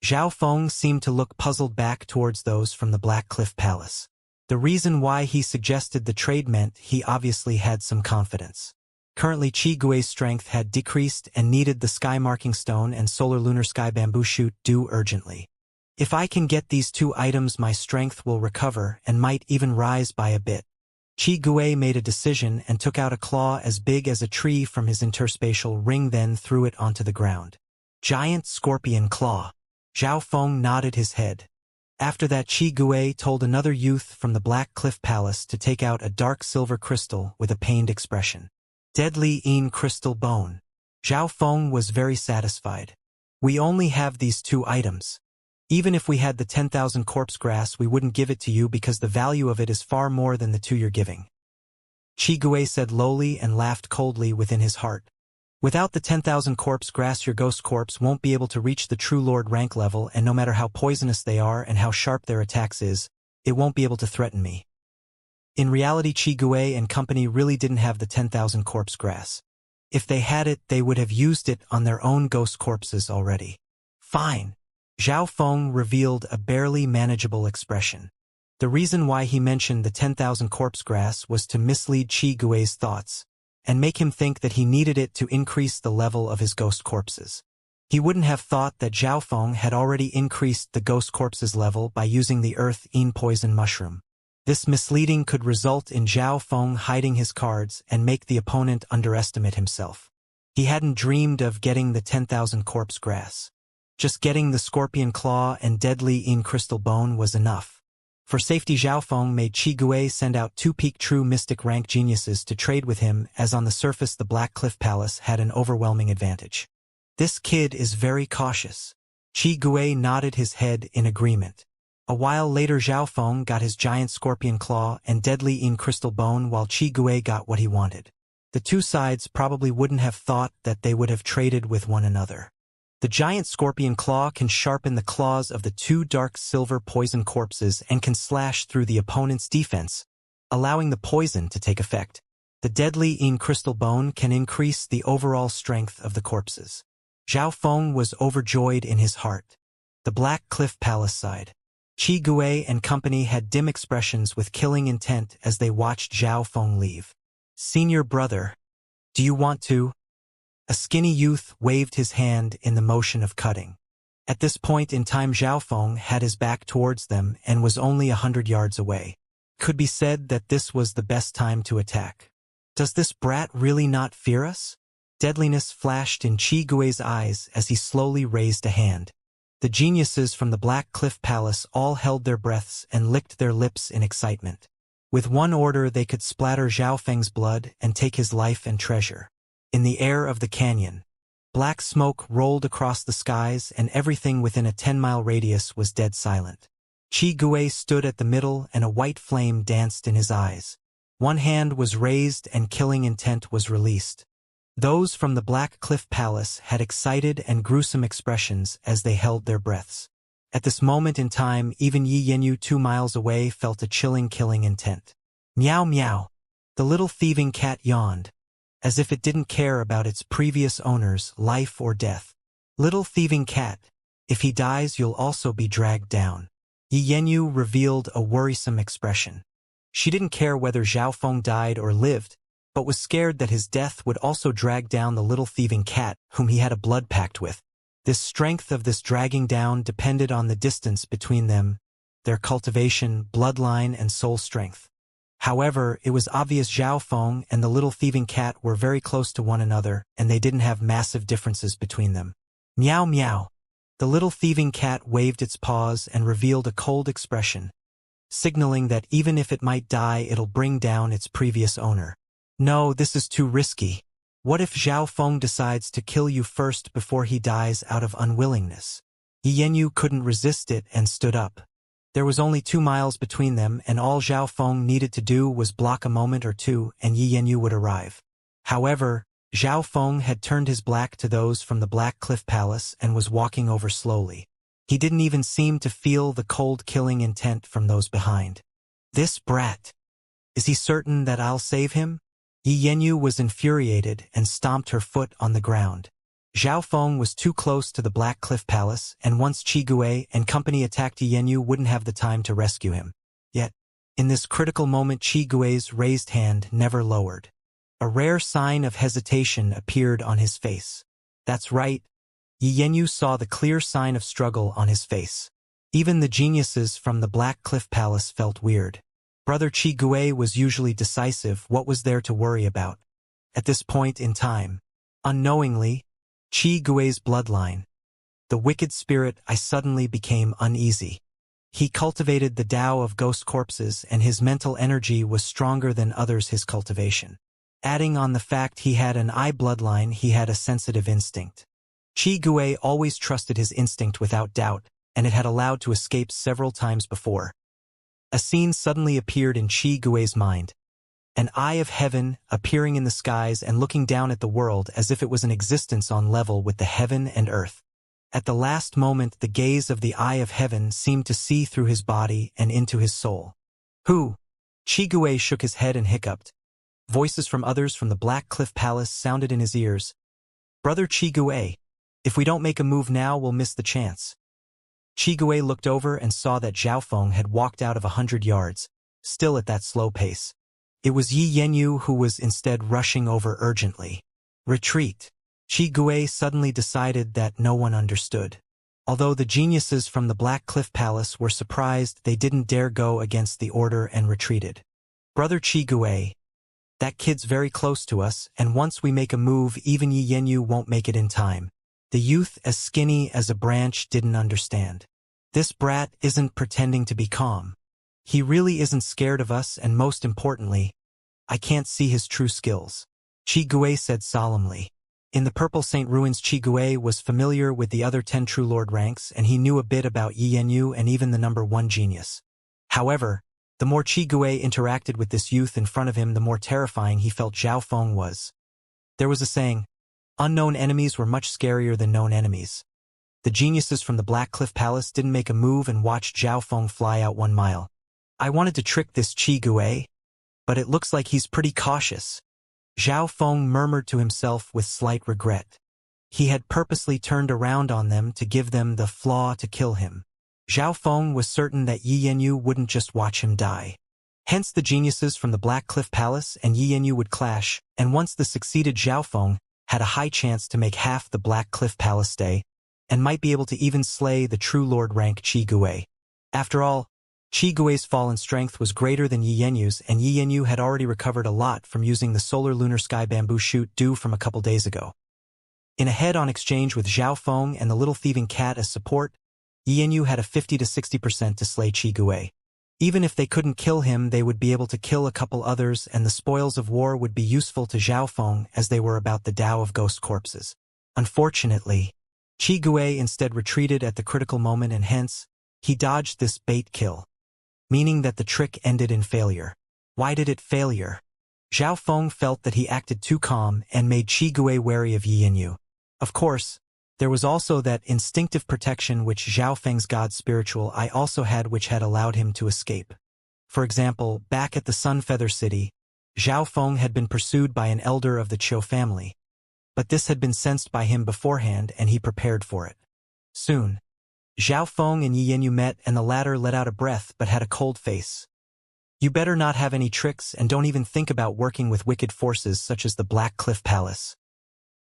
Xiaofeng seemed to look puzzled back towards those from the Black Cliff Palace. The reason why he suggested the trade meant he obviously had some confidence. Currently, Qi Gui's strength had decreased and needed the sky marking stone and solar lunar sky bamboo shoot dew urgently. If I can get these 2 items, my strength will recover and might even rise by a bit. Qi Gui made a decision and took out a claw as big as a tree from his interspatial ring, then threw it onto the ground. Giant scorpion claw. Xiaofeng nodded his head. After that, Qi Gui told another youth from the Black Cliff Palace to take out a dark silver crystal with a pained expression. Deadly Yin crystal bone. Zhao Feng was very satisfied. We only have these 2 items. Even if we had the 10,000 corpse grass, we wouldn't give it to you because the value of it is far more than the 2 you're giving. Qi Gui said lowly and laughed coldly within his heart. Without the 10,000 corpse grass, your ghost corpse won't be able to reach the true lord rank level, and no matter how poisonous they are and how sharp their attacks is, it won't be able to threaten me. In reality, Qi Gui and company really didn't have the 10,000 corpse grass. If they had it, they would have used it on their own ghost corpses already. Fine. Zhao Feng revealed a barely manageable expression. The reason why he mentioned the 10,000 corpse grass was to mislead Qi Gui's thoughts, and make him think that he needed it to increase the level of his ghost corpses. He wouldn't have thought that Zhao Feng had already increased the ghost corpses level by using the earth Yin poison mushroom. This misleading could result in Zhao Feng hiding his cards and make the opponent underestimate himself. He hadn't dreamed of getting the 10,000 corpse grass. Just getting the scorpion claw and deadly Yin crystal bone was enough. For safety, Zhao Feng made Qi Gui send out 2 peak true mystic rank geniuses to trade with him, as on the surface the Black Cliff Palace had an overwhelming advantage. This kid is very cautious. Qi Gui nodded his head in agreement. A while later, Zhao Feng got his giant scorpion claw and deadly Yin crystal bone, while Qi Gui got what he wanted. The 2 sides probably wouldn't have thought that they would have traded with one another. The giant scorpion claw can sharpen the claws of the 2 dark silver poison corpses and can slash through the opponent's defense, allowing the poison to take effect. The deadly Yin crystal bone can increase the overall strength of the corpses. Zhao Feng was overjoyed in his heart. The Black Cliff Palace side. Qi Gui and company had dim expressions with killing intent as they watched Zhao Feng leave. Senior brother, do you want to? A skinny youth waved his hand in the motion of cutting. At this point in time, Zhao Feng had his back towards them and was only 100 yards away. Could be said that this was the best time to attack. Does this brat really not fear us? Deadliness flashed in Qi Gui's eyes as he slowly raised a hand. The geniuses from the Black Cliff Palace all held their breaths and licked their lips in excitement. With one order, they could splatter Zhao Feng's blood and take his life and treasure. In the air of the canyon, black smoke rolled across the skies and everything within a 10-mile radius was dead silent. Qi Gui stood at the middle and a white flame danced in his eyes. One hand was raised and killing intent was released. Those from the Black Cliff Palace had excited and gruesome expressions as they held their breaths. At this moment in time, even Yi Yanyu 2 miles away felt a chilling killing intent. Meow meow. The little thieving cat yawned, as if it didn't care about its previous owner's life or death. Little thieving cat, if he dies you'll also be dragged down. Yi Yanyu revealed a worrisome expression. She didn't care whether Zhao Feng died or lived, but was scared that his death would also drag down the little thieving cat whom he had a blood pact with. This strength of this dragging down depended on the distance between them, their cultivation, bloodline, and soul strength. However, it was obvious Zhao Feng and the little thieving cat were very close to one another, and they didn't have massive differences between them. Meow meow. The little thieving cat waved its paws and revealed a cold expression, signaling that even if it might die, it'll bring down its previous owner. No, this is too risky. What if Zhao Feng decides to kill you first before he dies out of unwillingness? Yi Yanyu couldn't resist it and stood up. There was only 2 miles between them, and all Zhao Feng needed to do was block a moment or two and Yi Yanyu would arrive. However, Zhao Feng had turned his back to those from the Black Cliff Palace and was walking over slowly. He didn't even seem to feel the cold killing intent from those behind. This brat. Is he certain that I'll save him? Yi Yanyu was infuriated and stomped her foot on the ground. Zhao Feng was too close to the Black Cliff Palace, and once Qi Gui and company attacked, Yi Yanyu wouldn't have the time to rescue him. Yet, in this critical moment, Qi Gui's raised hand never lowered. A rare sign of hesitation appeared on his face. That's right. Yi Yanyu saw the clear sign of struggle on his face. Even the geniuses from the Black Cliff Palace felt weird. Brother Qi Gui was usually decisive. What was there to worry about? At this point in time, unknowingly, Qi Gui's bloodline, the wicked spirit, I suddenly became uneasy. He cultivated the Tao of ghost corpses, and his mental energy was stronger than others. His cultivation. Adding on the fact he had an eye bloodline, he had a sensitive instinct. Qi Gui always trusted his instinct without doubt, and it had allowed to escape several times before. A scene suddenly appeared in Qi Gui's mind. An eye of heaven appearing in the skies and looking down at the world as if it was an existence on level with the heaven and earth. At the last moment, the gaze of the eye of heaven seemed to see through his body and into his soul. Who? Qi Gui shook his head and hiccuped. Voices from others from the Black Cliff Palace sounded in his ears. Brother Qi Gui, if we don't make a move now, we'll miss the chance. Qi Gui looked over and saw that Zhao Feng had walked out of 100 yards, still at that slow pace. It was Yi Yanyu who was instead rushing over urgently. Retreat. Qi Gui suddenly decided that no one understood. Although the geniuses from the Black Cliff Palace were surprised, they didn't dare go against the order and retreated. Brother Qi Gui, that kid's very close to us, and once we make a move, even Yi Yanyu won't make it in time. The youth, as skinny as a branch, didn't understand. This brat isn't pretending to be calm. He really isn't scared of us, and most importantly, I can't see his true skills. Qi Gui said solemnly. In the Purple Saint Ruins, Qi Gui was familiar with the other 10 True Lord ranks, and he knew a bit about Yi Yanyu and even the number 1 genius. However, the more Qi Gui interacted with this youth in front of him, the more terrifying he felt Zhao Feng was. There was a saying, unknown enemies were much scarier than known enemies. The geniuses from the Black Cliff Palace didn't make a move and watched Zhao Feng fly out 1 mile. I wanted to trick this Qi Gui, but it looks like he's pretty cautious. Zhao Feng murmured to himself with slight regret. He had purposely turned around on them to give them the flaw to kill him. Zhao Feng was certain that Yi Yanyu wouldn't just watch him die. Hence the geniuses from the Black Cliff Palace and Yi Yanyu would clash, and once the succeeded Zhao Feng had a high chance to make half the Black Cliff Palace stay, and might be able to even slay the True Lord rank Qi Gui. After all, Qi Gui's fallen strength was greater than Yi Yanyu's, and Yi Yanyu had already recovered a lot from using the solar lunar sky bamboo shoot due from a couple days ago. In a head-on exchange with Zhao Feng and the little thieving cat as support, Yi Yanyu had a 50 to 60% to slay Qi Gui. Even if they couldn't kill him, they would be able to kill a couple others, and the spoils of war would be useful to Zhao Feng as they were about the Tao of ghost corpses. Unfortunately, Qi Gui instead retreated at the critical moment, and hence, he dodged this bait kill, meaning that the trick ended in failure. Why did it failure? Zhao Feng felt that he acted too calm and made Qi Gui wary of Yi Yanyu. Of course, there was also that instinctive protection which Zhao Feng's god spiritual eye also had, which had allowed him to escape. For example, back at the Sunfeather City, Zhao Feng had been pursued by an elder of the Qiu family. But this had been sensed by him beforehand, and he prepared for it. Soon, Zhao Feng and Yi Yanyu met, and the latter let out a breath but had a cold face. You better not have any tricks, and don't even think about working with wicked forces such as the Black Cliff Palace.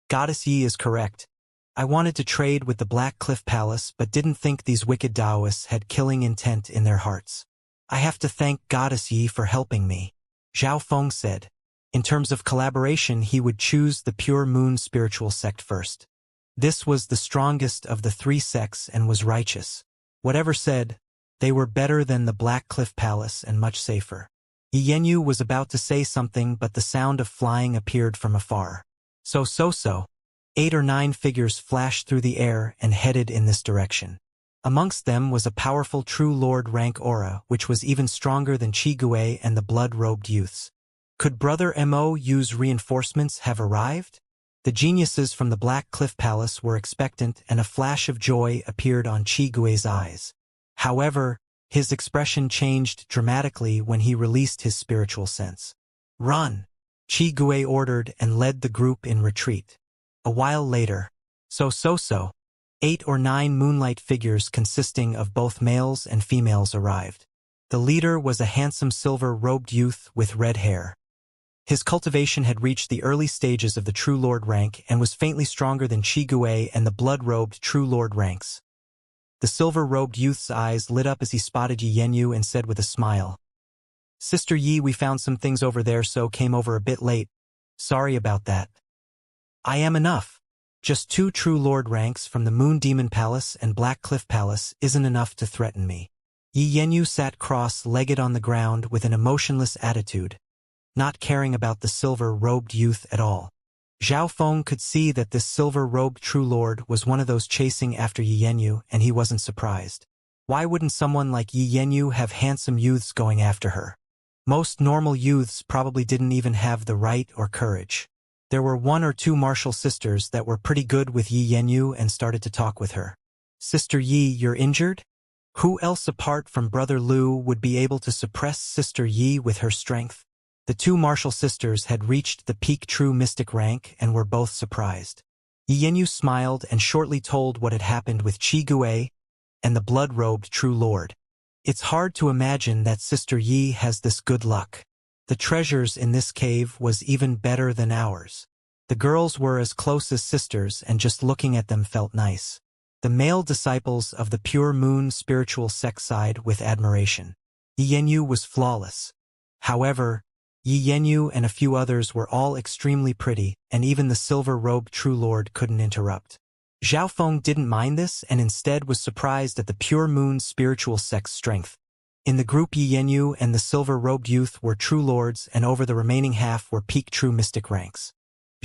Goddess Yi is correct. I wanted to trade with the Black Cliff Palace but didn't think these wicked Taoists had killing intent in their hearts. I have to thank Goddess Yi for helping me, Zhao Feng said. In terms of collaboration, he would choose the Pure Moon spiritual sect first. This was the strongest of the 3 sects and was righteous. Whatever said, they were better than the Black Cliff Palace and much safer. Yi Yanyu was about to say something, but the sound of flying appeared from afar. So. 8 or 9 figures flashed through the air and headed in this direction. Amongst them was a powerful True Lord rank aura, which was even stronger than Qi Gui and the blood-robed youths. Could Brother Mo use reinforcements have arrived? The geniuses from the Black Cliff Palace were expectant, and a flash of joy appeared on Qi Gui's eyes. However, his expression changed dramatically when he released his spiritual sense. Run! Qi Gui ordered and led the group in retreat. A while later, 8 or 9 moonlight figures consisting of both males and females arrived. The leader was a handsome silver-robed youth with red hair. His cultivation had reached the early stages of the True Lord rank and was faintly stronger than Qi Gui and the blood-robed True Lord ranks. The silver-robed youth's eyes lit up as he spotted Yi Yanyu and said with a smile, Sister Yi, we found some things over there, so came over a bit late. Sorry about that. I am enough. Just 2 True Lord ranks from the Moon Demon Palace and Black Cliff Palace isn't enough to threaten me. Yi Yenyu sat cross-legged on the ground with an emotionless attitude, not caring about the silver-robed youth at all. Zhao Feng could see that this silver-robed true lord was one of those chasing after Yi Yenyu, and he wasn't surprised. Why wouldn't someone like Yi Yenyu have handsome youths going after her? Most normal youths probably didn't even have the right or courage. There were one or two martial sisters that were pretty good with Yi Yenyu and started to talk with her. Sister Yi, you're injured? Who else apart from Brother Liu would be able to suppress Sister Yi with her strength? The two martial sisters had reached the peak true mystic rank and were both surprised. Yi Yenyu smiled and shortly told what had happened with Qi Gui and the blood-robed true lord. It's hard to imagine that Sister Yi has this good luck. The treasures in this cave was even better than ours. The girls were as close as sisters, and just looking at them felt nice. The male disciples of the pure moon spiritual sect sighed with admiration. Yi Yenyu was flawless. However, Yi Yenyu and a few others were all extremely pretty, and even the silver-robed true lord couldn't interrupt. Zhao Feng didn't mind this and instead was surprised at the pure moon spiritual sect's strength. In the group, Yi Yenyu and the silver-robed youth were true lords, and over the remaining half were peak true mystic ranks.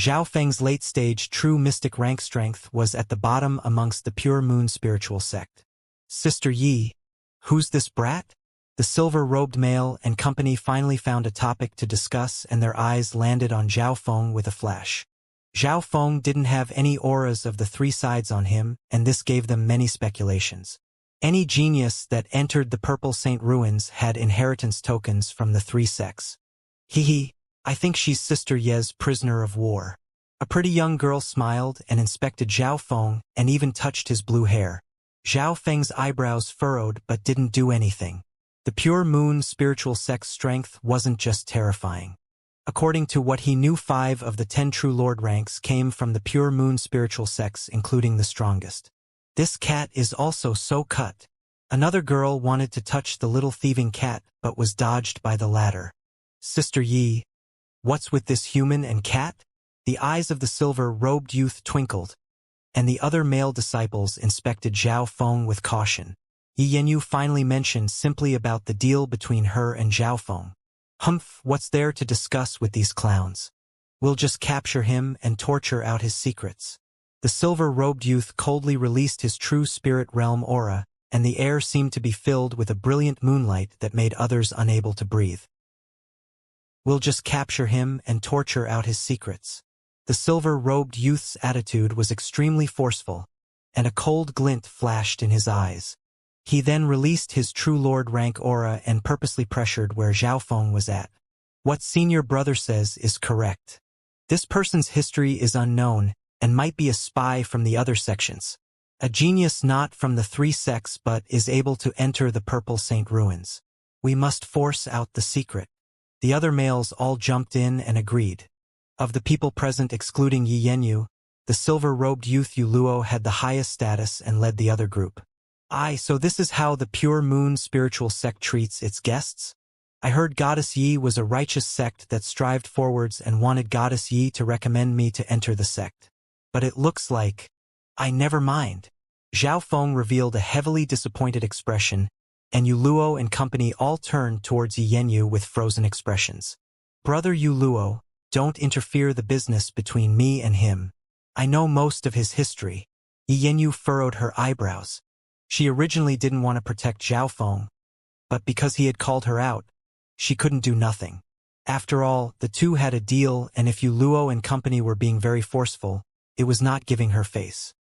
Zhao Feng's late-stage true mystic rank strength was at the bottom amongst the pure moon spiritual sect. Sister Yi, who's this brat? The silver-robed male and company finally found a topic to discuss, and their eyes landed on Zhao Feng with a flash. Zhao Feng didn't have any auras of the three sides on him, and this gave them many speculations. Any genius that entered the Purple Saint Ruins had inheritance tokens from the three sects. Hee, I think she's Sister Ye's prisoner of war. A pretty young girl smiled and inspected Zhao Feng and even touched his blue hair. Zhao Feng's eyebrows furrowed but didn't do anything. The pure moon spiritual sect's strength wasn't just terrifying. According to what he knew, 5 of the 10 true lord ranks came from the pure moon spiritual sects, including the strongest. This cat is also so cut. Another girl wanted to touch the little thieving cat but was dodged by the latter. Sister Yi, what's with this human and cat? The eyes of the silver-robed youth twinkled, and the other male disciples inspected Zhao Feng with caution. Yi Yenyu finally mentioned simply about the deal between her and Zhao Feng. Humph, what's there to discuss with these clowns? We'll just capture him and torture out his secrets. The silver-robed youth coldly released his true spirit realm aura, and the air seemed to be filled with a brilliant moonlight that made others unable to breathe. We'll just capture him and torture out his secrets. The silver-robed youth's attitude was extremely forceful, and a cold glint flashed in his eyes. He then released his true lord rank aura and purposely pressured where Zhao Feng was at. What senior brother says is correct. This person's history is unknown and might be a spy from the other sections. A genius not from the three sects but is able to enter the Purple Saint Ruins. We must force out the secret. The other males all jumped in and agreed. Of the people present excluding Yi Yenyu, the silver-robed youth Yu Luo had the highest status and led the other group. So this is how the pure moon spiritual sect treats its guests? I heard Goddess Yi was a righteous sect that strived forwards and wanted Goddess Yi to recommend me to enter the sect. But it looks like... never mind. Zhao Feng revealed a heavily disappointed expression, and Yu Luo and company all turned towards Yi Yenyu with frozen expressions. Brother Yu Luo, don't interfere the business between me and him. I know most of his history. Yi Yenyu furrowed her eyebrows. She originally didn't want to protect Zhao Feng, but because he had called her out, she couldn't do nothing. After all, the two had a deal, and if Yu Luo and company were being very forceful, it was not giving her face.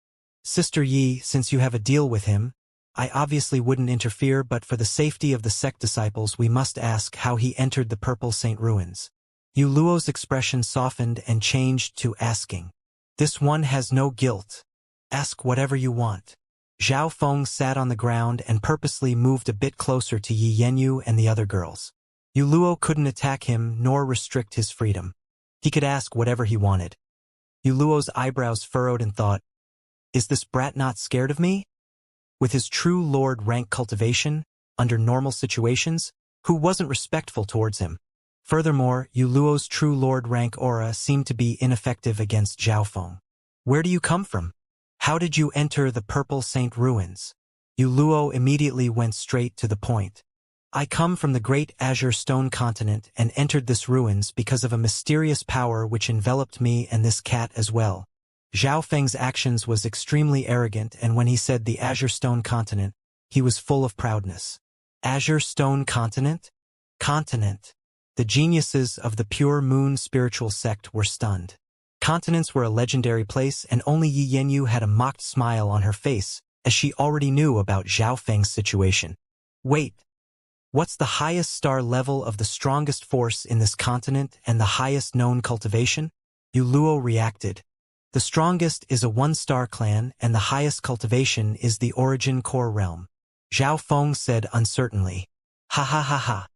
Sister Yi, since you have a deal with him, I obviously wouldn't interfere, but for the safety of the sect disciples we must ask how he entered the Purple Saint Ruins. Yu Luo's expression softened and changed to asking. This one has no guilt. Ask whatever you want. Zhao Feng sat on the ground and purposely moved a bit closer to Yi Yenyu and the other girls. Yu Luo couldn't attack him nor restrict his freedom. He could ask whatever he wanted. Yu Luo's eyebrows furrowed and thought, is this brat not scared of me? With his true lord rank cultivation, under normal situations, who wasn't respectful towards him? Furthermore, Yu Luo's true lord rank aura seemed to be ineffective against Zhao Feng. Where do you come from? How did you enter the Purple Saint Ruins? Yu Luo immediately went straight to the point. I come from the great azure stone continent and entered this ruins because of a mysterious power which enveloped me and this cat as well. Zhao Feng's actions was extremely arrogant, and when he said the azure stone continent, he was full of proudness. Azure stone continent? Continent. The geniuses of the pure moon spiritual sect were stunned. Continents were a legendary place, and only Yi Yanyu had a mocked smile on her face, as she already knew about Zhao Feng's situation. Wait. What's the highest star level of the strongest force in this continent and the highest known cultivation? Yu Luo reacted. The strongest is a one-star clan, and the highest cultivation is the origin core realm. Zhao Feng said uncertainly. Ha ha ha ha.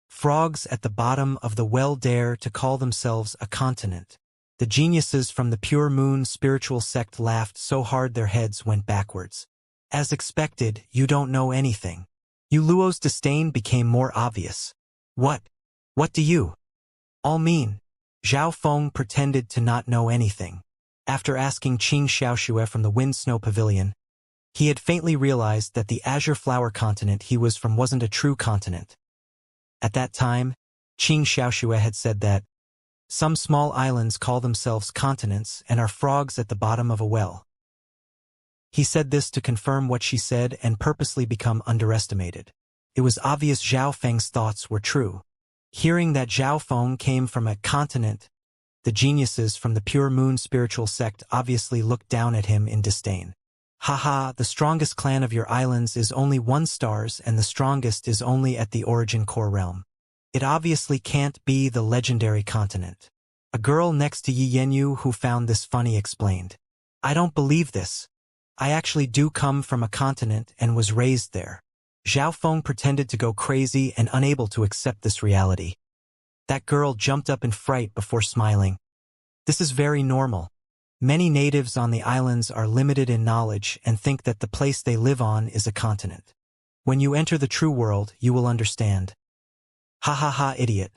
Frogs at the bottom of the well dare to call themselves a continent. The geniuses from the pure moon spiritual sect laughed so hard their heads went backwards. As expected, you don't know anything. Yu Luo's disdain became more obvious. What do you all mean? Zhao Feng pretended to not know anything. After asking Qing Xiaoxue from the Wind Snow Pavilion, he had faintly realized that the azure flower continent he was from wasn't a true continent. At that time, Qing Xiaoxue had said that some small islands call themselves continents and are frogs at the bottom of a well. He said this to confirm what she said and purposely become underestimated. It was obvious Zhao Feng's thoughts were true. Hearing that Zhao Feng came from a continent, the geniuses from the pure moon spiritual sect obviously looked down at him in disdain. Haha, the strongest clan of your islands is only 1 stars and the strongest is only at the origin core realm. It obviously can't be the legendary continent. A girl next to Yi Yanyu who found this funny explained. I don't believe this. I actually do come from a continent and was raised there. Zhao Feng pretended to go crazy and unable to accept this reality. That girl jumped up in fright before smiling. This is very normal. Many natives on the islands are limited in knowledge and think that the place they live on is a continent. When you enter the true world, you will understand. Ha ha ha, idiot.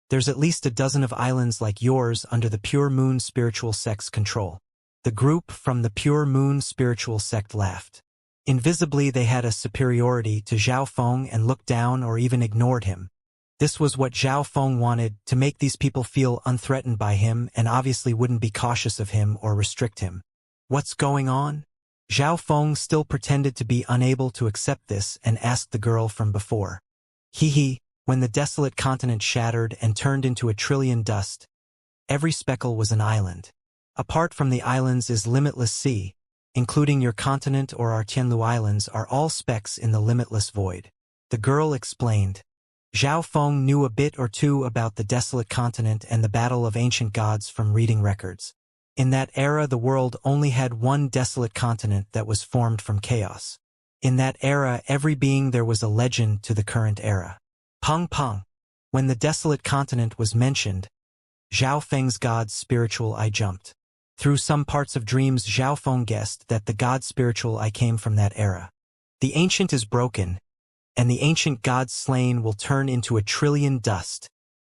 There's at least a dozen of islands like yours under the pure moon spiritual sect's control. The group from the pure moon spiritual sect laughed. Invisibly they had a superiority to Zhao Feng and looked down or even ignored him. This was what Zhao Feng wanted, to make these people feel unthreatened by him and obviously wouldn't be cautious of him or restrict him. What's going on? Zhao Feng still pretended to be unable to accept this and asked the girl from before. Hee. When the desolate continent shattered and turned into a trillion dust, every speckle was an island. Apart from the islands is limitless sea, including your continent or our Tianlu Islands are all specks in the limitless void. The girl explained. Zhao Feng knew a bit or two about the desolate continent and the battle of ancient gods from reading records. In that era the world only had one desolate continent that was formed from chaos. In that era every being there was a legend to the current era. Peng Peng. When the desolate continent was mentioned, Zhao Feng's god's spiritual eye jumped. Through some parts of dreams Zhao Feng guessed that the god's spiritual eye came from that era. The ancient is broken, and the ancient god slain will turn into a trillion dust.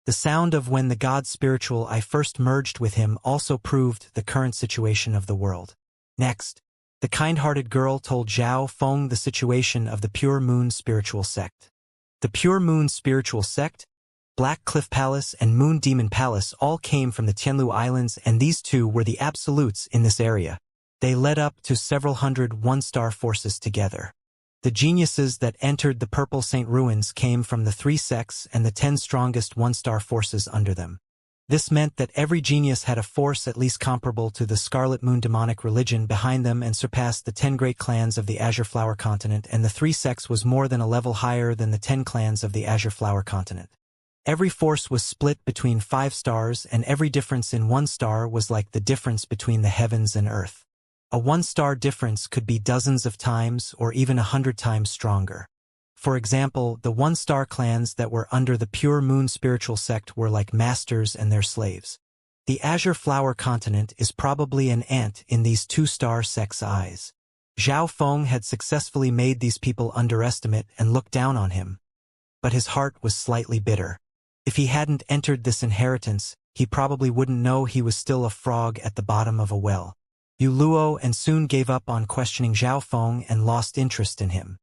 The sound of when the god's spiritual eye first merged with him also proved the current situation of the world. Next, the kind-hearted girl told Zhao Feng the situation of the pure moon spiritual sect. The Pure Moon Spiritual Sect, Black Cliff Palace and Moon Demon Palace all came from the Tianlu Islands, and these two were the absolutes in this area. They led up to several hundred one-star forces together. The geniuses that entered the Purple Saint Ruins came from the 3 sects and the 10 strongest one-star forces under them. This meant that every genius had a force at least comparable to the Scarlet Moon demonic religion behind them and surpassed the 10 great clans of the Azure Flower Continent, and the 3 sects was more than a level higher than the 10 clans of the Azure Flower Continent. Every force was split between 5 stars, and every difference in 1 star was like the difference between the heavens and earth. A 1-star difference could be dozens of times or even 100 times stronger. For example, the 1-star clans that were under the Pure Moon Spiritual Sect were like masters and their slaves. The Azure Flower Continent is probably an ant in these 2-star sects' eyes. Zhao Feng had successfully made these people underestimate and look down on him. But his heart was slightly bitter. If he hadn't entered this inheritance, he probably wouldn't know he was still a frog at the bottom of a well. Yu Luo and soon gave up on questioning Zhao Feng and lost interest in him.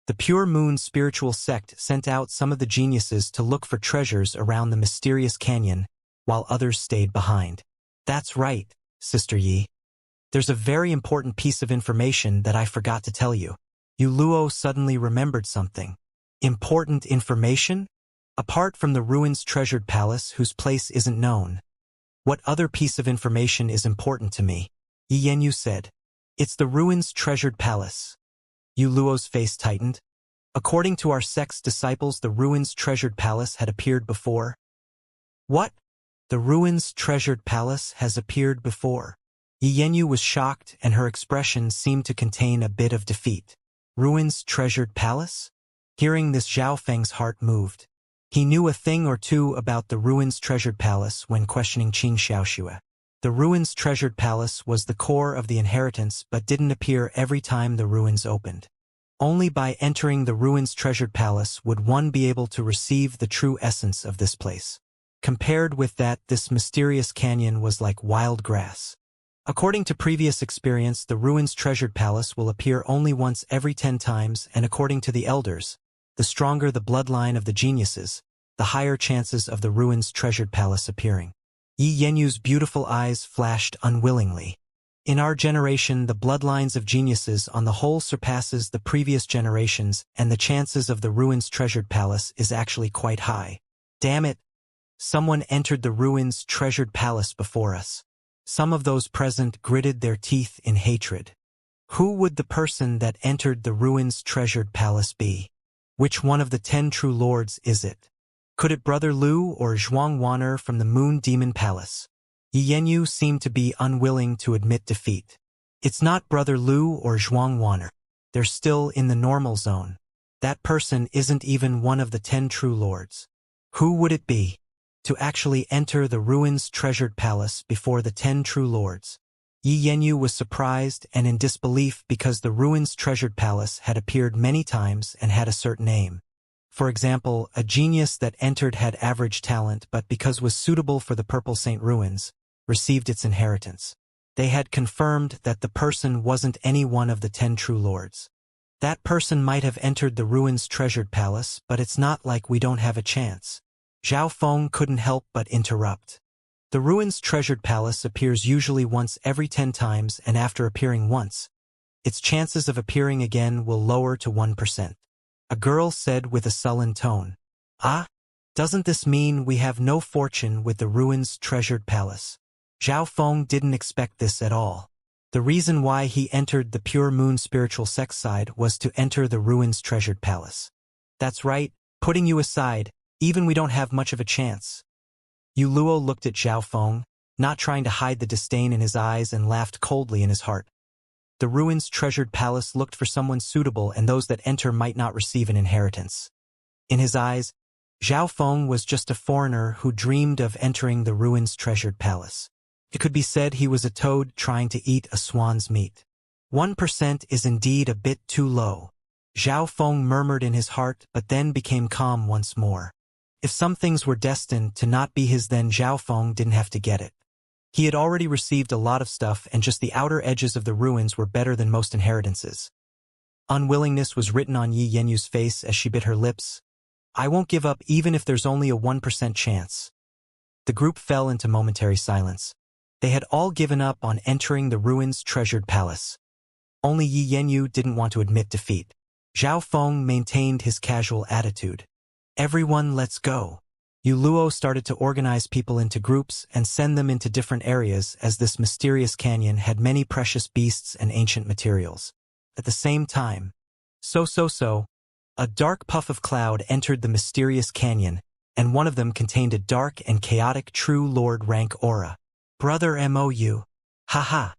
The Pure Moon spiritual sect sent out some of the geniuses to look for treasures around the mysterious canyon, while others stayed behind. That's right, Sister Yi. There's a very important piece of information that I forgot to tell you. Yu Luo suddenly remembered something. Important information? Apart from the ruins treasured palace whose place isn't known. What other piece of information is important to me? Yi Yanyu said. It's the ruins treasured palace. Yu Luo's face tightened. According to our sect's disciples, the ruins treasured palace had appeared before. What? The ruins treasured palace has appeared before. Yi Yanyu was shocked and her expression seemed to contain a bit of defeat. Ruins treasured palace? Hearing this, Zhao Feng's heart moved. He knew a thing or two about the ruins treasured palace when questioning Qin Xiaoxue. The ruins treasured palace was the core of the inheritance but didn't appear every time the ruins opened. Only by entering the ruins treasured palace would one be able to receive the true essence of this place. Compared with that, this mysterious canyon was like wild grass. According to previous experience, the ruins treasured palace will appear only once every 10 times, and according to the elders, the stronger the bloodline of the geniuses, the higher chances of the ruins treasured palace appearing. Yi Yenyu's beautiful eyes flashed unwillingly. In our generation, the bloodlines of geniuses on the whole surpasses the previous generations, and the chances of the ruins treasured palace is actually quite high. Damn it! Someone entered the ruins treasured palace before us. Some of those present gritted their teeth in hatred. Who would the person that entered the ruins treasured palace be? Which one of the 10 true lords is it? Could it Brother Lu or Zhuang Wan'er from the Moon Demon Palace? Yi Yanyu seemed to be unwilling to admit defeat. It's not Brother Lu or Zhuang Wan'er. They're still in the normal zone. That person isn't even one of the 10 true lords. Who would it be? To actually enter the ruins treasured palace before the 10 true lords. Yi Yanyu was surprised and in disbelief because the ruins treasured palace had appeared many times and had a certain aim. For example, a genius that entered had average talent but because was suitable for the Purple Saint ruins, received its inheritance. They had confirmed that the person wasn't any one of the 10 true lords. That person might have entered the ruins treasured palace, but it's not like we don't have a chance. Zhao Feng couldn't help but interrupt. The ruins treasured palace appears usually once every 10 times, and after appearing once, its chances of appearing again will lower to 1%. A girl said with a sullen tone. Ah? Doesn't this mean we have no fortune with the ruins treasured palace? Zhao Feng didn't expect this at all. The reason why he entered the Pure Moon spiritual sex side was to enter the ruins treasured palace. That's right, putting you aside, even we don't have much of a chance. Yu Luo looked at Zhao Feng, not trying to hide the disdain in his eyes, and laughed coldly in his heart. The ruins treasured palace looked for someone suitable, and those that enter might not receive an inheritance. In his eyes, Zhao Feng was just a foreigner who dreamed of entering the ruins treasured palace. It could be said he was a toad trying to eat a swan's meat. 1% is indeed a bit too low. Zhao Feng murmured in his heart, but then became calm once more. If some things were destined to not be his, then Zhao Feng didn't have to get it. He had already received a lot of stuff, and just the outer edges of the ruins were better than most inheritances. Unwillingness was written on Yi Yenyu's face as she bit her lips. I won't give up even if there's only a 1% chance. The group fell into momentary silence. They had all given up on entering the ruins treasured palace. Only Yi Yanyu didn't want to admit defeat. Zhao Feng maintained his casual attitude. Everyone, let's go. Yu Luo started to organize people into groups and send them into different areas, as this mysterious canyon had many precious beasts and ancient materials. At the same time, a dark puff of cloud entered the mysterious canyon, and one of them contained a dark and chaotic true lord rank aura. Brother Mou. Haha.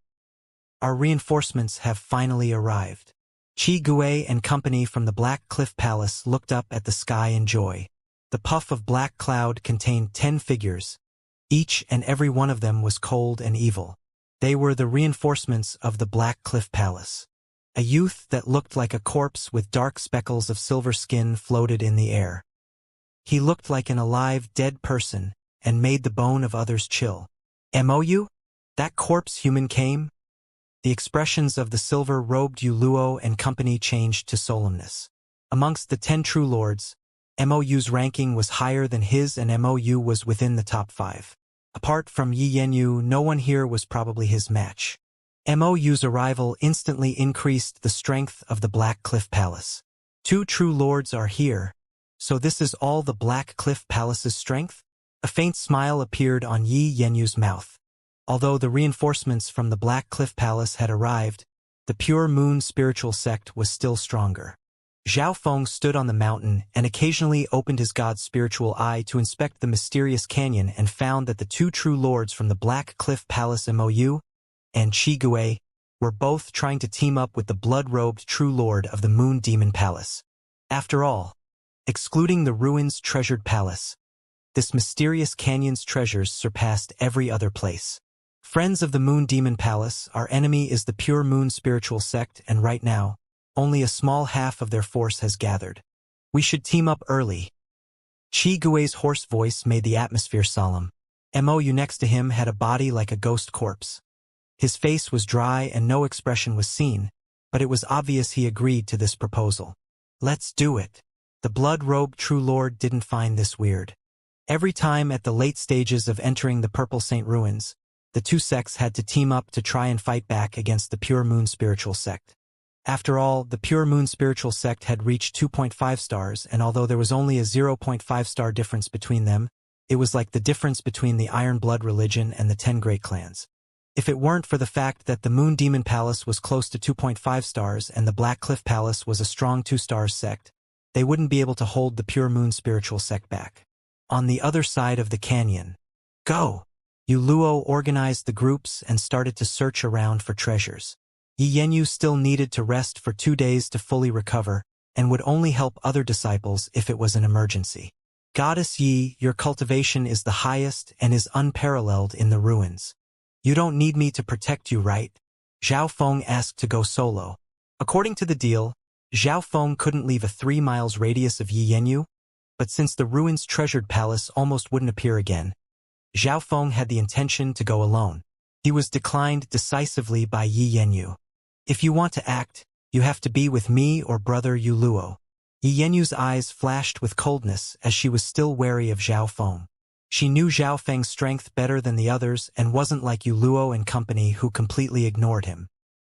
Our reinforcements have finally arrived. Qi Gui and company from the Black Cliff Palace looked up at the sky in joy. The puff of black cloud contained 10 figures. Each and every one of them was cold and evil. They were the reinforcements of the Black Cliff Palace. A youth that looked like a corpse with dark speckles of silver skin floated in the air. He looked like an alive, dead person, and made the bone of others chill. Mou? That corpse human came? The expressions of the silver-robed Yuluo and company changed to solemnness. Amongst the 10 true lords, MOU's ranking was higher than his and MOU was within the top 5. Apart from Yi Yanyu, no one here was probably his match. MOU's arrival instantly increased the strength of the Black Cliff Palace. 2 true lords are here, so this is all the Black Cliff Palace's strength? A faint smile appeared on Yi Yanyu's mouth. Although the reinforcements from the Black Cliff Palace had arrived, the Pure Moon spiritual sect was still stronger. Zhao Feng stood on the mountain and occasionally opened his god's spiritual eye to inspect the mysterious canyon and found that the 2 true lords from the Black Cliff Palace MOU and Qi Gui were both trying to team up with the blood-robed true lord of the Moon Demon Palace. After all, excluding the ruins' treasured palace, this mysterious canyon's treasures surpassed every other place. Friends of the Moon Demon Palace, our enemy is the Pure Moon spiritual sect, and right now, only a small half of their force has gathered. We should team up early. Qi Gui's hoarse voice made the atmosphere solemn. MOU next to him had a body like a ghost corpse. His face was dry and no expression was seen, but it was obvious he agreed to this proposal. Let's do it. The blood-robed true lord didn't find this weird. Every time at the late stages of entering the Purple Saint ruins, the 2 sects had to team up to try and fight back against the Pure Moon spiritual sect. After all, the Pure Moon spiritual sect had reached 2.5 stars, and although there was only a 0.5 star difference between them, it was like the difference between the Iron Blood religion and the 10 great clans. If it weren't for the fact that the Moon Demon Palace was close to 2.5 stars and the Black Cliff Palace was a strong 2 stars sect, they wouldn't be able to hold the Pure Moon spiritual sect back. On the other side of the canyon. Go! Yuluo organized the groups and started to search around for treasures. Yi Yanyu still needed to rest for 2 days to fully recover, and would only help other disciples if it was an emergency. Goddess Yi, your cultivation is the highest and is unparalleled in the ruins. You don't need me to protect you, right? Zhao Feng asked to go solo. According to the deal, Zhao Feng couldn't leave a 3 miles radius of Yi Yanyu, but since the ruins' treasured palace almost wouldn't appear again, Zhao Feng had the intention to go alone. He was declined decisively by Yi Yanyu. If you want to act, you have to be with me or brother Yuluo. Yi Yanyu's eyes flashed with coldness as she was still wary of Zhao Feng. She knew Zhao Feng's strength better than the others and wasn't like Yuluo and company who completely ignored him.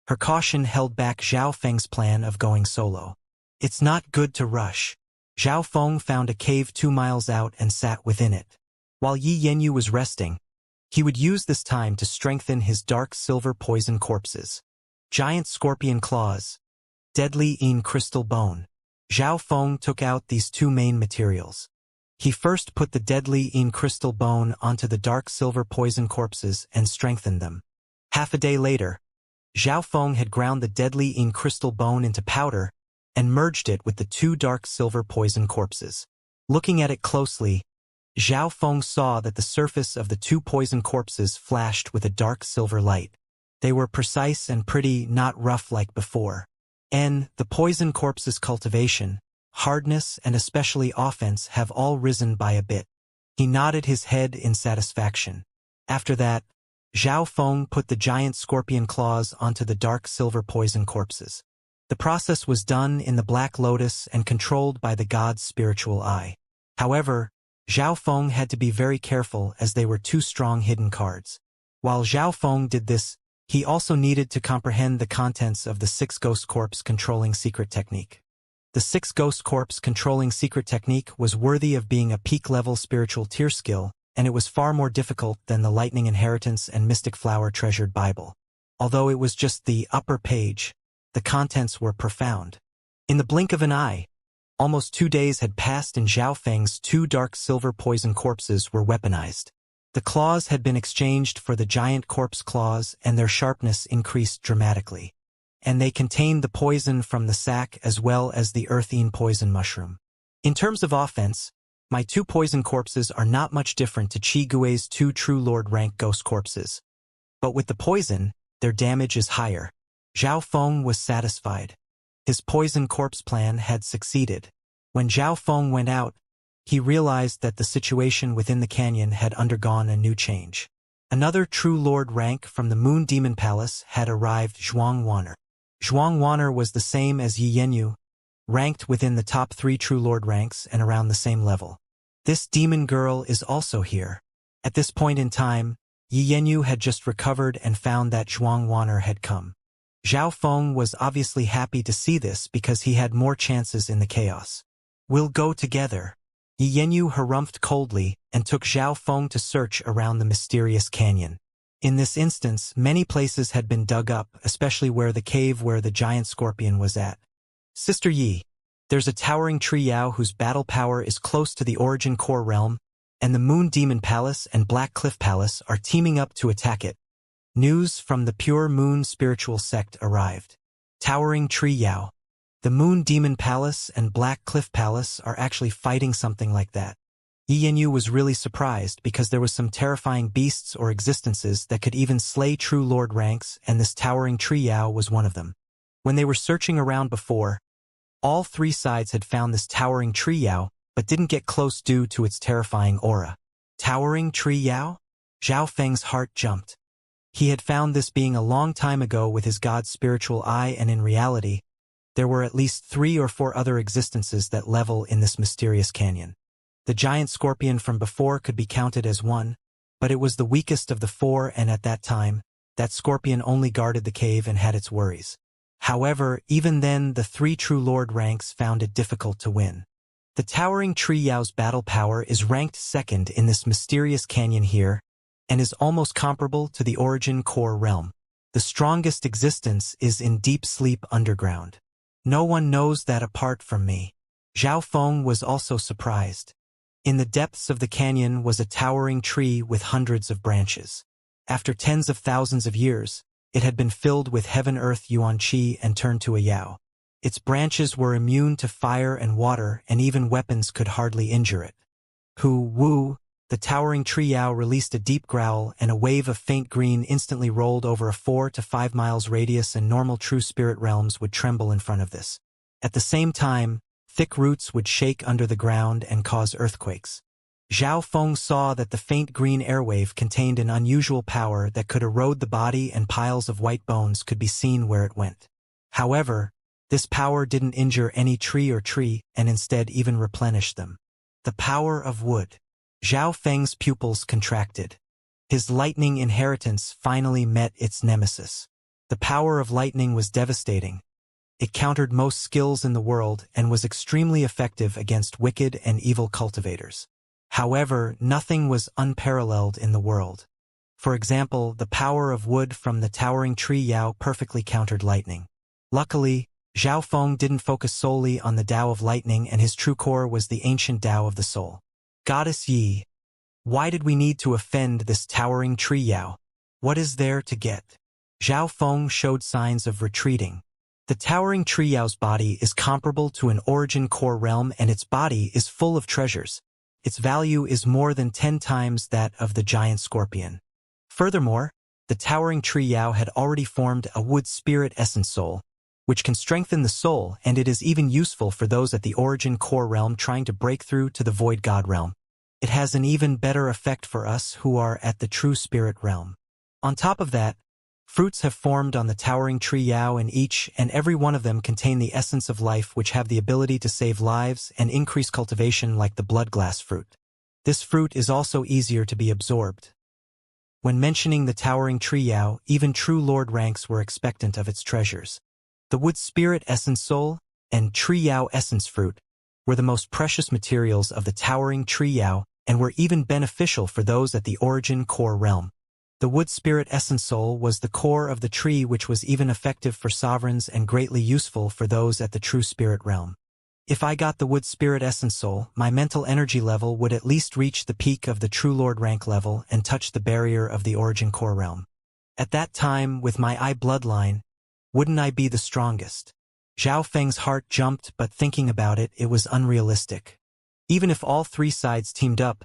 Her caution held back Zhao Feng's plan of going solo. It's not good to rush. Zhao Feng found a cave 2 miles out and sat within it. While Yi Yanyu was resting, he would use this time to strengthen his dark silver poison corpses. Giant scorpion claws. Deadly Yin crystal bone. Zhao Feng took out these 2 main materials. He first put the deadly Yin crystal bone onto the dark silver poison corpses and strengthened them. Half a day later, Zhao Feng had ground the deadly Yin crystal bone into powder and merged it with the 2 dark silver poison corpses. Looking at it closely, Zhao Feng saw that the surface of the 2 poison corpses flashed with a dark silver light. They were precise and pretty, not rough like before. The poison corpse's cultivation, hardness and especially offense have all risen by a bit. He nodded his head in satisfaction. After that, Zhao Feng put the giant scorpion claws onto the dark silver poison corpses. The process was done in the Black Lotus and controlled by the god's spiritual eye. However, Zhao Feng had to be very careful as they were 2 strong hidden cards. While Zhao Feng did this, he also needed to comprehend the contents of the 6 Ghost Corpse controlling secret technique. The 6 Ghost Corpse controlling secret technique was worthy of being a peak-level spiritual tier skill, and it was far more difficult than the Lightning Inheritance and Mystic Flower Treasured Bible. Although it was just the upper page, the contents were profound. In the blink of an eye, almost 2 days had passed and Zhao Feng's 2 dark silver poison corpses were weaponized. The claws had been exchanged for the giant corpse claws and their sharpness increased dramatically. And they contained the poison from the sac as well as the earthine poison mushroom. In terms of offense, my 2 poison corpses are not much different to Qi Gui's 2 true lord rank ghost corpses. But with the poison, their damage is higher. Zhao Feng was satisfied. His poison corpse plan had succeeded. When Zhao Feng went out, he realized that the situation within the canyon had undergone a new change. Another true lord rank from the Moon Demon Palace had arrived, Zhuang Wan'er. Zhuang Wan'er was the same as Yi Yanyu, ranked within the top 3 true lord ranks and around the same level. This demon girl is also here. At this point in time, Yi Yanyu had just recovered and found that Zhuang Wan'er had come. Zhao Feng was obviously happy to see this because he had more chances in the chaos. We'll go together. Yi Yanyu harumphed coldly and took Zhao Feng to search around the mysterious canyon. In this instance, many places had been dug up, especially where the cave where the giant scorpion was at. Sister Yi, there's a towering tree Yao whose battle power is close to the origin core realm, and the Moon Demon Palace and Black Cliff Palace are teaming up to attack it. News from the Pure Moon spiritual sect arrived. Towering tree Yao. The Moon Demon Palace and Black Cliff Palace are actually fighting something like that. Yi Yanyu was really surprised because there was some terrifying beasts or existences that could even slay true lord ranks, and this towering tree Yao was one of them. When they were searching around before, all 3 sides had found this towering tree Yao, but didn't get close due to its terrifying aura. Towering tree Yao? Zhao Feng's heart jumped. He had found this being a long time ago with his god's spiritual eye, and in reality, there were at least 3 or 4 other existences that level in this mysterious canyon. The giant scorpion from before could be counted as one, but it was the weakest of the 4, and at that time, that scorpion only guarded the cave and had its worries. However, even then the 3 true lord ranks found it difficult to win. The towering tree Yao's battle power is ranked 2nd in this mysterious canyon here, and is almost comparable to the origin core realm. The strongest existence is in deep sleep underground. No one knows that apart from me. Zhao Feng was also surprised. In the depths of the canyon was a towering tree with hundreds of branches. After tens of thousands of years, it had been filled with heaven-earth yuan qi and turned to a yao. Its branches were immune to fire and water, and even weapons could hardly injure it. Wu, the towering tree Yao released a deep growl, and a wave of faint green instantly rolled over a 4 to 5 miles radius, and normal true spirit realms would tremble in front of this. At the same time, thick roots would shake under the ground and cause earthquakes. Zhao Feng saw that the faint green airwave contained an unusual power that could erode the body, and piles of white bones could be seen where it went. However, this power didn't injure any tree, and instead even replenished them. The power of wood. Zhao Feng's pupils contracted. His lightning inheritance finally met its nemesis. The power of lightning was devastating. It countered most skills in the world and was extremely effective against wicked and evil cultivators. However, nothing was unparalleled in the world. For example, the power of wood from the towering tree Yao perfectly countered lightning. Luckily, Zhao Feng didn't focus solely on the Tao of lightning, and his true core was the ancient Tao of the soul. Goddess Yi, why did we need to offend this towering tree Yao? What is there to get? Zhao Feng showed signs of retreating. The towering tree Yao's body is comparable to an origin core realm, and its body is full of treasures. Its value is more than 10 times that of the giant scorpion. Furthermore, the towering tree Yao had already formed a wood spirit essence soul, which can strengthen the soul, and it is even useful for those at the origin core realm trying to break through to the void god realm. It has an even better effect for us who are at the true spirit realm. On top of that, fruits have formed on the towering tree Yao, and each and every one of them contain the essence of life, which have the ability to save lives and increase cultivation, like the blood glass fruit. This fruit is also easier to be absorbed. When mentioning the towering tree Yao, even true lord ranks were expectant of its treasures. The wood spirit essence soul and tree Yao essence fruit were the most precious materials of the towering tree Yao, and were even beneficial for those at the origin core realm. The wood spirit essence soul was the core of the tree, which was even effective for sovereigns and greatly useful for those at the true spirit realm. If I got the wood spirit essence soul, my mental energy level would at least reach the peak of the true lord rank level and touch the barrier of the origin core realm. At that time, with my eye bloodline, wouldn't I be the strongest? Zhao Feng's heart jumped, but thinking about it, it was unrealistic. Even if all 3 sides teamed up,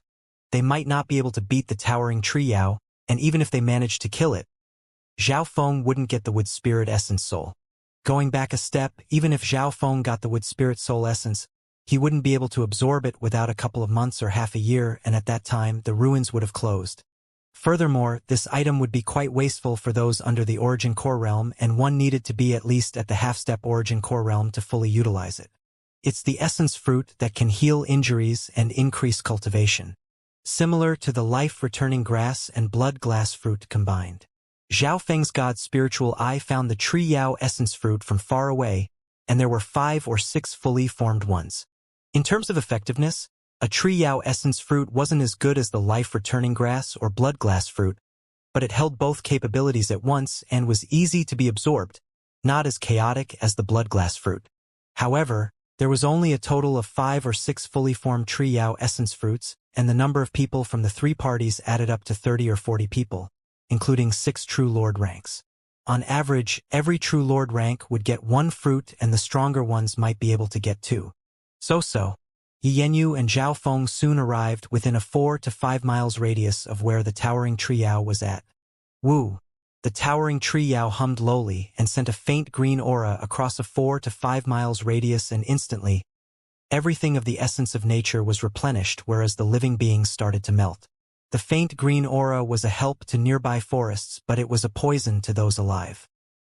they might not be able to beat the towering tree Yao, and even if they managed to kill it, Zhao Feng wouldn't get the wood spirit essence soul. Going back a step, even if Zhao Feng got the wood spirit soul essence, he wouldn't be able to absorb it without a couple of months or half a year, and at that time the ruins would have closed. Furthermore, this item would be quite wasteful for those under the origin core realm, and one needed to be at least at the half-step origin core realm to fully utilize it. It's the essence fruit that can heal injuries and increase cultivation, similar to the life-returning grass and blood glass fruit combined. Zhao Feng's god's spiritual eye found the tree Yao essence fruit from far away, and there were 5 or 6 fully formed ones. In terms of effectiveness, a tree Yao essence fruit wasn't as good as the life-returning grass or blood glass fruit, but it held both capabilities at once and was easy to be absorbed, not as chaotic as the blood glass fruit. However, there was only a total of 5 or 6 fully formed tree Yao essence fruits, and the number of people from the 3 parties added up to 30 or 40 people, including 6 True Lord ranks. On average, every True Lord rank would get 1 fruit, and the stronger ones might be able to get 2. So. Yi Yanyu and Zhao Feng soon arrived within a 4 to 5 miles radius of where the towering tree Yao was at. Woo! The towering tree Yao hummed lowly and sent a faint green aura across a 4 to 5 miles radius, and instantly, everything of the essence of nature was replenished, whereas the living beings started to melt. The faint green aura was a help to nearby forests, but it was a poison to those alive.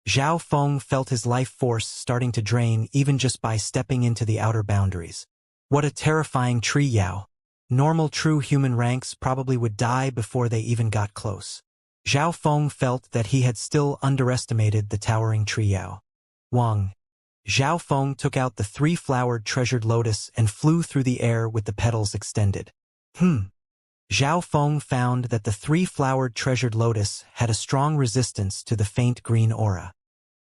Zhao Feng felt his life force starting to drain even just by stepping into the outer boundaries. What a terrifying tree Yao. Normal true human ranks probably would die before they even got close. Zhao Feng felt that he had still underestimated the towering tree Yao. Wang. Zhao Feng took out the 3-flowered treasured lotus and flew through the air with the petals extended. Zhao Feng found that the 3-flowered treasured lotus had a strong resistance to the faint green aura.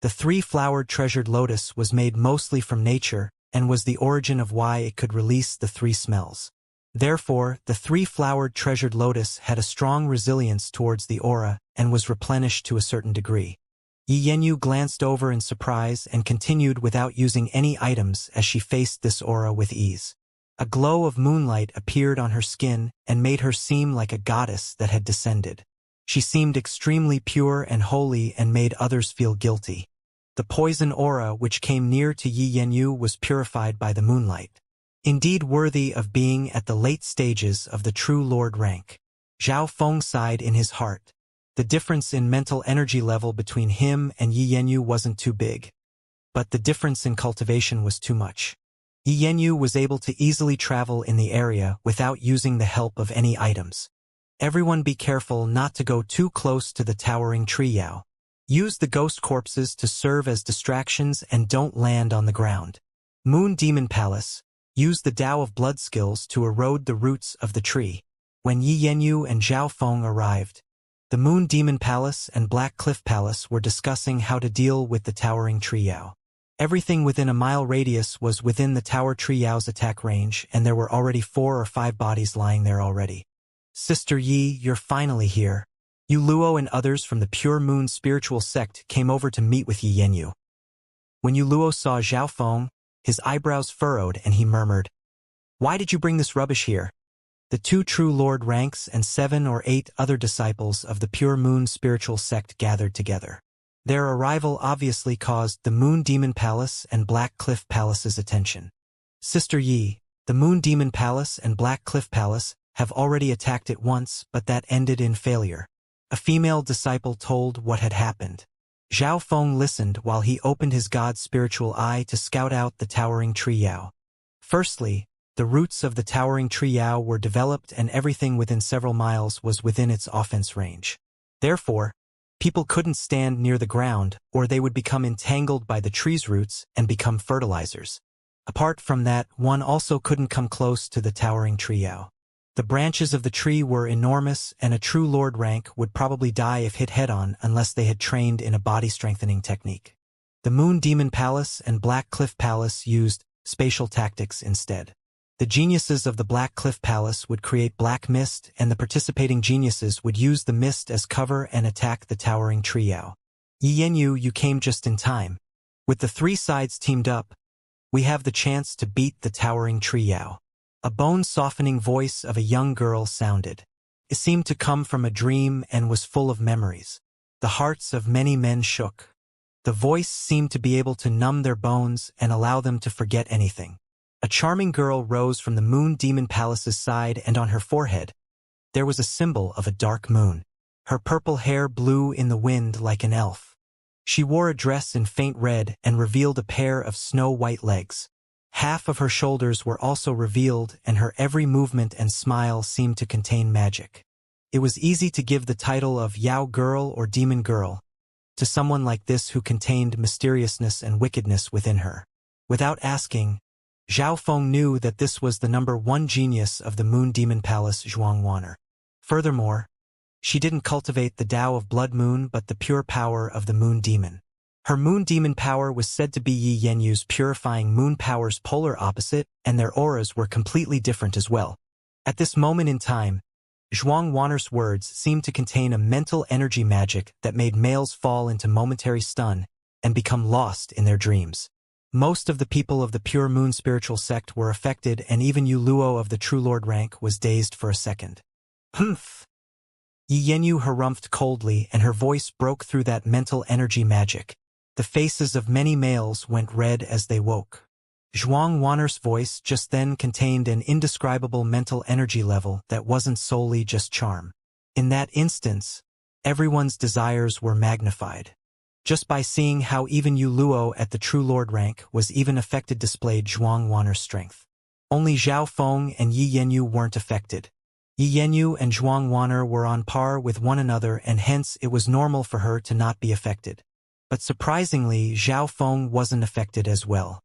The 3-flowered treasured lotus was made mostly from nature, and was the origin of why it could release the 3 smells. Therefore, the 3-flowered treasured lotus had a strong resilience towards the aura and was replenished to a certain degree. Yi Yanyu glanced over in surprise and continued without using any items as she faced this aura with ease. A glow of moonlight appeared on her skin and made her seem like a goddess that had descended. She seemed extremely pure and holy and made others feel guilty. The poison aura which came near to Yi Yanyu was purified by the moonlight. Indeed worthy of being at the late stages of the True Lord rank. Zhao Feng sighed in his heart. The difference in mental energy level between him and Yi Yanyu wasn't too big. But the difference in cultivation was too much. Yi Yanyu was able to easily travel in the area without using the help of any items. Everyone be careful not to go too close to the towering tree Yao. Use the ghost corpses to serve as distractions and don't land on the ground. Moon Demon Palace. Use the Tao of Blood skills to erode the roots of the tree. When Yi Yanyu and Zhao Feng arrived, the Moon Demon Palace and Black Cliff Palace were discussing how to deal with the towering tree Yao. Everything within a mile radius was within the tower tree Yao's attack range, and there were already 4 or 5 bodies lying there already. Sister Yi, you're finally here. Yu Luo and others from the Pure Moon spiritual sect came over to meet with Yi Yanyu. When Yu Luo saw Zhao Feng, his eyebrows furrowed and he murmured, "Why did you bring this rubbish here?" The 2 True Lord ranks and 7 or 8 other disciples of the Pure Moon spiritual sect gathered together. Their arrival obviously caused the Moon Demon Palace and Black Cliff Palace's attention. Sister Yi, the Moon Demon Palace and Black Cliff Palace have already attacked it once, but that ended in failure. A female disciple told what had happened. Zhao Feng listened while he opened his god's spiritual eye to scout out the towering tree Yao. Firstly, the roots of the towering tree Yao were developed and everything within several miles was within its offense range. Therefore, people couldn't stand near the ground or they would become entangled by the tree's roots and become fertilizers. Apart from that, one also couldn't come close to the towering tree Yao. The branches of the tree were enormous, and a True Lord rank would probably die if hit head-on unless they had trained in a body-strengthening technique. The Moon Demon Palace and Black Cliff Palace used spatial tactics instead. The geniuses of the Black Cliff Palace would create black mist, and the participating geniuses would use the mist as cover and attack the towering tree Yao. Yi Yanyu, you came just in time. With the 3 sides teamed up, we have the chance to beat the towering tree Yao. A bone-softening voice of a young girl sounded. It seemed to come from a dream and was full of memories. The hearts of many men shook. The voice seemed to be able to numb their bones and allow them to forget anything. A charming girl rose from the Moon Demon Palace's side, and on her forehead, there was a symbol of a dark moon. Her purple hair blew in the wind like an elf. She wore a dress in faint red and revealed a pair of snow-white legs. Half of her shoulders were also revealed, and her every movement and smile seemed to contain magic. It was easy to give the title of Yao Girl or Demon Girl to someone like this who contained mysteriousness and wickedness within her. Without asking, Zhao Feng knew that this was the #1 genius of the Moon Demon Palace Zhuangwaner. Furthermore, she didn't cultivate the Tao of Blood Moon but the pure power of the Moon Demon. Her Moon Demon power was said to be Yi Yenyu's purifying moon power's polar opposite, and their auras were completely different as well. At this moment in time, Zhuangwaner's words seemed to contain a mental energy magic that made males fall into momentary stun and become lost in their dreams. Most of the people of the Pure Moon spiritual sect were affected, and even Yu Luo of the True Lord rank was dazed for a second. Humph! Yi Yenyu harumphed coldly, and her voice broke through that mental energy magic. The faces of many males went red as they woke. Zhuangwaner's voice just then contained an indescribable mental energy level that wasn't solely just charm. In that instance, everyone's desires were magnified. Just by seeing how even Yu Luo at the True Lord rank was even affected displayed Zhuangwaner's strength. Only Zhao Feng and Yi Yenyu weren't affected. Yi Yenyu and Zhuangwaner were on par with one another, and hence it was normal for her to not be affected. But surprisingly, Zhao Feng wasn't affected as well.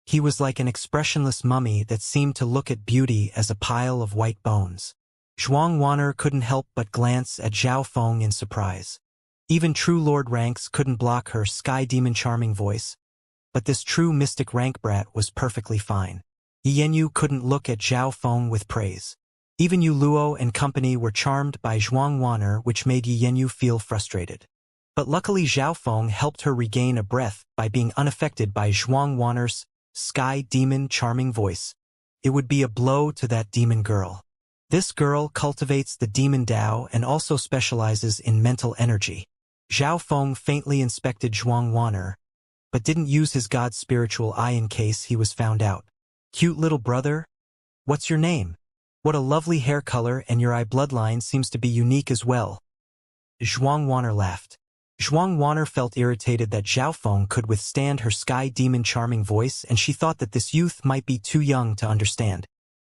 He was like an expressionless mummy that seemed to look at beauty as a pile of white bones. Zhuangwaner couldn't help but glance at Zhao Feng in surprise. Even True Lord ranks couldn't block her Sky Demon charming voice, but this true mystic rank brat was perfectly fine. Yi Yenyu couldn't look at Zhao Feng with praise. Even Yu Luo and company were charmed by Zhuangwaner, which made Yi Yenyu feel frustrated. But luckily Zhao Feng helped her regain a breath by being unaffected by Zhuangwaner's Sky Demon charming voice. It would be a blow to that demon girl. This girl cultivates the demon Tao and also specializes in mental energy. Zhao Feng faintly inspected Zhuangwaner, but didn't use his god's spiritual eye in case he was found out. Cute little brother? What's your name? What a lovely hair color, and your eye bloodline seems to be unique as well. Zhuangwaner laughed. Zhuangwaner felt irritated that Zhao Feng could withstand her Sky Demon charming voice, and she thought that this youth might be too young to understand.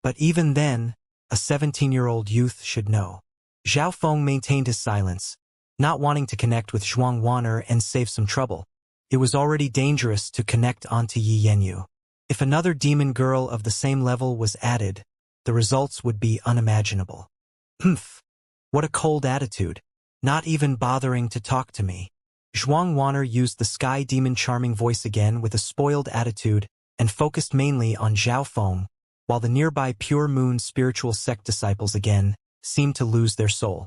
But even then, a 17-year-old youth should know. Zhao Feng maintained his silence, not wanting to connect with Zhuangwaner and save some trouble. It was already dangerous to connect onto Yi Yenyu. If another demon girl of the same level was added, the results would be unimaginable. Humph! What a cold attitude. Not even bothering to talk to me. Zhuangwaner used the Sky Demon charming voice again with a spoiled attitude and focused mainly on Zhao Feng, while the nearby Pure Moon spiritual sect disciples again seemed to lose their soul.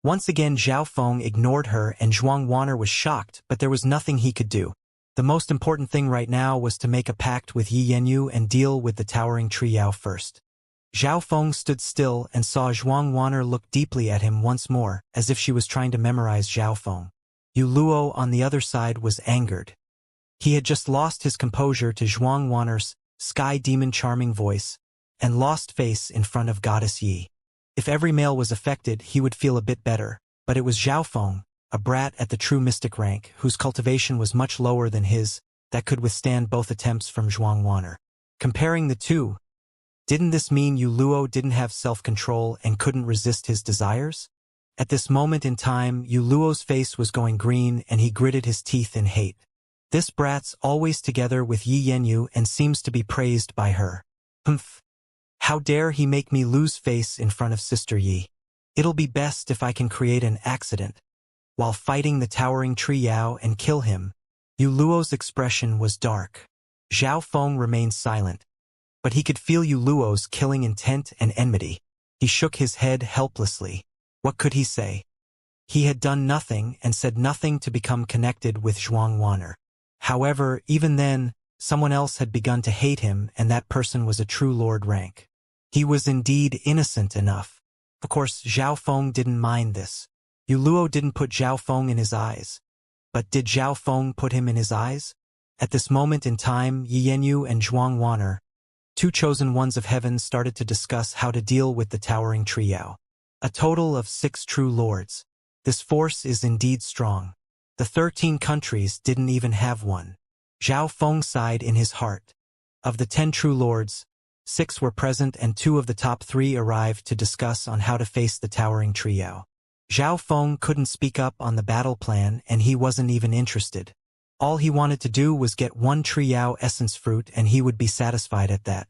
Once again Zhao Feng ignored her, and Zhuangwaner was shocked, but there was nothing he could do. The most important thing right now was to make a pact with Yi Yenyu and deal with the towering trio first. Zhao Feng stood still and saw Zhuangwaner look deeply at him once more, as if she was trying to memorize Zhao Feng. Yu Luo on the other side was angered. He had just lost his composure to Zhuangwaner's Sky Demon charming voice, and lost face in front of Goddess Yi. If every male was affected, he would feel a bit better, but it was Zhao Feng, a brat at the true mystic rank, whose cultivation was much lower than his, that could withstand both attempts from Zhuangwaner. Comparing the two, didn't this mean Yu Luo didn't have self-control and couldn't resist his desires? At this moment in time, Yu Luo's face was going green, and he gritted his teeth in hate. This brat's always together with Yi Yenyu and seems to be praised by her. Humph! How dare he make me lose face in front of Sister Yi? It'll be best if I can create an accident while fighting the towering trio and kill him. Yu Luo's expression was dark. Zhao Feng remained silent, but he could feel Yu Luo's killing intent and enmity. He shook his head helplessly. What could he say? He had done nothing and said nothing to become connected with Zhuangwaner. However, even then, someone else had begun to hate him, and that person was a True Lord rank. He was indeed innocent enough. Of course, Zhao Feng didn't mind this. Yu Luo didn't put Zhao Feng in his eyes. But did Zhao Feng put him in his eyes? At this moment in time, Yi Yenyu and Zhuangwaner, two chosen ones of heaven, started to discuss how to deal with the towering trio. A total of 6 True Lords. This force is indeed strong. The 13 countries didn't even have one. Zhao Feng sighed in his heart. Of the 10 true lords, 6 were present and 2 of the top 3 arrived to discuss on how to face the towering trio. Zhao Feng couldn't speak up on the battle plan and he wasn't even interested. All he wanted to do was get 1 trio essence fruit and he would be satisfied at that.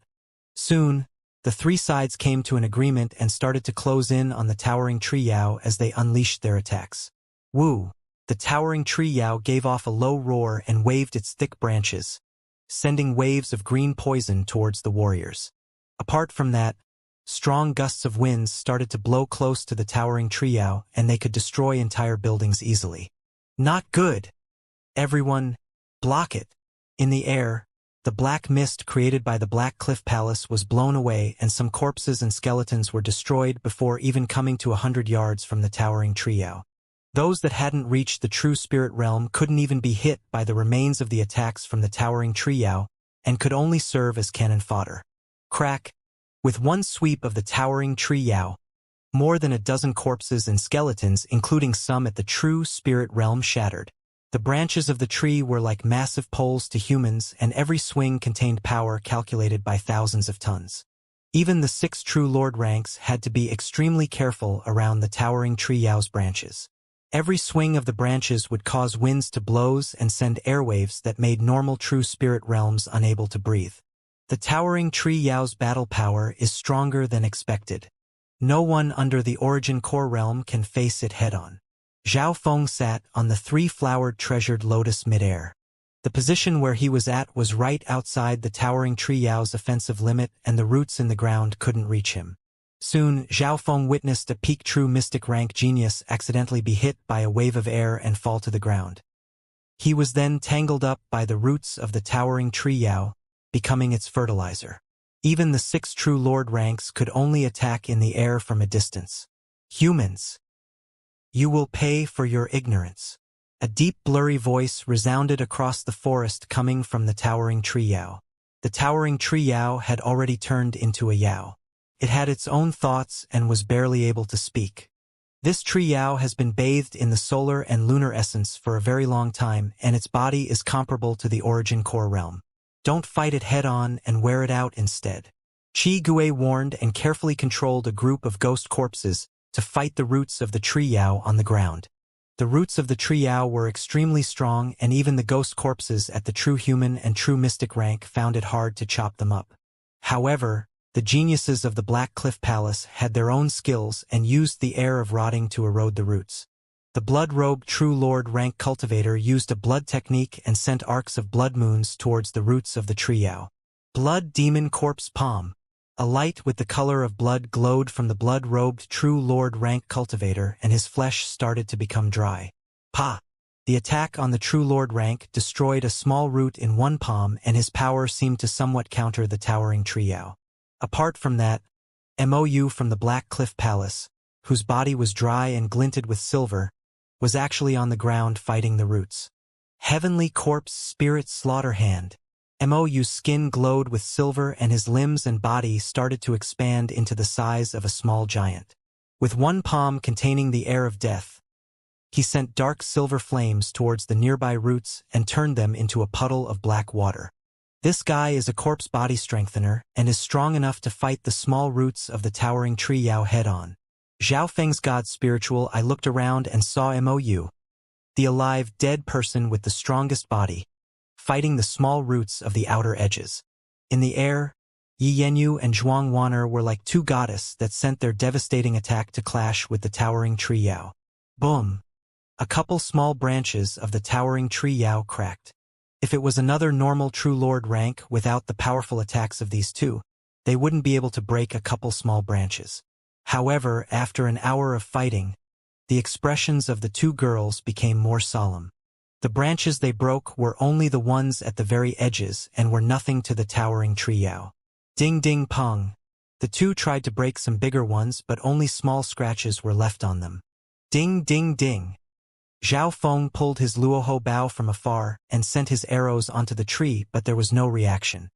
Soon, the 3 sides came to an agreement and started to close in on the towering trio as they unleashed their attacks. Woo! The towering trio gave off a low roar and waved its thick branches, sending waves of green poison towards the warriors. Apart from that, strong gusts of winds started to blow close to the towering trio and they could destroy entire buildings easily. Not good! Everyone, block it! In the air, the black mist created by the Black Cliff Palace was blown away and some corpses and skeletons were destroyed before even coming to 100 yards from the towering trio. Those that hadn't reached the true spirit realm couldn't even be hit by the remains of the attacks from the towering trio and could only serve as cannon fodder. Crack! With one sweep of the towering trio, more than a dozen corpses and skeletons, including some at the true spirit realm, shattered. The branches of the tree were like massive poles to humans, and every swing contained power calculated by thousands of tons. Even the 6 true lord ranks had to be extremely careful around the towering trio's branches. Every swing of the branches would cause winds to blow and send airwaves that made normal true spirit realms unable to breathe. The towering trio's battle power is stronger than expected. No one under the origin core realm can face it head-on. Zhao Feng sat on the 3-flowered treasured lotus midair. The position where he was at was right outside the towering trio's offensive limit and the roots in the ground couldn't reach him. Soon, Zhao Feng witnessed a peak true mystic rank genius accidentally be hit by a wave of air and fall to the ground. He was then tangled up by the roots of the towering trio, becoming its fertilizer. Even the 6 true lord ranks could only attack in the air from a distance. Humans! You will pay for your ignorance. A deep blurry voice resounded across the forest coming from the towering trio. The towering trio had already turned into a yao. It had its own thoughts and was barely able to speak. This trio has been bathed in the solar and lunar essence for a very long time, and its body is comparable to the origin core realm. Don't fight it head-on and wear it out instead. Qi Gui warned and carefully controlled a group of ghost corpses to fight the roots of the trio on the ground. The roots of the trio were extremely strong, and even the ghost corpses at the true human and true mystic rank found it hard to chop them up. However, the geniuses of the Black Cliff Palace had their own skills and used the air of rotting to erode the roots. The blood-robed true lord rank cultivator used a blood technique and sent arcs of blood moons towards the roots of the trio. Blood demon corpse palm. A light with the color of blood glowed from the blood-robed true lord rank cultivator and his flesh started to become dry. Pa! The attack on the true lord rank destroyed a small root in one palm and his power seemed to somewhat counter the towering trio. Apart from that, Mou from the Black Cliff Palace, whose body was dry and glinted with silver, was actually on the ground fighting the roots. Heavenly Corpse Spirit Slaughter Hand. Mou's skin glowed with silver and his limbs and body started to expand into the size of a small giant. With one palm containing the air of death, he sent dark silver flames towards the nearby roots and turned them into a puddle of black water. This guy is a corpse body strengthener and is strong enough to fight the small roots of the towering trio head-on. Zhao Feng's god spiritual. I looked around and saw Mou, the alive dead person with the strongest body, fighting the small roots of the outer edges. In the air, Yi Yenyu and Zhuang Waner were like 2 goddesses that sent their devastating attack to clash with the towering trio. Boom! A couple small branches of the towering trio cracked. If it was another normal true lord rank without the powerful attacks of these 2, they wouldn't be able to break a couple small branches. However, after an hour of fighting, the expressions of the 2 girls became more solemn. The branches they broke were only the ones at the very edges and were nothing to the towering trio. Ding ding pong. The 2 tried to break some bigger ones but only small scratches were left on them. Ding ding ding. Zhao Feng pulled his luoho bow from afar and sent his arrows onto the tree, but there was no reaction.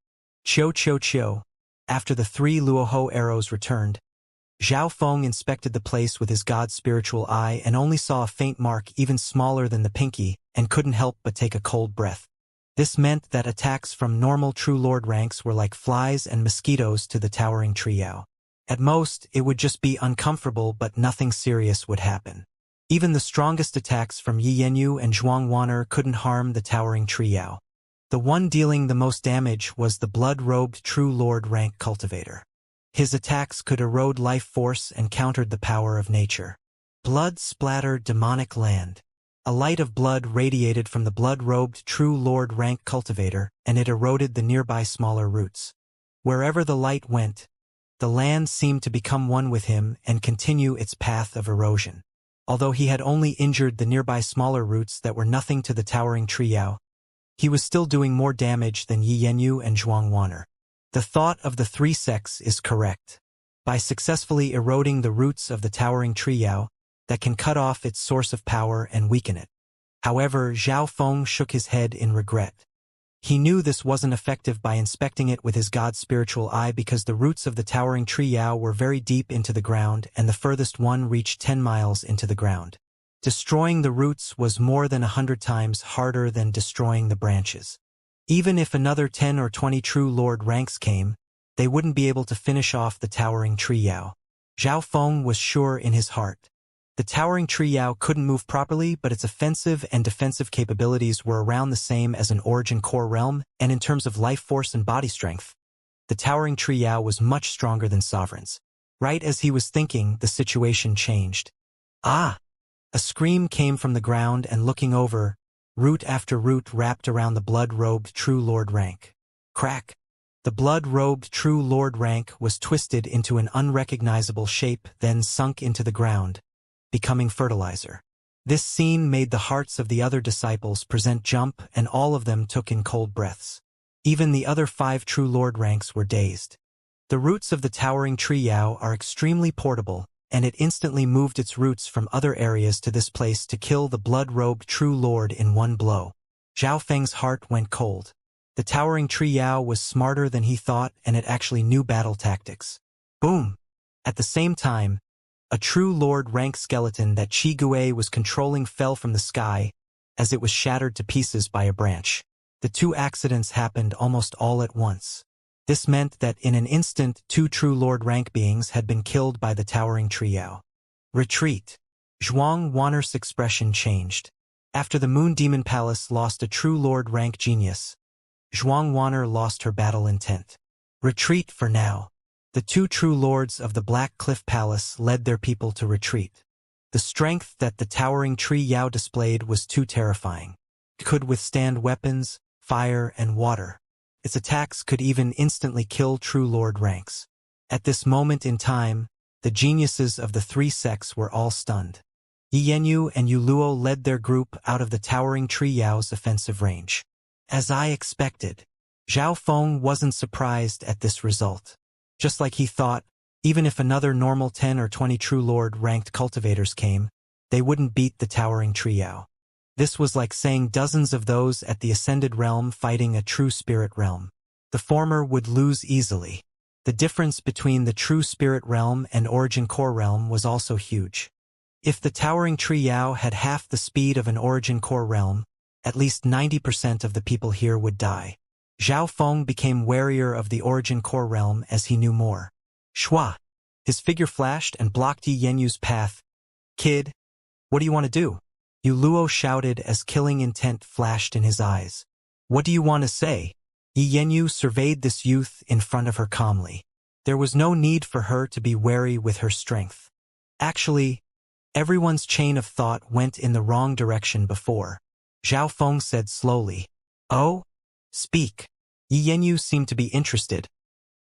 Chio chio chio. After the 3 luoho arrows returned, Zhao Feng inspected the place with his god's spiritual eye and only saw a faint mark even smaller than the pinky, and couldn't help but take a cold breath. This meant that attacks from normal True Lord ranks were like flies and mosquitoes to the towering trio. At most, it would just be uncomfortable, but nothing serious would happen. Even the strongest attacks from Yi Yanyu and Zhuang Wan'er couldn't harm the towering trio. The one dealing the most damage was the blood-robed True Lord rank cultivator. His attacks could erode life force and countered the power of nature. Blood-splattered demonic land. A light of blood radiated from the blood-robed True Lord rank cultivator, and it eroded the nearby smaller roots. Wherever the light went, the land seemed to become one with him and continue its path of erosion. Although he had only injured the nearby smaller roots that were nothing to the towering trio, he was still doing more damage than Yi Yanyu and Zhuang Wan'er. The thought of the three sects is correct. By successfully eroding the roots of the towering trio, that can cut off its source of power and weaken it. However, Zhao Feng shook his head in regret. He knew this wasn't effective by inspecting it with his god's spiritual eye because the roots of the towering trio were very deep into the ground and the furthest one reached 10 miles into the ground. Destroying the roots was more than 100 times harder than destroying the branches. Even if another 10 or 20 True Lord ranks came, they wouldn't be able to finish off the towering trio. Zhao Feng was sure in his heart. The towering trio couldn't move properly, but its offensive and defensive capabilities were around the same as an origin core realm, and in terms of life force and body strength, the towering trio was much stronger than sovereigns. Right as he was thinking, the situation changed. Ah! A scream came from the ground, and looking over, root after root wrapped around the blood-robed True Lord rank. Crack! The blood-robed True Lord rank was twisted into an unrecognizable shape, then sunk into the ground, becoming fertilizer. This scene made the hearts of the other disciples present jump, and all of them took in cold breaths. Even the other 5 True Lord ranks were dazed. The roots of the towering trio are extremely portable, and it instantly moved its roots from other areas to this place to kill the blood-robed True Lord in one blow. Zhao Feng's heart went cold. The towering trio was smarter than he thought, and it actually knew battle tactics. Boom! At the same time, a True Lord rank skeleton that Qi Gui was controlling fell from the sky as it was shattered to pieces by a branch. The 2 accidents happened almost all at once. This meant that in an instant 2 True Lord rank beings had been killed by the towering trio. Retreat. Zhuang Wan'er's expression changed. After the Moon Demon Palace lost a True Lord rank genius, Zhuang Wan'er lost her battle intent. Retreat for now. The 2 True Lords of the Black Cliff Palace led their people to retreat. The strength that the towering trio displayed was too terrifying. It could withstand weapons, fire, and water. Its attacks could even instantly kill True Lord ranks. At this moment in time, the geniuses of the 3 sects were all stunned. Yi Yanyu and Yu Luo led their group out of the towering trio's offensive range. As I expected, Zhao Feng wasn't surprised at this result. Just like he thought, even if another normal 10 or 20 True Lord ranked cultivators came, they wouldn't beat the towering trio. This was like saying dozens of those at the Ascended Realm fighting a True Spirit Realm. The former would lose easily. The difference between the True Spirit Realm and Origin Core Realm was also huge. If the towering trio had half the speed of an Origin Core Realm, at least 90% of the people here would die. Zhao Feng became warier of the Origin Core Realm as he knew more. Shua! His figure flashed and blocked Yi Yenyu's path. Kid, what do you want to do? Yu Luo shouted as killing intent flashed in his eyes. What do you want to say? Yi Yenyu surveyed this youth in front of her calmly. There was no need for her to be wary with her strength. Actually, everyone's chain of thought went in the wrong direction before. Zhao Feng said slowly, "Oh? Speak." Yi Yenyu seemed to be interested,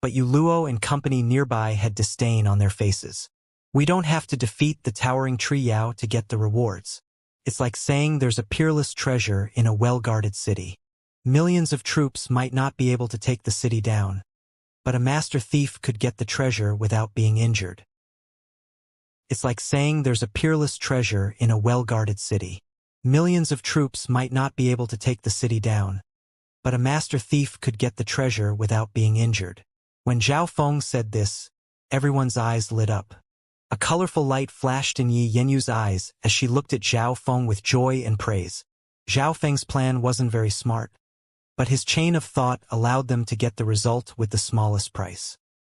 but Yu Luo and company nearby had disdain on their faces. We don't have to defeat the towering trio to get the rewards. It's like saying there's a peerless treasure in a well-guarded city. Millions of troops might not be able to take the city down, but a master thief could get the treasure without being injured. It's like saying there's a peerless treasure in a well-guarded city. Millions of troops might not be able to take the city down, but a master thief could get the treasure without being injured. When Zhao Feng said this, everyone's eyes lit up. A colorful light flashed in Yi Yenyu's eyes as she looked at Zhao Feng with joy and praise. Zhao Feng's plan wasn't very smart, but his chain of thought allowed them to get the result with the smallest price.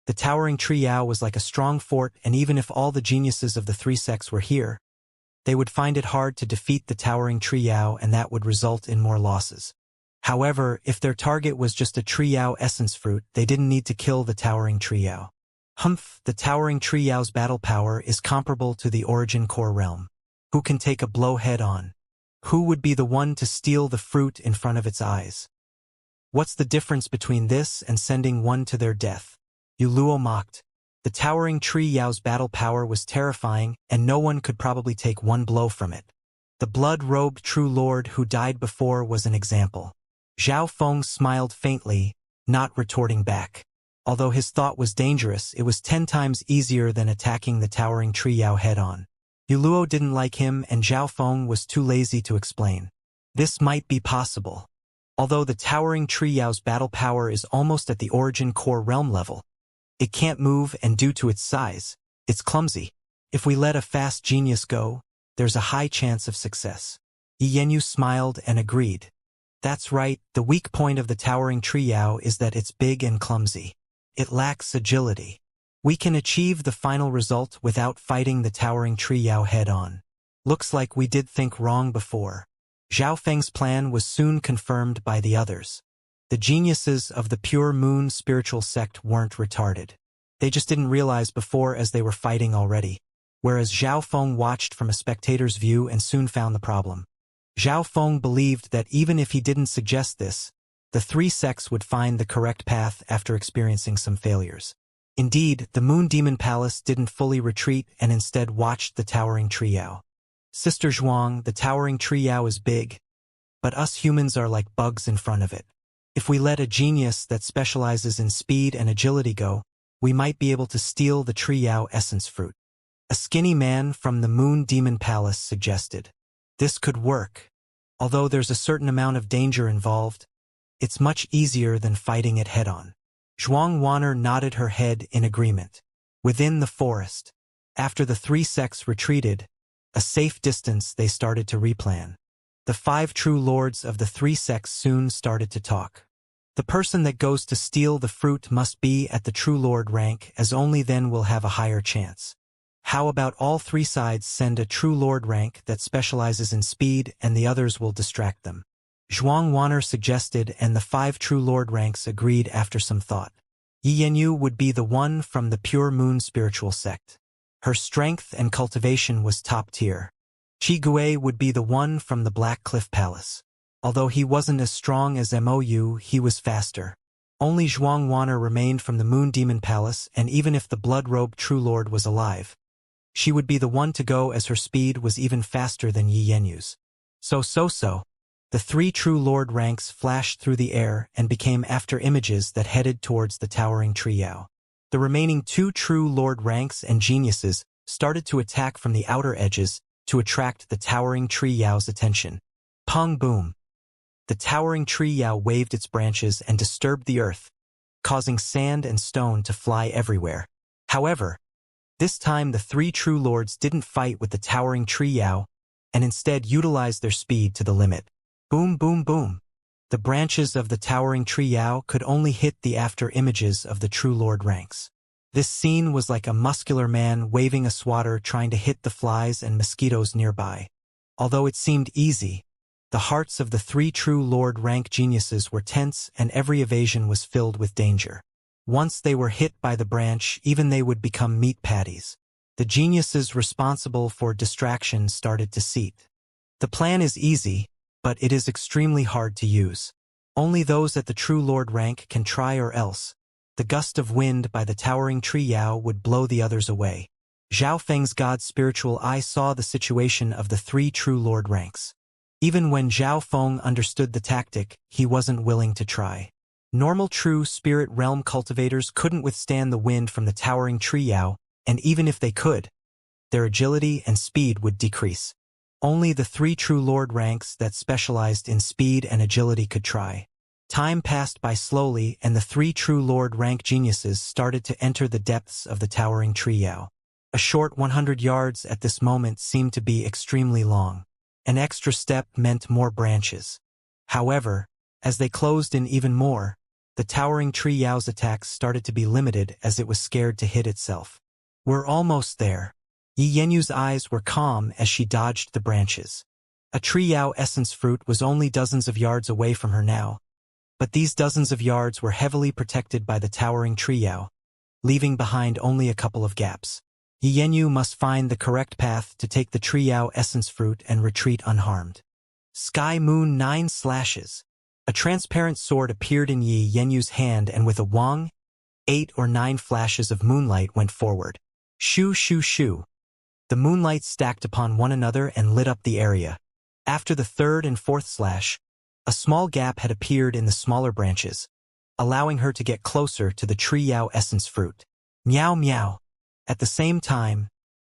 The towering tree Yao was like a strong fort, and even if all the geniuses of the three sects were here, they would find it hard to defeat the towering tree Yao, and that would result in more losses. However, if their target was just a tree Yao essence fruit, they didn't need to kill the towering tree Yao. The towering tree Yao's battle power is comparable to the origin core realm. Who can take a blow head-on? Who would be the one to steal the fruit in front of its eyes? What's the difference between this and sending one to their death? Yu Luo mocked. The towering tree Yao's battle power was terrifying, and no one could probably take one blow from it. The blood-robed true lord who died before was an example. Zhao Feng smiled faintly, not retorting back. Although his thought was dangerous, it was 10 times easier than attacking the towering tree Yao head-on. Yu Luo didn't like him, and Zhao Feng was too lazy to explain. This might be possible. Although the towering tree Yao's battle power is almost at the origin core realm level, it can't move, and due to its size, it's clumsy. If we let a fast genius go, there's a high chance of success. Yi Yenyu smiled and agreed. That's right, the weak point of the towering tree Yao is that it's big and clumsy. It lacks agility. We can achieve the final result without fighting the towering tree Yao head-on. Looks like we did think wrong before. Zhao Feng's plan was soon confirmed by the others. The geniuses of the Pure Moon spiritual sect weren't retarded. They just didn't realize before, as they were fighting already. Whereas Zhao Feng watched from a spectator's view and soon found the problem. Zhao Feng believed that even if he didn't suggest this, the three sects would find the correct path after experiencing some failures. Indeed, the Moon Demon Palace didn't fully retreat and instead watched the towering tree Yao. Sister Zhuang, the towering tree Yao is big, but us humans are like bugs in front of it. If we let a genius that specializes in speed and agility go, we might be able to steal the tree Yao essence fruit. A skinny man from the Moon Demon Palace suggested. This could work. Although there's a certain amount of danger involved, it's much easier than fighting it head-on. Zhuang Wanner nodded her head in agreement. Within the forest, after the three sects retreated, a safe distance, they started to replan. The 5 true lords of the three sects soon started to talk. The person that goes to steal the fruit must be at the true lord rank, as only then will have a higher chance. How about all 3 sides send a true lord rank that specializes in speed, and the others will distract them? Zhuang Wanner suggested, and the 5 true lord ranks agreed after some thought. Yi Yenyu would be the one from the Pure Moon spiritual sect. Her strength and cultivation was top tier. Qi Gui would be the one from the Black Cliff Palace. Although he wasn't as strong as Mou, he was faster. Only Zhuang Wanner remained from the Moon Demon Palace, and even if the blood-robed true lord was alive, she would be the one to go, as her speed was even faster than Yi Yenyu's. So. The 3 true lord ranks flashed through the air and became after images that headed towards the towering tree Yao. The remaining 2 true lord ranks and geniuses started to attack from the outer edges to attract the towering tree Yao's attention. Pong boom! The towering tree Yao waved its branches and disturbed the earth, causing sand and stone to fly everywhere. However, this time the 3 true lords didn't fight with the towering tree Yao, and instead utilized their speed to the limit. Boom, boom, boom. The branches of the towering tree Yao could only hit the after images of the true lord ranks. This scene was like a muscular man waving a swatter trying to hit the flies and mosquitoes nearby. Although it seemed easy, the hearts of the 3 true lord rank geniuses were tense, and every evasion was filled with danger. Once they were hit by the branch, even they would become meat patties. The geniuses responsible for distraction started to seat. The plan is easy, but it is extremely hard to use. Only those at the true lord rank can try, or else the gust of wind by the towering tree Yao would blow the others away. Zhao Feng's God's spiritual eye saw the situation of the 3 true lord ranks. Even when Zhao Feng understood the tactic, he wasn't willing to try. Normal true spirit realm cultivators couldn't withstand the wind from the towering tree Yao, and even if they could, their agility and speed would decrease. Only the 3 true lord ranks that specialized in speed and agility could try. Time passed by slowly, and the three true Lord rank geniuses started to enter the depths of the towering trio. A short 100 yards at this moment seemed to be extremely long. An extra step meant more branches. However, as they closed in even more, the towering trio's attacks started to be limited as it was scared to hit itself. We're almost there. Yi Yenyu's eyes were calm as she dodged the branches. A trio essence fruit was only dozens of yards away from her now, but these dozens of yards were heavily protected by the towering trio, leaving behind only a couple of gaps. Yi Yenyu must find the correct path to take the trio essence fruit and retreat unharmed. Sky Moon 9 slashes. A transparent sword appeared in Yi Yenyu's hand, and with a wang, 8 or 9 flashes of moonlight went forward. Shoo shoo shoo. The moonlight stacked upon one another and lit up the area. After the third and fourth slash, a small gap had appeared in the smaller branches, allowing her to get closer to the trio essence fruit. Meow meow. At the same time,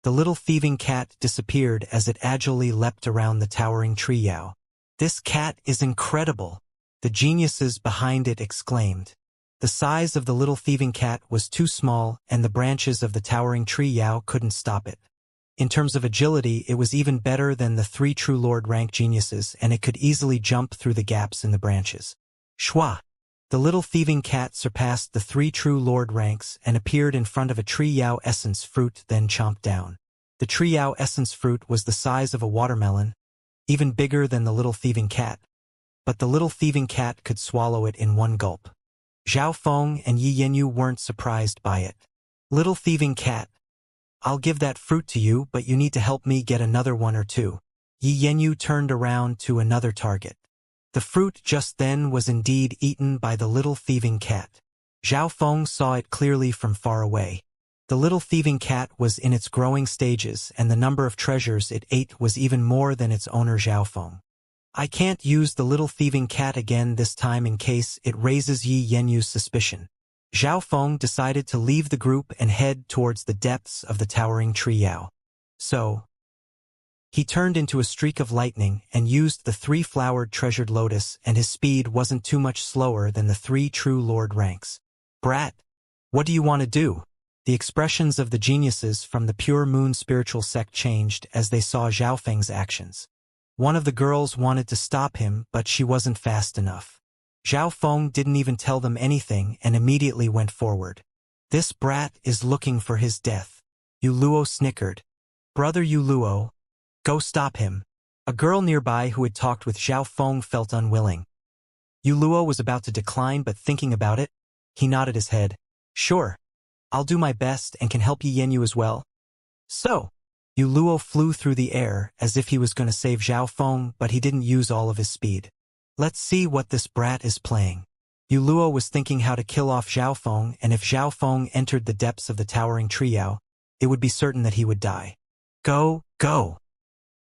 the little thieving cat disappeared as it agilely leapt around the towering trio. This cat is incredible, the geniuses behind it exclaimed. The size of the little thieving cat was too small, and the branches of the towering trio couldn't stop it. In terms of agility, it was even better than the three true Lord rank geniuses, and it could easily jump through the gaps in the branches. Shwa! The little thieving cat surpassed the three true Lord ranks and appeared in front of a trio essence fruit, then chomped down. The trio essence fruit was the size of a watermelon, even bigger than the little thieving cat, but the little thieving cat could swallow it in one gulp. Zhao Feng and Yi Yenyu weren't surprised by it. Little thieving cat, I'll give that fruit to you, but you need to help me get another one or two. Yi Yenyu turned around to another target. The fruit just then was indeed eaten by the little thieving cat. Zhao Feng saw it clearly from far away. The little thieving cat was in its growing stages, and the number of treasures it ate was even more than its owner Zhao Feng. I can't use the little thieving cat again this time in case it raises Yi Yenyu's suspicion. Zhao Feng decided to leave the group and head towards the depths of the towering trio. So, he turned into a streak of lightning and used the three-flowered treasured lotus, and his speed wasn't too much slower than the three true Lord ranks. Brat, what do you want to do? The expressions of the geniuses from the Pure Moon spiritual sect changed as they saw Zhao Feng's actions. One of the girls wanted to stop him, but she wasn't fast enough. Zhao Feng didn't even tell them anything and immediately went forward. This brat is looking for his death. Yu Luo snickered. Brother Yu Luo, go stop him. A girl nearby who had talked with Zhao Feng felt unwilling. Yu Luo was about to decline, but thinking about it, he nodded his head. Sure, I'll do my best and can help Yi Yenyu as well. So, Yu Luo flew through the air as if he was going to save Zhao Feng, but he didn't use all of his speed. Let's see what this brat is playing. Yu Luo was thinking how to kill off Zhao Feng, and if Zhao Feng entered the depths of the towering trio, it would be certain that he would die. Go, go!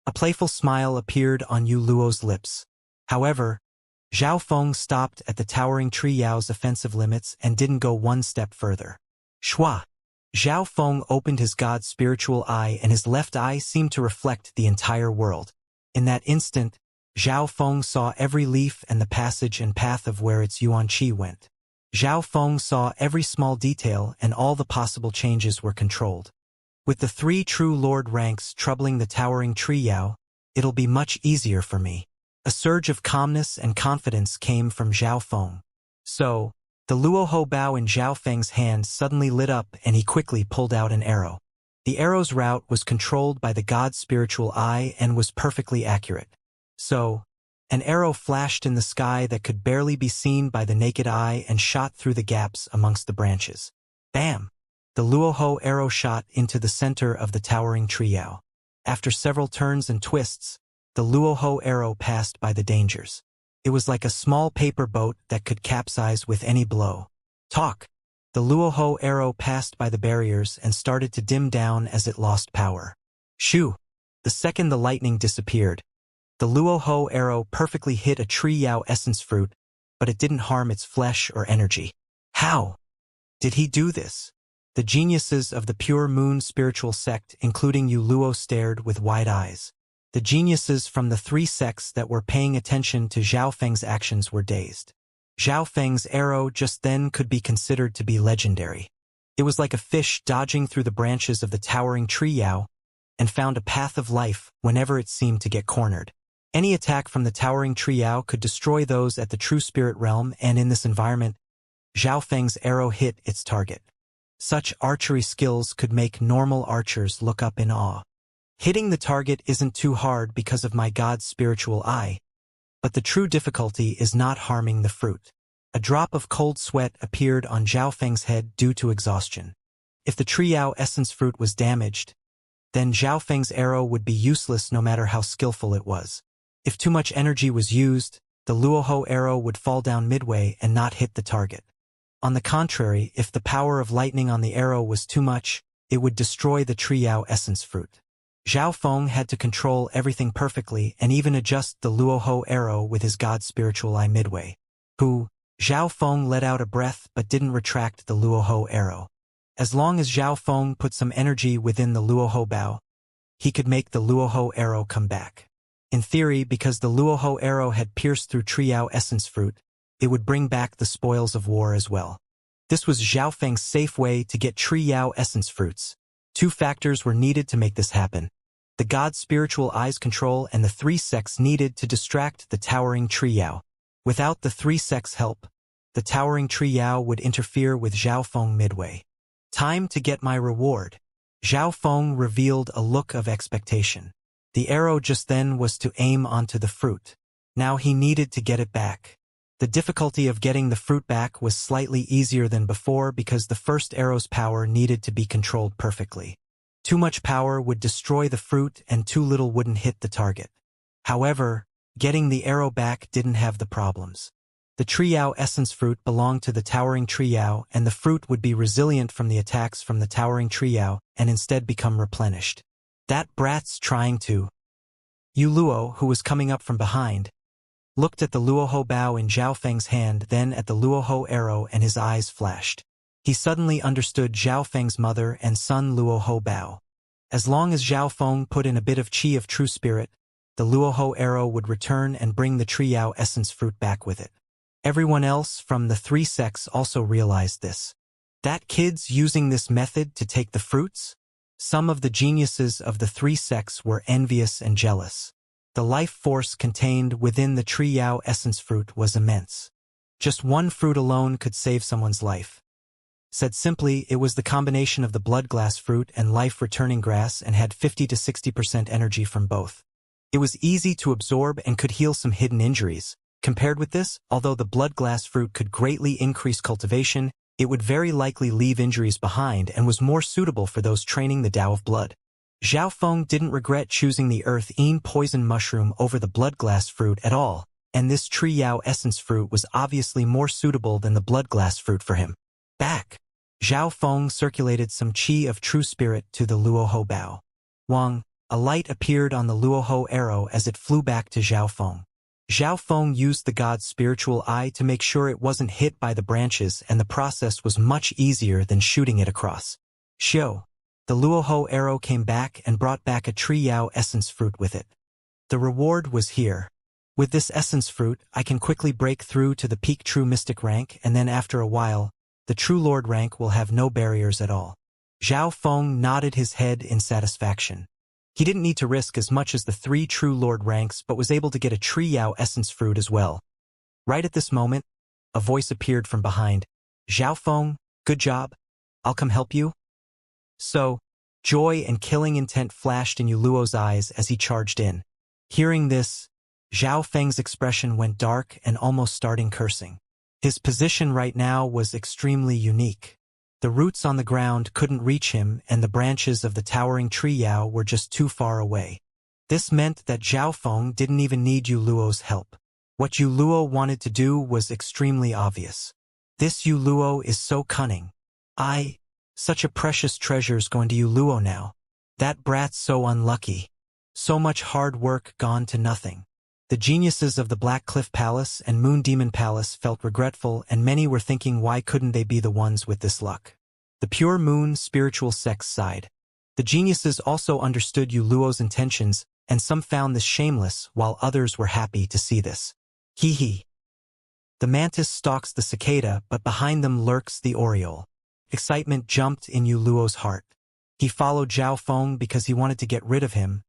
A playful smile appeared on Yu Luo's lips. However, Zhao Feng stopped at the towering trio's offensive limits and didn't go one step further. Shwa! Zhao Feng opened his god's spiritual eye, and his left eye seemed to reflect the entire world. In that instant, Zhao Feng saw every leaf and the passage and path of where its yuan qi went. Zhao Feng saw every small detail, and all the possible changes were controlled. With the three true Lord ranks troubling the towering trio, it'll be much easier for me. A surge of calmness and confidence came from Zhao Feng. So, the Luoho bow in Zhao Feng's hand suddenly lit up, and he quickly pulled out an arrow. The arrow's route was controlled by the god's spiritual eye and was perfectly accurate. So, an arrow flashed in the sky that could barely be seen by the naked eye and shot through the gaps amongst the branches. Bam! The Luoho arrow shot into the center of the towering trio. After several turns and twists, the Luoho arrow passed by the dangers. It was like a small paper boat that could capsize with any blow. Talk! The Luoho arrow passed by the barriers and started to dim down as it lost power. Shoo! The second the lightning disappeared, the Luoho arrow perfectly hit a trio essence fruit, but it didn't harm its flesh or energy. How did he do this? The geniuses of the Pure Moon spiritual sect, including Yu Luo, stared with wide eyes. The geniuses from the three sects that were paying attention to Zhao Feng's actions were dazed. Zhao Feng's arrow just then could be considered to be legendary. It was like a fish dodging through the branches of the towering tree Yao and found a path of life whenever it seemed to get cornered. Any attack from the towering tree Yao could destroy those at the true spirit realm, and in this environment, Zhao Feng's arrow hit its target. Such archery skills could make normal archers look up in awe. Hitting the target isn't too hard because of my god's spiritual eye, but the true difficulty is not harming the fruit. A drop of cold sweat appeared on Zhao Feng's head due to exhaustion. If the tree Yao essence fruit was damaged, then Zhao Feng's arrow would be useless no matter how skillful it was. If too much energy was used, the Luoho arrow would fall down midway and not hit the target. On the contrary, if the power of lightning on the arrow was too much, it would destroy the tree Yao essence fruit. Zhao Feng had to control everything perfectly and even adjust the Luoho arrow with his god's spiritual eye midway. Zhao Feng let out a breath but didn't retract the Luoho arrow. As long as Zhao Feng put some energy within the Luoho bow, he could make the Luoho arrow come back. In theory, because the Luoho arrow had pierced through tree Yao essence fruit, it would bring back the spoils of war as well. This was Zhao Feng's safe way to get tree Yao essence fruits. Two factors were needed to make this happen: the god's spiritual eye's control and the three sects needed to distract the towering tree Yao. Without the three sects' help, the towering tree Yao would interfere with Zhao Feng midway. Time to get my reward. Zhao Feng revealed a look of expectation. The arrow just then was to aim onto the fruit. Now he needed to get it back. The difficulty of getting the fruit back was slightly easier than before because the first arrow's power needed to be controlled perfectly. Too much power would destroy the fruit and too little wouldn't hit the target. However, getting the arrow back didn't have the problems. The tree Yao essence fruit belonged to the towering tree Yao, and the fruit would be resilient from the attacks from the towering tree Yao and instead become replenished. That brat's trying to. Yu Luo, who was coming up from behind, looked at the Luoho bow in Zhao Feng's hand, then at the Luoho arrow, and his eyes flashed. He suddenly understood Zhao Feng's mother and son Luoho bow. As long as Zhao Feng put in a bit of qi of true spirit, the Luoho arrow would return and bring the tree Yao essence fruit back with it. Everyone else from the three sects also realized this. That kid's using this method to take the fruits? Some of the geniuses of the three sects were envious and jealous. The life force contained within the tree Yao essence fruit was immense. Just one fruit alone could save someone's life. Said simply, it was the combination of the blood glass fruit and life-returning grass and had 50 to 60% energy from both. It was easy to absorb and could heal some hidden injuries. Compared with this, although the blood glass fruit could greatly increase cultivation, it would very likely leave injuries behind and was more suitable for those training the Tao of blood. Zhao Feng didn't regret choosing the earth-ean poison mushroom over the blood glass fruit at all, and this tree Yao essence fruit was obviously more suitable than the blood glass fruit for him. Back. Zhao Feng circulated some qi of true spirit to the Luoho bow. Wang, a light appeared on the Luoho arrow as it flew back to Zhao Feng. Zhao Feng used the god's spiritual eye to make sure it wasn't hit by the branches, and the process was much easier than shooting it across. Xiao. The Luoho arrow came back and brought back a tree Yao essence fruit with it. The reward was here. With this essence fruit, I can quickly break through to the peak true mystic rank, and then after a while, the true lord rank will have no barriers at all. Zhao Feng nodded his head in satisfaction. He didn't need to risk as much as the 3 true lord ranks but was able to get a tree Yao essence fruit as well. Right at this moment, a voice appeared from behind. Zhao Feng, good job. I'll come help you. So, joy and killing intent flashed in Yu Luo's eyes as he charged in. Hearing this, Zhao Feng's expression went dark and almost starting cursing. His position right now was extremely unique. The roots on the ground couldn't reach him, and the branches of the towering tree Yao were just too far away. This meant that Zhao Feng didn't even need Yu Luo's help. What Yu Luo wanted to do was extremely obvious. This Yu Luo is so cunning. Such a precious treasure's going to Yu Luo now. That brat's so unlucky. So much hard work gone to nothing. The geniuses of the Black Cliff Palace and Moon Demon Palace felt regretful, and many were thinking why couldn't they be the ones with this luck. The pure moon spiritual sects sighed. The geniuses also understood Yu Luo's intentions, and some found this shameless, while others were happy to see this. Hee hee. The mantis stalks the cicada, but behind them lurks the oriole. Excitement jumped in Yu Luo's heart. He followed Zhao Feng because he wanted to get rid of him,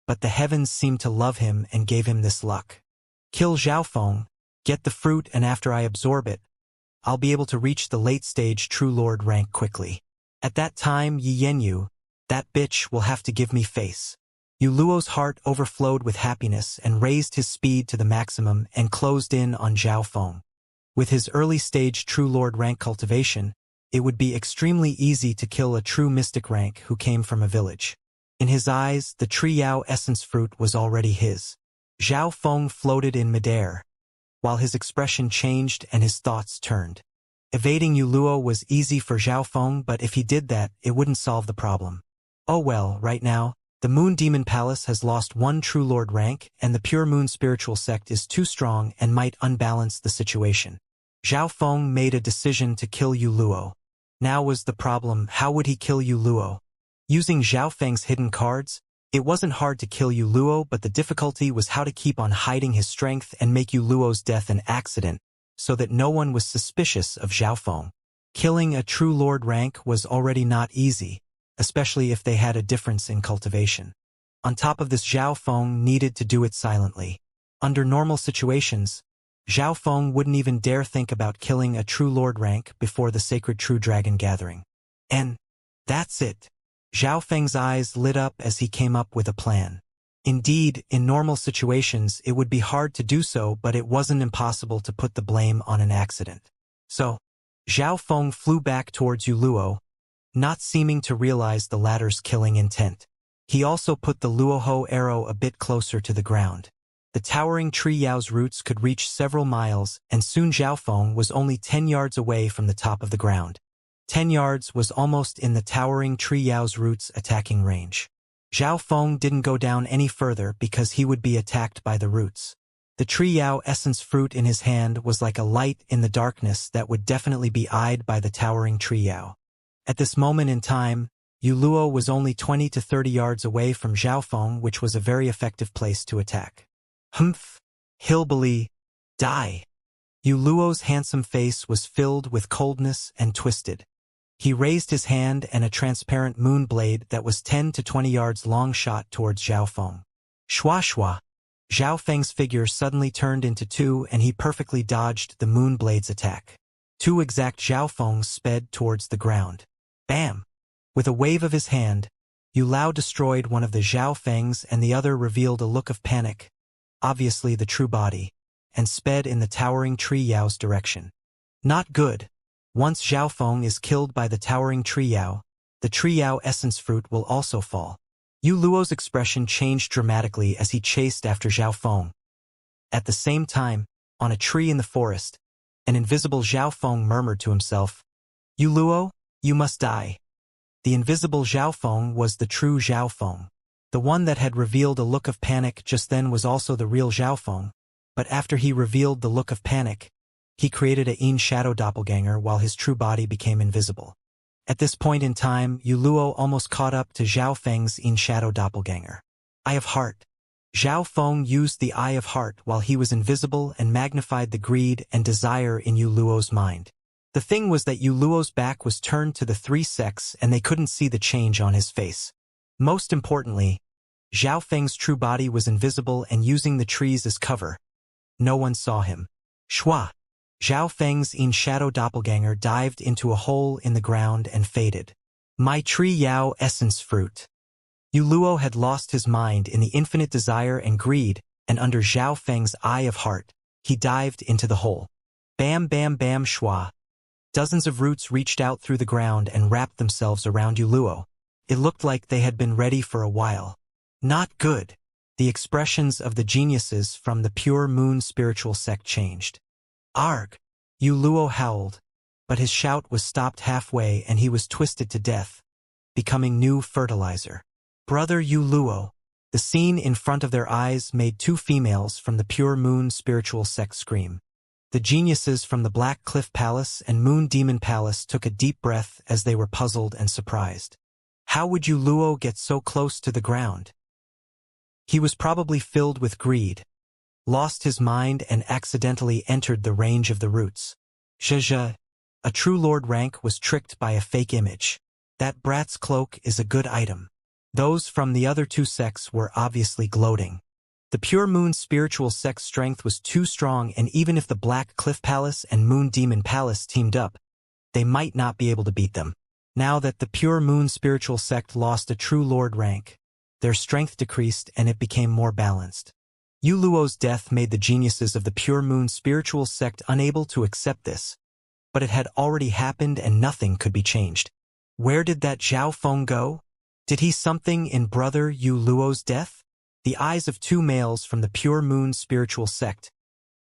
but the heavens seemed to love him and gave him this luck. Kill Zhao Feng, get the fruit, and after I absorb it, I'll be able to reach the late-stage True Lord rank quickly. At that time, Yi Yanyu, that bitch, will have to give me face. Yu Luo's heart overflowed with happiness and raised his speed to the maximum and closed in on Zhao Feng. With his early-stage True Lord rank cultivation, it would be extremely easy to kill a true mystic rank who came from a village. In his eyes, the Triyao essence fruit was already his. Zhao Feng floated in midair, while his expression changed and his thoughts turned. Evading Yu Luo was easy for Zhao Feng, but if he did that, it wouldn't solve the problem. Oh well, right now, the Moon Demon Palace has lost one True Lord rank, and the Pure Moon spiritual sect is too strong and might unbalance the situation. Zhao Feng made a decision to kill Yu Luo. Now was the problem, how would he kill Yu Luo? Using Zhao Feng's hidden cards, it wasn't hard to kill Yu Luo, but the difficulty was how to keep on hiding his strength and make Yu Luo's death an accident, so that no one was suspicious of Zhao Feng. Killing a True Lord rank was already not easy, especially if they had a difference in cultivation. On top of this, Zhao Feng needed to do it silently. Under normal situations, Zhao Feng wouldn't even dare think about killing a True Lord rank before the Sacred True Dragon gathering. And that's it. Zhao Feng's eyes lit up as he came up with a plan. Indeed, in normal situations it would be hard to do so, but it wasn't impossible to put the blame on an accident. So, Zhao Feng flew back towards Yu Luo, not seeming to realize the latter's killing intent. He also put the Luoho arrow a bit closer to the ground. The towering tree Yao's roots could reach several miles, and soon Zhao Feng was only 10 yards away from the top of the ground. 10 yards was almost in the towering tree Yao's roots attacking range. Zhao Feng didn't go down any further because he would be attacked by the roots. The tree Yao essence fruit in his hand was like a light in the darkness that would definitely be eyed by the towering tree Yao. At this moment in time, Yu Luo was only 20 to 30 yards away from Zhao Feng, which was a very effective place to attack. Humph! Hillbilly! Die! Yu Luo's handsome face was filled with coldness and twisted. He raised his hand and a transparent moon blade that was 10 to 20 yards long shot towards Zhao Feng. Shua shua! Zhao Feng's figure suddenly turned into two and he perfectly dodged the moon blade's attack. Two exact Zhao Feng sped towards the ground. Bam! With a wave of his hand, Yu Lao destroyed one of the Zhao Fengs and the other revealed a look of panic, obviously the true body, and sped in the towering tree Yao's direction. Not good. Once Zhao Feng is killed by the towering tree Yao, the tree Yao essence fruit will also fall. Yu Luo's expression changed dramatically as he chased after Zhao Feng. At the same time, on a tree in the forest, an invisible Zhao Feng murmured to himself, "Yu Luo, you must die." The invisible Zhao Feng was the true Zhao Feng. The one that had revealed a look of panic just then was also the real Zhao Feng, but after he revealed the look of panic, he created a Yin shadow doppelganger while his true body became invisible. At this point in time, Yu Luo almost caught up to Zhao Feng's Yin shadow doppelganger. Eye of Heart. Zhao Feng used the Eye of Heart while he was invisible and magnified the greed and desire in Yu Luo's mind. The thing was that Yu Luo's back was turned to the three sects and they couldn't see the change on his face. Most importantly, Zhao Feng's true body was invisible and using the trees as cover. No one saw him. Shua! Zhao Feng's Yin shadow doppelganger dived into a hole in the ground and faded. My tree Yao essence fruit. Yu Luo had lost his mind in the infinite desire and greed, and under Zhao Feng's Eye of Heart, he dived into the hole. Bam bam bam shua. Dozens of roots reached out through the ground and wrapped themselves around Yu Luo. It looked like they had been ready for a while. Not good. The expressions of the geniuses from the Pure Moon spiritual sect changed. Arg! Yu Luo howled, but his shout was stopped halfway and he was twisted to death, becoming new fertilizer. Brother Yu Luo. The scene in front of their eyes made two females from the Pure Moon spiritual sect scream. The geniuses from the Black Cliff Palace and Moon Demon Palace took a deep breath as they were puzzled and surprised. How would Yu Luo get so close to the ground? He was probably filled with greed. lost his mind and accidentally entered the range of the roots. Zhezhe, a true lord rank, was tricked by a fake image. That brat's cloak is a good item. Those from the other two sects were obviously gloating. The Pure Moon spiritual sect's strength was too strong, and even if the Black Cliff Palace and Moon Demon Palace teamed up, they might not be able to beat them. Now that the Pure Moon spiritual sect lost a true lord rank, their strength decreased and it became more balanced. Yu Luo's death made the geniuses of the Pure Moon spiritual sect unable to accept this, but it had already happened and nothing could be changed. Where did that Zhao Feng go? Did he something in brother Yu Luo's death? The eyes of two males from the Pure Moon spiritual sect,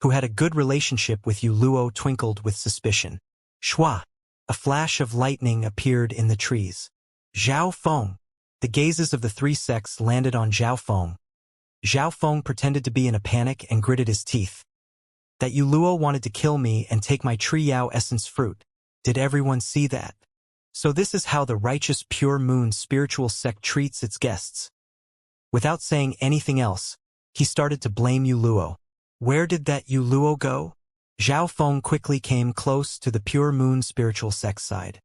who had a good relationship with Yu Luo, twinkled with suspicion. Shua! A flash of lightning appeared in the trees. Zhao Feng! The gazes of the three sects landed on Zhao Feng. Zhao Feng pretended to be in a panic and gritted his teeth. That Yu Luo wanted to kill me and take my Tree Yao essence fruit. Did everyone see that? So this is how the righteous Pure Moon spiritual sect treats its guests. Without saying anything else, he started to blame Yu Luo. Where did that Yu Luo go? Zhao Feng quickly came close to the Pure Moon spiritual sect side.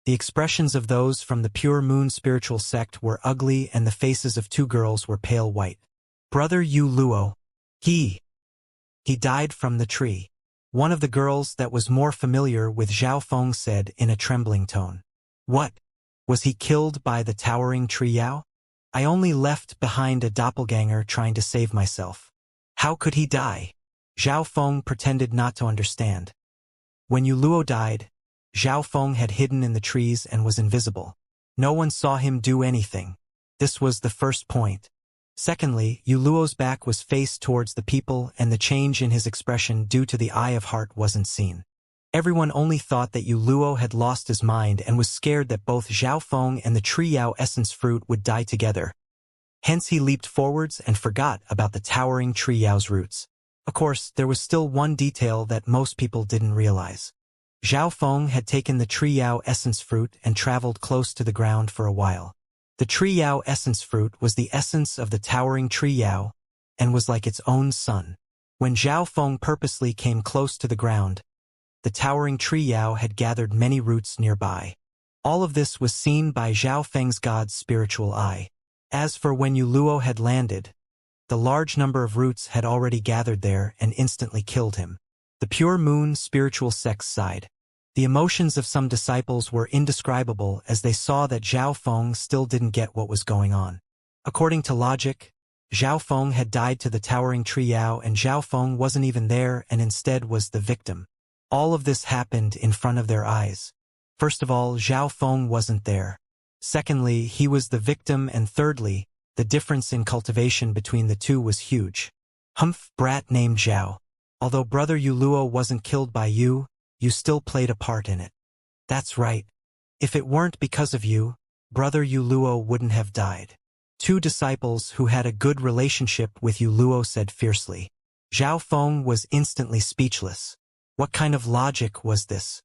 The expressions of those from the Pure Moon spiritual sect were ugly and the faces of two girls were pale white. Brother Yu Luo. He died from the tree. One of the girls that was more familiar with Zhao Feng said in a trembling tone. What? Was he killed by the towering Tree Yao? I only left behind a doppelganger trying to save myself. How could he die? Zhao Feng pretended not to understand. When Yu Luo died, Zhao Feng had hidden in the trees and was invisible. No one saw him do anything. This was the first point. Secondly, Yu Luo's back was faced towards the people and the change in his expression due to the Eye of Heart wasn't seen. Everyone only thought that Yu Luo had lost his mind and was scared that both Zhao Feng and the Tree Yao essence fruit would die together. Hence he leaped forwards and forgot about the towering Tree Yao's roots. Of course, there was still one detail that most people didn't realize. Zhao Feng had taken the Tree Yao essence fruit and traveled close to the ground for a while. The Tree Yao essence fruit was the essence of the towering Tree Yao and was like its own son. When Zhao Feng purposely came close to the ground, the towering Tree Yao had gathered many roots nearby. All of this was seen by Zhao Feng's God's spiritual eye. As for when Yu Luo had landed, the large number of roots had already gathered there and instantly killed him. The Pure Moon spiritual sect's side. The emotions of some disciples were indescribable as they saw that Zhao Feng still didn't get what was going on. According to logic, Zhao Feng had died to the towering Tree Yao and Zhao Feng wasn't even there and instead was the victim. All of this happened in front of their eyes. First of all, Zhao Feng wasn't there. Secondly, he was the victim, and thirdly, the difference in cultivation between the two was huge. Humph, brat named Zhao. Although brother Yu Luo wasn't killed by you, you still played a part in it. That's right. If it weren't because of you, brother Yu Luo wouldn't have died. Two disciples who had a good relationship with Yu Luo said fiercely. Zhao Feng was instantly speechless. What kind of logic was this?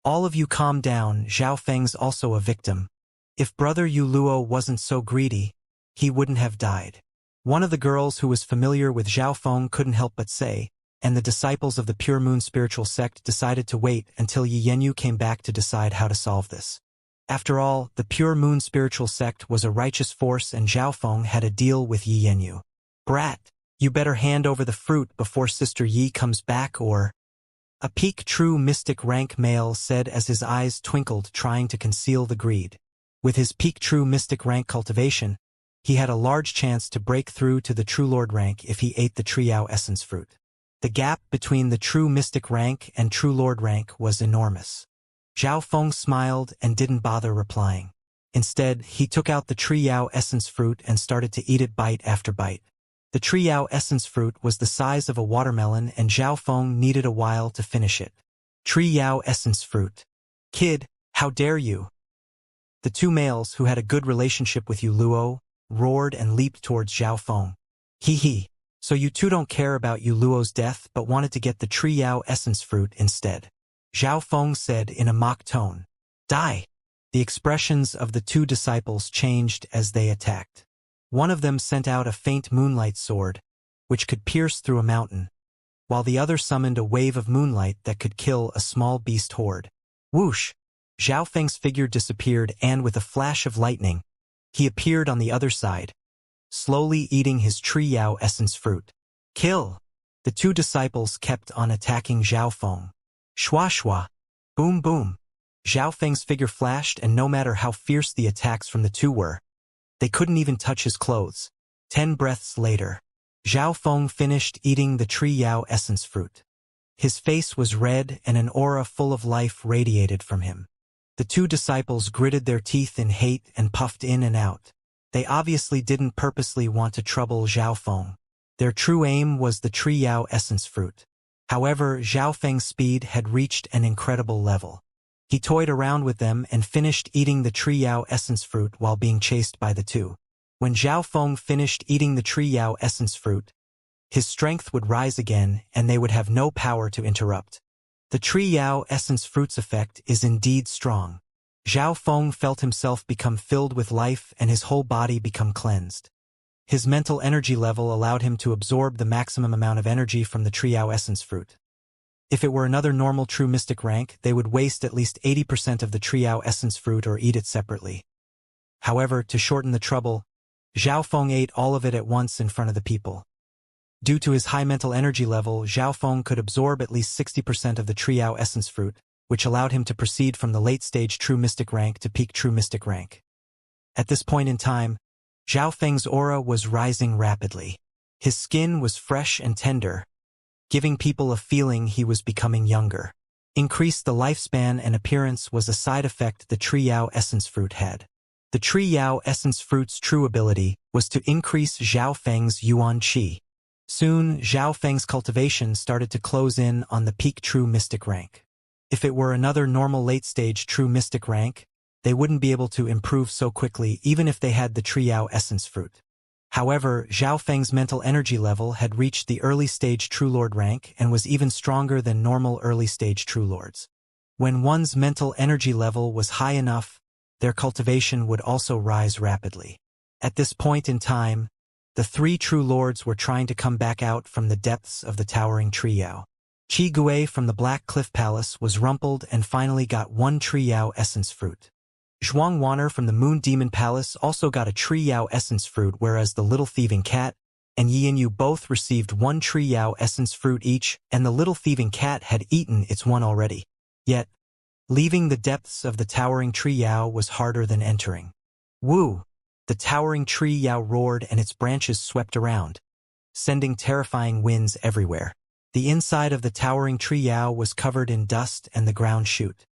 All of you calm down, Zhao Feng's also a victim. If brother Yu Luo wasn't so greedy, he wouldn't have died. One of the girls who was familiar with Zhao Feng couldn't help but say, and the disciples of the Pure Moon spiritual sect decided to wait until Yi Yenyu came back to decide how to solve this. After all, the Pure Moon spiritual sect was a righteous force and Zhao Feng had a deal with Yi Yenyu. Brat, you better hand over the fruit before Sister Yi comes back or... A peak true mystic rank male said as his eyes twinkled, trying to conceal the greed. With his peak true mystic rank cultivation, he had a large chance to break through to the true lord rank if he ate the Tree Yao essence fruit. The gap between the true mystic rank and true lord rank was enormous. Zhao Feng smiled and didn't bother replying. Instead, he took out the Tree Yao essence fruit and started to eat it bite after bite. The Tree Yao essence fruit was the size of a watermelon and Zhao Feng needed a while to finish it. Tree Yao essence fruit. Kid, how dare you? The two males who had a good relationship with Yu Luo roared and leaped towards Zhao Feng. Hee. So you two don't care about Yu Luo's death but wanted to get the Tree Yao essence fruit instead. Zhao Feng said in a mock tone. Die! The expressions of the two disciples changed as they attacked. One of them sent out a faint moonlight sword, which could pierce through a mountain, while the other summoned a wave of moonlight that could kill a small beast horde. Whoosh! Zhao Feng's figure disappeared, and with a flash of lightning, he appeared on the other side, slowly eating his Tree Yao essence fruit. Kill! The two disciples kept on attacking Zhao Feng. Shua shua! Boom boom! Zhao Feng's figure flashed, and no matter how fierce the attacks from the two were, they couldn't even touch his clothes. 10 breaths later, Zhao Feng finished eating the Tree Yao essence fruit. His face was red, and an aura full of life radiated from him. The two disciples gritted their teeth in hate and puffed in and out. They obviously didn't purposely want to trouble Zhao Feng. Their true aim was the Tree Yao essence fruit. However, Zhao Feng's speed had reached an incredible level. He toyed around with them and finished eating the Tree Yao essence fruit while being chased by the two. When Zhao Feng finished eating the Tree Yao essence fruit, his strength would rise again, and they would have no power to interrupt. The Tree Yao essence fruit's effect is indeed strong. Zhao Feng felt himself become filled with life and his whole body become cleansed. His mental energy level allowed him to absorb the maximum amount of energy from the Tree Yao essence fruit. If it were another normal true mystic rank, they would waste at least 80% of the Tree Yao essence fruit or eat it separately. However, to shorten the trouble, Zhao Feng ate all of it at once in front of the people. Due to his high mental energy level, Zhao Feng could absorb at least 60% of the Tree Yao essence fruit, which allowed him to proceed from the late-stage true mystic rank to peak true mystic rank. At this point in time, Zhao Feng's aura was rising rapidly. His skin was fresh and tender, giving people a feeling he was becoming younger. Increased the lifespan and appearance was a side effect the Tree Yao essence fruit had. The Tree Yao essence fruit's true ability was to increase Zhao Feng's yuan qi. Soon, Zhao Feng's cultivation started to close in on the peak true mystic rank. If it were another normal late-stage true mystic rank, they wouldn't be able to improve so quickly even if they had the Tree Yao essence fruit. However, Zhao Feng's mental energy level had reached the early-stage True Lord rank and was even stronger than normal early-stage True Lords. When one's mental energy level was high enough, their cultivation would also rise rapidly. At this point in time, the three True Lords were trying to come back out from the depths of the towering Tree Yao. Qi Gui from the Black Cliff Palace was rumpled and finally got one Tree Yao essence fruit. Zhuang Wanner from the Moon Demon Palace also got a Tree Yao essence fruit, whereas the Little Thieving Cat and Xianxia both received one Tree Yao essence fruit each, and the Little Thieving Cat had eaten its one already. Yet, leaving the depths of the towering Tree Yao was harder than entering. Woo! The towering Tree Yao roared and its branches swept around, sending terrifying winds everywhere. The inside of the towering Tree Yao was covered in dust and the ground shoot.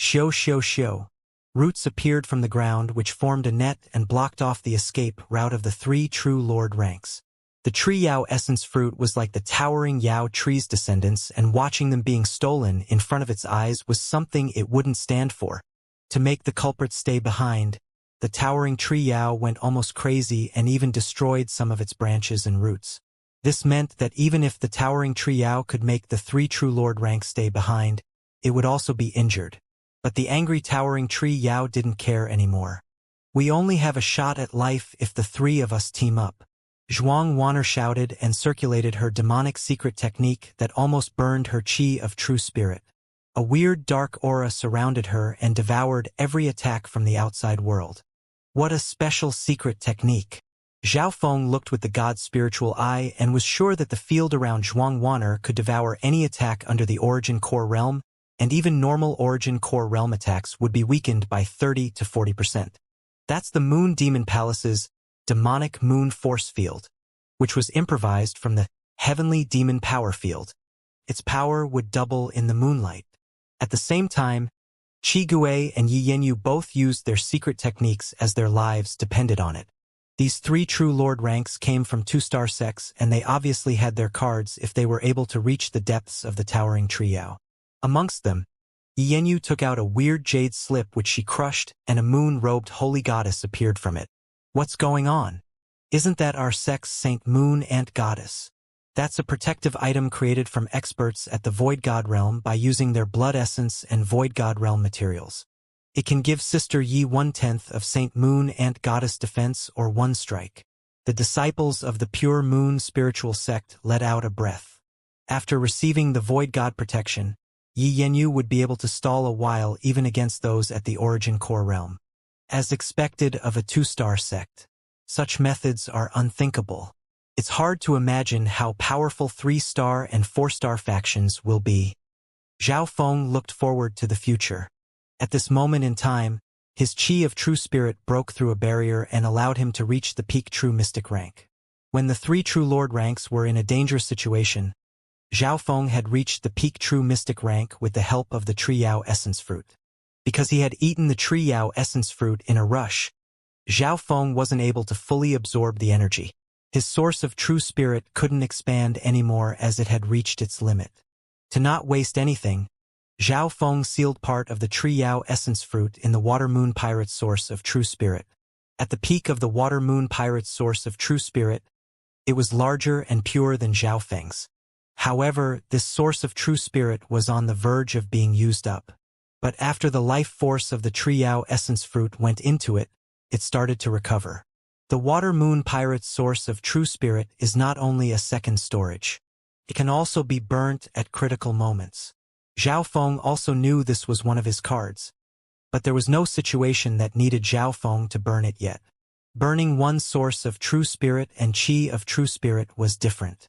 Shio shio shio. Roots appeared from the ground which formed a net and blocked off the escape route of the three True Lord ranks. The Tree Yao essence fruit was like the towering Yao tree's descendants, and watching them being stolen in front of its eyes was something it wouldn't stand for. To make the culprits stay behind, the towering Tree Yao went almost crazy and even destroyed some of its branches and roots. This meant that even if the towering Tree Yao could make the three True Lord ranks stay behind, it would also be injured. But the angry towering Tree Yao didn't care anymore. We only have a shot at life if the three of us team up. Zhuang Wanner shouted and circulated her demonic secret technique that almost burned her qi of true spirit. A weird dark aura surrounded her and devoured every attack from the outside world. What a special secret technique! Zhao Feng looked with the god's spiritual eye and was sure that the field around Zhuang Wanner could devour any attack under the Origin Core Realm, and even normal Origin Core Realm attacks would be weakened by 30 to 40%. That's the Moon Demon Palace's demonic moon force field, which was improvised from the heavenly demon power field. Its power would double in the moonlight. At the same time, Qi Gui and Xianxia both used their secret techniques as their lives depended on it. These three True Lord ranks came from two-star sects, and they obviously had their cards if they were able to reach the depths of the towering Tree Yao. Amongst them, Xianxia took out a weird jade slip which she crushed, and a moon-robed holy goddess appeared from it. What's going on? Isn't that our sect's Saint Moon Ant Goddess? That's a protective item created from experts at the Void God Realm by using their blood essence and Void God Realm materials. It can give Sister Yi 1/10 of Saint Moon Ant Goddess defense or one strike. The disciples of the Pure Moon spiritual sect let out a breath. After receiving the Void God protection, Yi Yanyu would be able to stall a while even against those at the origin core realm. As expected of a 2-star sect, such methods are unthinkable. It's hard to imagine how powerful 3-star and 4-star factions will be. Zhao Feng looked forward to the future. At this moment in time, his chi of true spirit broke through a barrier and allowed him to reach the peak true mystic rank. When the 3 true lord ranks were in a dangerous situation, Zhao Feng had reached the peak true mystic rank with the help of the Tree Yao essence fruit. Because he had eaten the Tree Yao essence fruit in a rush, Zhao Feng wasn't able to fully absorb the energy. His source of true spirit couldn't expand anymore as it had reached its limit. To not waste anything, Zhao Feng sealed part of the Tree Yao essence fruit in the Water Moon Pirate's source of true spirit. At the peak of the Water Moon Pirate's source of true spirit, it was larger and purer than Zhao Feng's. However, this source of true spirit was on the verge of being used up. But after the life force of the Tree Yao essence fruit went into it, it started to recover. The Water Moon Pirate's source of true spirit is not only a second storage. It can also be burnt at critical moments. Zhao Feng also knew this was one of his cards, but there was no situation that needed Zhao Feng to burn it yet. Burning one source of true spirit and chi of true spirit was different.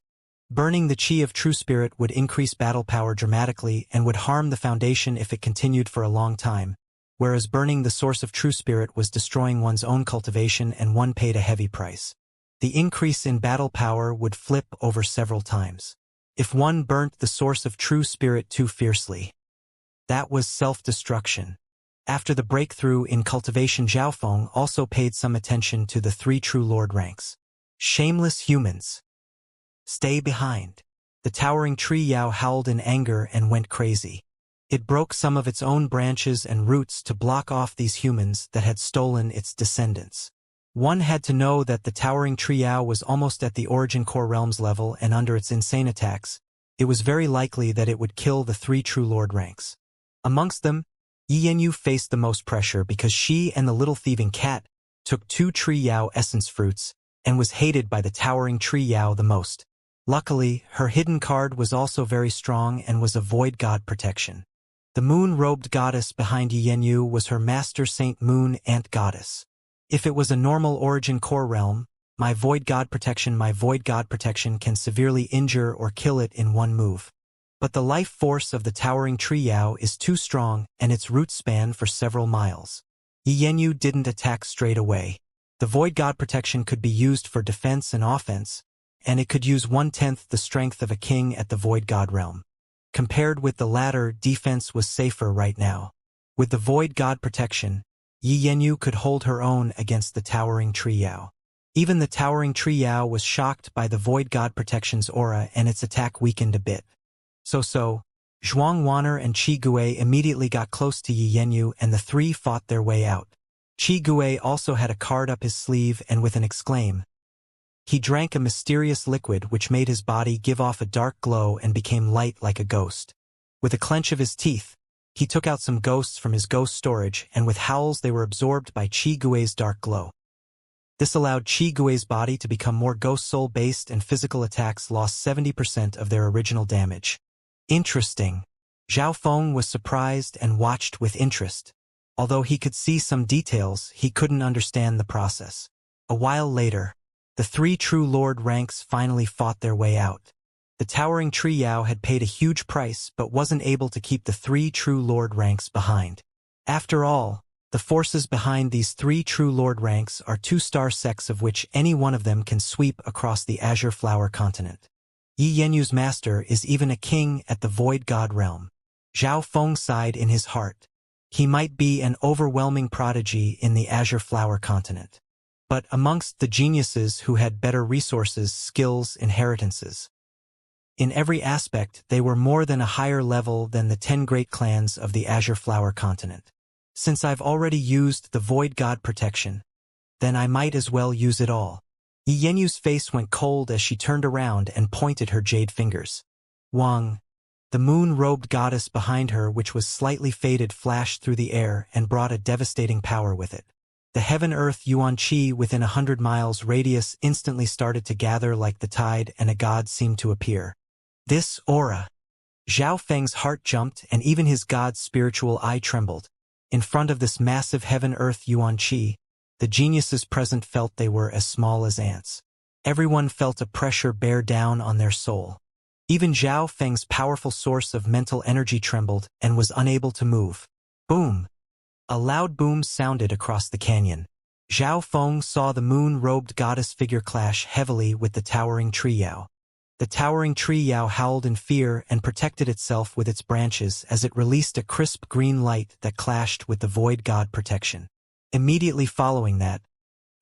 Burning the chi of true spirit would increase battle power dramatically and would harm the foundation if it continued for a long time, whereas burning the source of true spirit was destroying one's own cultivation and one paid a heavy price. The increase in battle power would flip over several times. If one burnt the source of true spirit too fiercely, that was self-destruction. After the breakthrough in cultivation, Zhao Feng also paid some attention to the 3 true lord ranks. Shameless humans! Stay behind. The towering Tree Yao howled in anger and went crazy. It broke some of its own branches and roots to block off these humans that had stolen its descendants. One had to know that the towering Tree Yao was almost at the origin core realms level, and under its insane attacks, it was very likely that it would kill the 3 true lord ranks. Amongst them, Yi Yanyu faced the most pressure because she and the little thieving cat took 2 Tree Yao essence fruits and was hated by the towering Tree Yao the most. Luckily, her hidden card was also very strong and was a void god protection. The moon-robed goddess behind Yi Yanyu was her master saint moon ant goddess. If it was a normal origin core realm, my void god protection can severely injure or kill it in one move. But the life force of the towering Tree Yao is too strong and its roots span for several miles. Yi Yanyu didn't attack straight away. The void god protection could be used for defense and offense, and it could use 1/10 the strength of a king at the void god realm. Compared with the latter, defense was safer right now. With the void god protection, Yi Yanyu could hold her own against the towering Tree Yao. Even the towering Tree Yao was shocked by the void god protection's aura and its attack weakened a bit. So, Zhuang Wan'er and Qi Gui immediately got close to Yi Yanyu and the 3 fought their way out. Qi Gui also had a card up his sleeve and with an exclaim, he drank a mysterious liquid which made his body give off a dark glow and became light like a ghost. With a clench of his teeth, he took out some ghosts from his ghost storage, and with howls they were absorbed by Qi Gui's dark glow. This allowed Qi Gui's body to become more ghost soul based, and physical attacks lost 70% of their original damage. Interesting. Zhao Feng was surprised and watched with interest. Although he could see some details, he couldn't understand the process. A while later, the 3 true lord ranks finally fought their way out. The towering Tree Yao had paid a huge price but wasn't able to keep the 3 true lord ranks behind. After all, the forces behind these 3 true lord ranks are 2-star sects of which any one of them can sweep across the Azure Flower continent. Yi Yanyu's master is even a king at the void god realm. Zhao Feng sighed in his heart. He might be an overwhelming prodigy in the Azure Flower continent. But amongst the geniuses who had better resources, skills, inheritances. In every aspect, they were more than a higher level than the 10 great clans of the Azure Flower continent. Since I've already used the void god protection, then I might as well use it all. Yi Yanyu's face went cold as she turned around and pointed her jade fingers. Wang, the moon-robed goddess behind her, which was slightly faded, flashed through the air and brought a devastating power with it. The heaven-earth yuan qi within 100 miles radius instantly started to gather like the tide, and a god seemed to appear. This aura! Zhao Feng's heart jumped, and even his god's spiritual eye trembled. In front of this massive heaven-earth yuan qi, the geniuses present felt they were as small as ants. Everyone felt a pressure bear down on their soul. Even Zhao Feng's powerful source of mental energy trembled and was unable to move. Boom! A loud boom sounded across the canyon. Zhao Feng saw the moon-robed goddess figure clash heavily with the towering tree Yao. The towering tree Yao howled in fear and protected itself with its branches as it released a crisp green light that clashed with the void god protection. Immediately following that,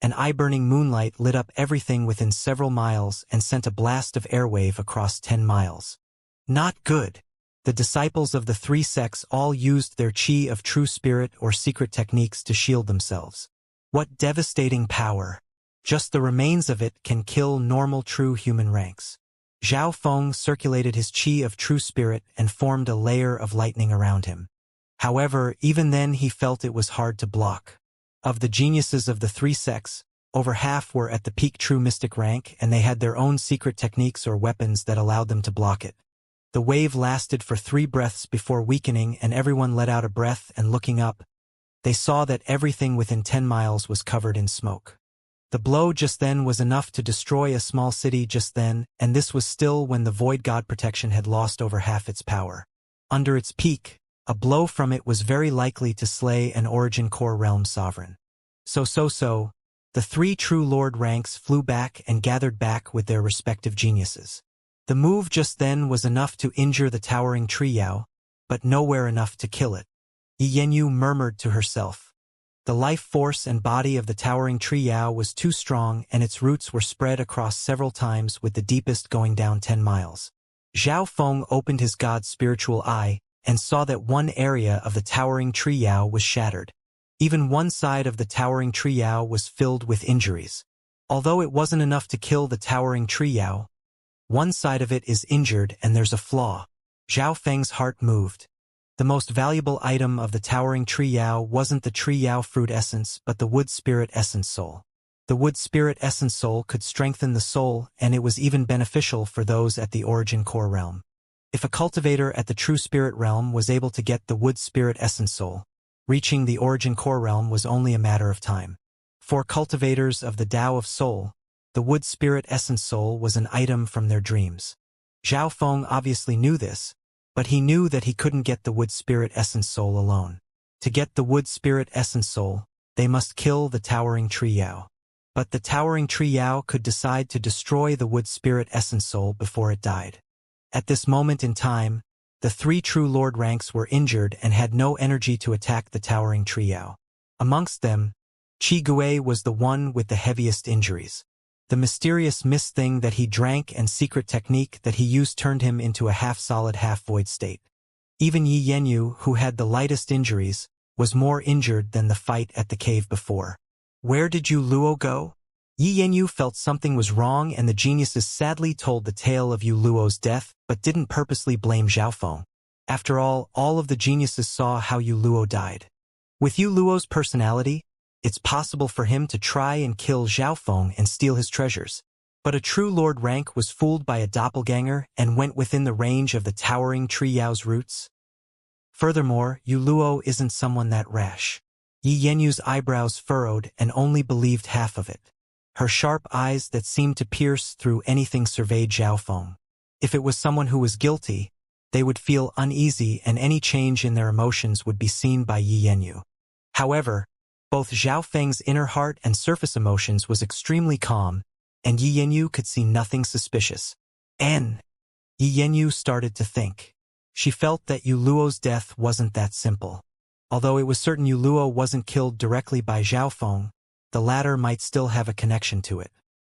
an eye-burning moonlight lit up everything within several miles and sent a blast of airwave across 10 miles. Not good. The disciples of the three sects all used their qi of true spirit or secret techniques to shield themselves. What devastating power! Just the remains of it can kill normal true human ranks. Zhao Feng circulated his qi of true spirit and formed a layer of lightning around him. However, even then he felt it was hard to block. Of the geniuses of the three sects, over half were at the peak true mystic rank, and they had their own secret techniques or weapons that allowed them to block it. The wave lasted for 3 breaths before weakening, and everyone let out a breath, and looking up, they saw that everything within 10 miles was covered in smoke. The blow just then was enough to destroy a small city just then, and this was still when the void god protection had lost over half its power. Under its peak, a blow from it was very likely to slay an origin core realm sovereign. So, the 3 true lord ranks flew back and gathered back with their respective geniuses. The move just then was enough to injure the towering tree Yao, but nowhere enough to kill it. Yenyu murmured to herself. The life force and body of the towering tree Yao was too strong, and its roots were spread across several times, with the deepest going down 10 miles. Zhao Feng opened his god's spiritual eye and saw that one area of the towering tree Yao was shattered. Even one side of the towering tree Yao was filled with injuries. Although it wasn't enough to kill the towering tree Yao, one side of it is injured and there's a flaw. Zhao Feng's heart moved. The most valuable item of the towering tree Yao wasn't the tree Yao fruit essence, but the wood spirit essence soul. The wood spirit essence soul could strengthen the soul, and it was even beneficial for those at the origin core realm. If a cultivator at the true spirit realm was able to get the wood spirit essence soul, reaching the origin core realm was only a matter of time. For cultivators of the Tao of Soul, the wood spirit essence soul was an item from their dreams. Zhao Feng obviously knew this, but he knew that he couldn't get the wood spirit essence soul alone. To get the wood spirit essence soul, they must kill the towering tree Yao. But the towering tree Yao could decide to destroy the wood spirit essence soul before it died. At this moment in time, the 3 true lord ranks were injured and had no energy to attack the towering tree Yao. Amongst them, Qi Gui was the one with the heaviest injuries. The mysterious mist thing that he drank and secret technique that he used turned him into a half-solid, half-void state. Even Yi Yenyu, who had the lightest injuries, was more injured than the fight at the cave before. Where did Yu Luo go? Yi Yenyu felt something was wrong, and the geniuses sadly told the tale of Yu Luo's death, but didn't purposely blame Zhao Feng. After all of the geniuses saw how Yu Luo died. With Yu Luo's personality, it's possible for him to try and kill Zhao Feng and steal his treasures. But a true lord rank was fooled by a doppelganger and went within the range of the towering tree Yao's roots. Furthermore, Yu Luo isn't someone that rash. Yi Yenyu's eyebrows furrowed and only believed half of it. Her sharp eyes that seemed to pierce through anything surveyed Zhao Feng. If it was someone who was guilty, they would feel uneasy, and any change in their emotions would be seen by Yi Yenyu. However, both Zhao Feng's inner heart and surface emotions was extremely calm, and Yi Yenyu could see nothing suspicious. Yi Yenyu started to think. She felt that Yu Luo's death wasn't that simple. Although it was certain Yu Luo wasn't killed directly by Zhao Feng, the latter might still have a connection to it.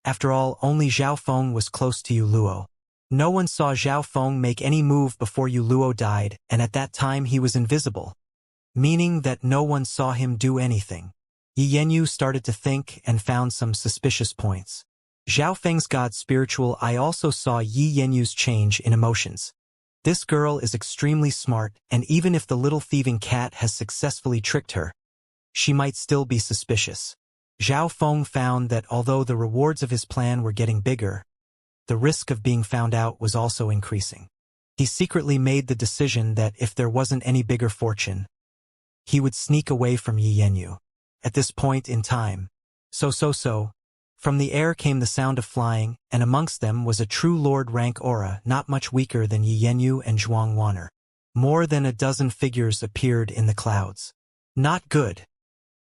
After all, only Zhao Feng was close to Yu Luo. No one saw Zhao Feng make any move before Yu Luo died, and at that time he was invisible, meaning that no one saw him do anything. Yi Yenyu started to think and found some suspicious points. Zhao Feng's god's spiritual eye also saw Yi Yenyu's change in emotions. This girl is extremely smart, and even if the little thieving cat has successfully tricked her, she might still be suspicious. Zhao Feng found that although the rewards of his plan were getting bigger, the risk of being found out was also increasing. He secretly made the decision that if there wasn't any bigger fortune, he would sneak away from Yi Yanyu. At this point in time, from the air came the sound of flying, and amongst them was a true lord rank aura not much weaker than Yi Yanyu and Zhuang Waner. More than a dozen figures appeared in the clouds. Not good.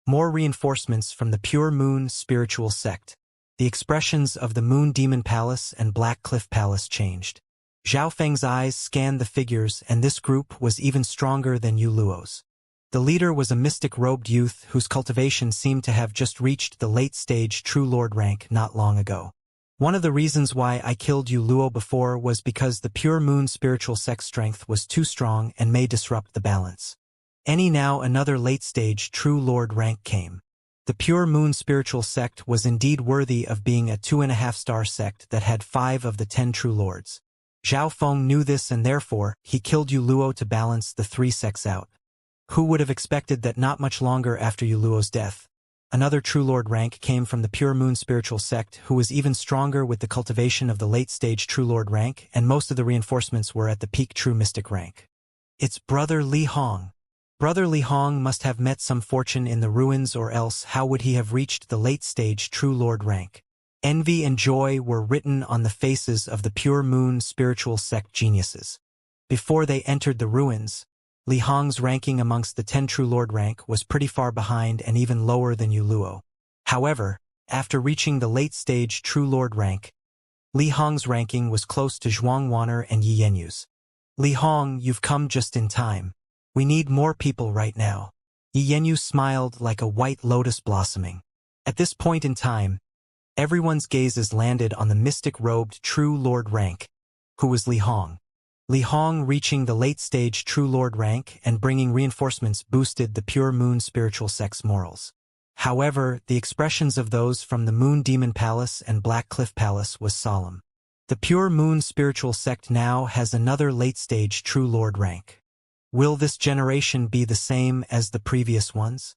More reinforcements from the Pure Moon spiritual sect. The expressions of the Moon Demon Palace and Black Cliff Palace changed. Zhao Feng's eyes scanned the figures, and this group was even stronger than Yu Luo's. The leader was a mystic-robed youth whose cultivation seemed to have just reached the late-stage True Lord rank not long ago. One of the reasons why I killed Yu Luo before was because the Pure Moon spiritual sect strength was too strong and may disrupt the balance. Now another late-stage True Lord rank came. The Pure Moon spiritual sect was indeed worthy of being a 2.5-star sect that had 5 of the 10 True Lords. Zhao Feng knew this, and therefore, he killed Yu Luo to balance the 3 sects out. Who would have expected that not much longer after Yu Luo's death, another True Lord rank came from the Pure Moon spiritual sect who was even stronger with the cultivation of the late-stage True Lord rank, and most of the reinforcements were at the peak True Mystic rank. It's Brother Li Hong. Brother Li Hong must have met some fortune in the ruins, or else how would he have reached the late-stage True Lord rank? Envy and joy were written on the faces of the Pure Moon spiritual sect geniuses. Before they entered the ruins, Li Hong's ranking amongst the 10 True Lord rank was pretty far behind and even lower than Yu Luo. However, after reaching the late-stage True Lord rank, Li Hong's ranking was close to Zhuang Waner and Yi Yanyu's. Li Hong, you've come just in time. We need more people right now. Yi Yanyu smiled like a white lotus blossoming. At this point in time, everyone's gazes landed on the mystic-robed True Lord rank, who was Li Hong. Li Hong reaching the late-stage True Lord rank and bringing reinforcements boosted the Pure Moon spiritual sect's morals. However, the expressions of those from the Moon Demon Palace and Black Cliff Palace was solemn. The Pure Moon spiritual sect now has another late-stage True Lord rank. Will this generation be the same as the previous ones?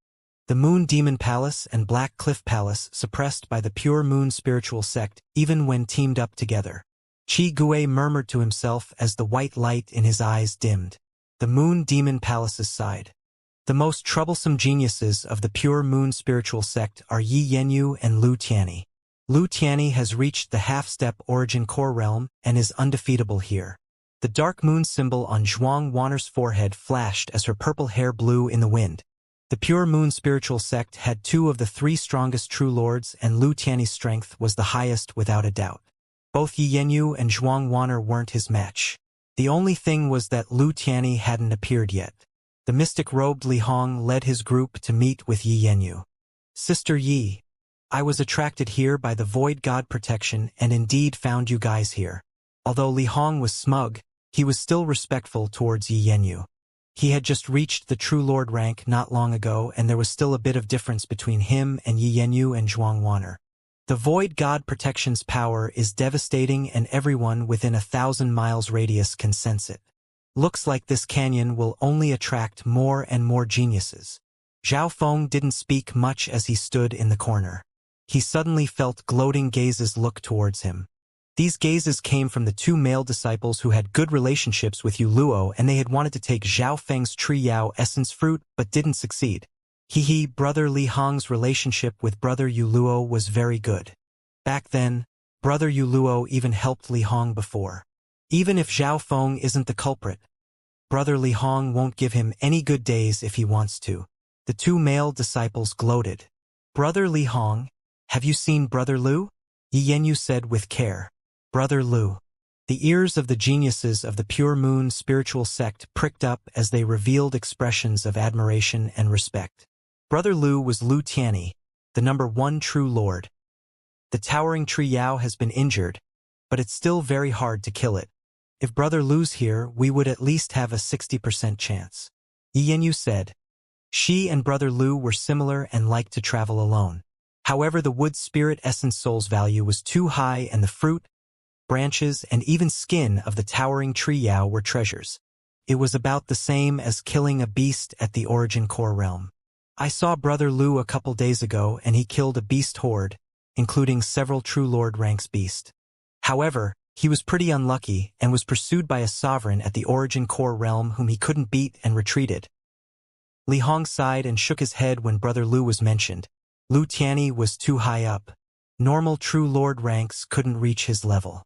The Moon Demon Palace and Black Cliff Palace suppressed by the Pure Moon spiritual sect even when teamed up together. Qi Gui murmured to himself as the white light in his eyes dimmed. The Moon Demon Palace's side. The most troublesome geniuses of the Pure Moon spiritual sect are Yi Yanyu and Lu Tianyi. Lu Tianyi has reached the half-step origin core realm and is undefeatable here. The dark moon symbol on Zhuang Waner's forehead flashed as her purple hair blew in the wind. The Pure Moon spiritual sect had 2 of the 3 strongest True Lords, and Lu Tianyi's strength was the highest without a doubt. Both Yi Yanyu and Zhuang Waner weren't his match. The only thing was that Lu Tianyi hadn't appeared yet. The mystic-robed Li Hong led his group to meet with Yi Yanyu. Sister Yi, I was attracted here by the Void God protection and indeed found you guys here. Although Li Hong was smug, he was still respectful towards Yi Yanyu. He had just reached the True Lord rank not long ago, and there was still a bit of difference between him and Yi Yanyu and Zhuang Waner. The Void God protection's power is devastating, and everyone within 1,000 miles radius can sense it. Looks like this canyon will only attract more and more geniuses. Zhao Feng didn't speak much as he stood in the corner. He suddenly felt gloating gazes look towards him. These gazes came from the 2 male disciples who had good relationships with Yu Luo, and they had wanted to take Zhao Feng's Tree Yao essence fruit but didn't succeed. Brother Li Hong's relationship with Brother Yu Luo was very good. Back then, Brother Yu Luo even helped Li Hong before. Even if Zhao Feng isn't the culprit, Brother Li Hong won't give him any good days if he wants to. The 2 male disciples gloated. Brother Li Hong, have you seen Brother Lu? Yi Yanyu said with care. Brother Lu. The ears of the geniuses of the Pure Moon spiritual sect pricked up as they revealed expressions of admiration and respect. Brother Lu was Lu Tianyi, the number 1 True Lord. The towering Tree Yao has been injured, but it's still very hard to kill it. If Brother Lu's here, we would at least have a 60% chance. Yi Yanyu said. She and Brother Lu were similar and liked to travel alone. However, the wood spirit essence soul's value was too high, and the fruit, branches, and even skin of the towering Tree Yao were treasures. It was about the same as killing a beast at the origin core realm. I saw Brother Lu a couple days ago and he killed a beast horde, including several true lord ranks beast. However, he was pretty unlucky and was pursued by a sovereign at the origin core realm whom he couldn't beat and retreated. Li Hong sighed and shook his head when Brother Lu was mentioned. Lu Tianyi was too high up. Normal true lord ranks couldn't reach his level.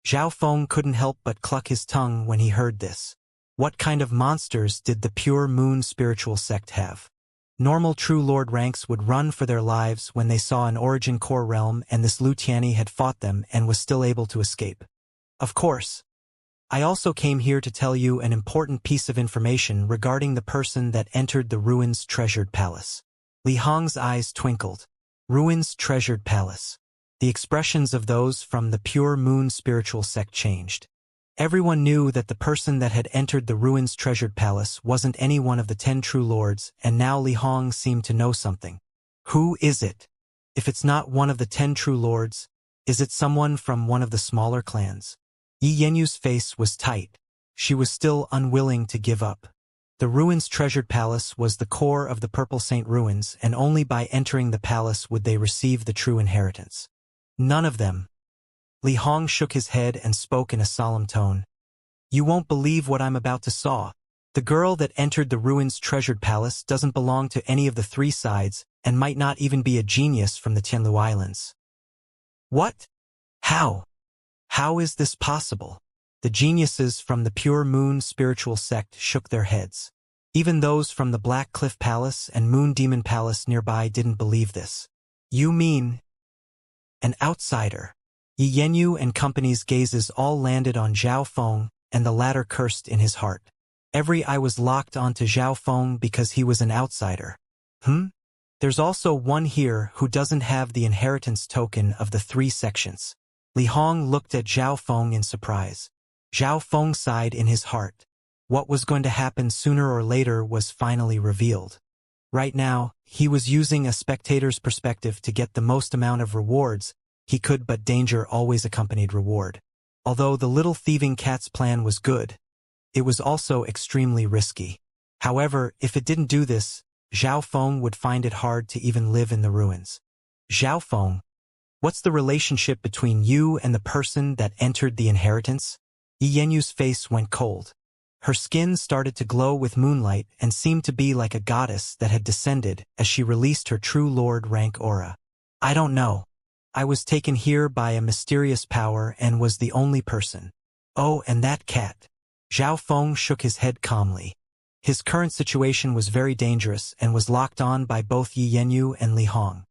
Zhao Feng couldn't help but cluck his tongue when he heard this. What kind of monsters did the pure moon spiritual sect have? Normal true lord ranks would run for their lives when they saw an origin core realm and this Lu Tianyi had fought them and was still able to escape. Of course. I also came here to tell you an important piece of information regarding the person that entered the ruins treasured palace. Li Hong's eyes twinkled. Ruins treasured palace. The expressions of those from the pure moon spiritual sect changed. Everyone knew that the person that had entered the ruins treasured palace wasn't any one of the 10 true lords, and now Li Hong seemed to know something. Who is it? If it's not one of the 10 true lords, is it someone from one of the smaller clans? Yi Yenyu's face was tight. She was still unwilling to give up. The ruins treasured palace was the core of the Purple Saint ruins, and only by entering the palace would they receive the true inheritance. None of them. Li Hong shook his head and spoke in a solemn tone. You won't believe what I'm about to saw. The girl that entered the ruins treasured palace doesn't belong to any of the 3 sides, and might not even be a genius from the Tianlu Islands. What? How? How is this possible? The geniuses from the Pure Moon spiritual sect shook their heads. Even those from the Black Cliff Palace and Moon Demon Palace nearby didn't believe this. You mean an outsider? Yi Yenyu and company's gazes all landed on Zhao Feng, and the latter cursed in his heart. Every eye was locked onto Zhao Feng because he was an outsider. There's also one here who doesn't have the inheritance token of the 3 sections. Li Hong looked at Zhao Feng in surprise. Zhao Feng sighed in his heart. What was going to happen sooner or later was finally revealed. Right now, he was using a spectator's perspective to get the most amount of rewards he could, but danger always accompanied reward. Although the little thieving cat's plan was good, it was also extremely risky. However, if it didn't do this, Zhao Feng would find it hard to even live in the ruins. Zhao Feng, what's the relationship between you and the person that entered the inheritance? Yi Yenyu's face went cold. Her skin started to glow with moonlight and seemed to be like a goddess that had descended as she released her true lord rank aura. I don't know. I was taken here by a mysterious power and was the only person. Oh, and that cat. Zhao Feng shook his head calmly. His current situation was very dangerous and was locked on by both Yi Yenyu and Li Hong.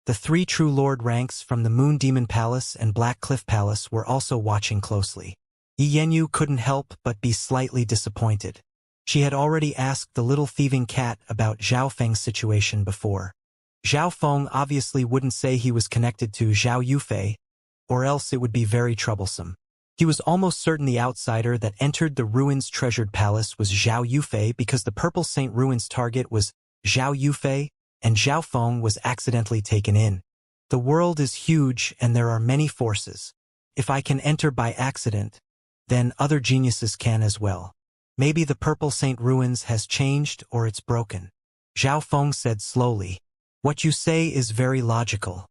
The 3 true lord ranks from the Moon Demon Palace and Black Cliff Palace were also watching closely. Yi Yenyu couldn't help but be slightly disappointed. She had already asked the little thieving cat about Zhao Feng's situation before. Zhao Feng obviously wouldn't say he was connected to Zhao Yufei, or else it would be very troublesome. He was almost certain the outsider that entered the ruins treasured palace was Zhao Yufei because the Purple Saint ruins target was Zhao Yufei, and Zhao Feng was accidentally taken in. The world is huge and there are many forces. If I can enter by accident, then other geniuses can as well. Maybe the Purple Saint ruins has changed or it's broken. Zhao Feng said slowly. What you say is very logical.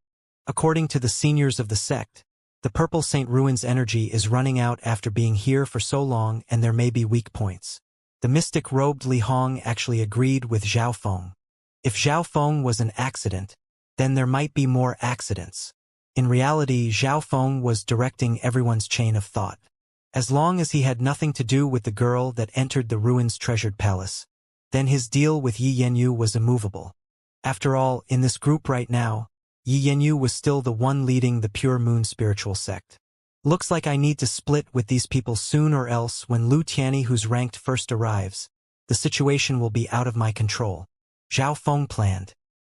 According to the seniors of the sect, the Purple Saint ruins energy is running out after being here for so long and there may be weak points. The mystic-robed Li Hong actually agreed with Zhao Feng. If Zhao Feng was an accident, then there might be more accidents. In reality, Zhao Feng was directing everyone's chain of thought. As long as he had nothing to do with the girl that entered the ruins treasured palace, then his deal with Yi Yenyu was immovable. After all, in this group right now, Yi Yenyu was still the one leading the Pure Moon spiritual sect. Looks like I need to split with these people soon, or else when Lu Tianyi who's ranked first arrives, the situation will be out of my control. Zhao Feng planned.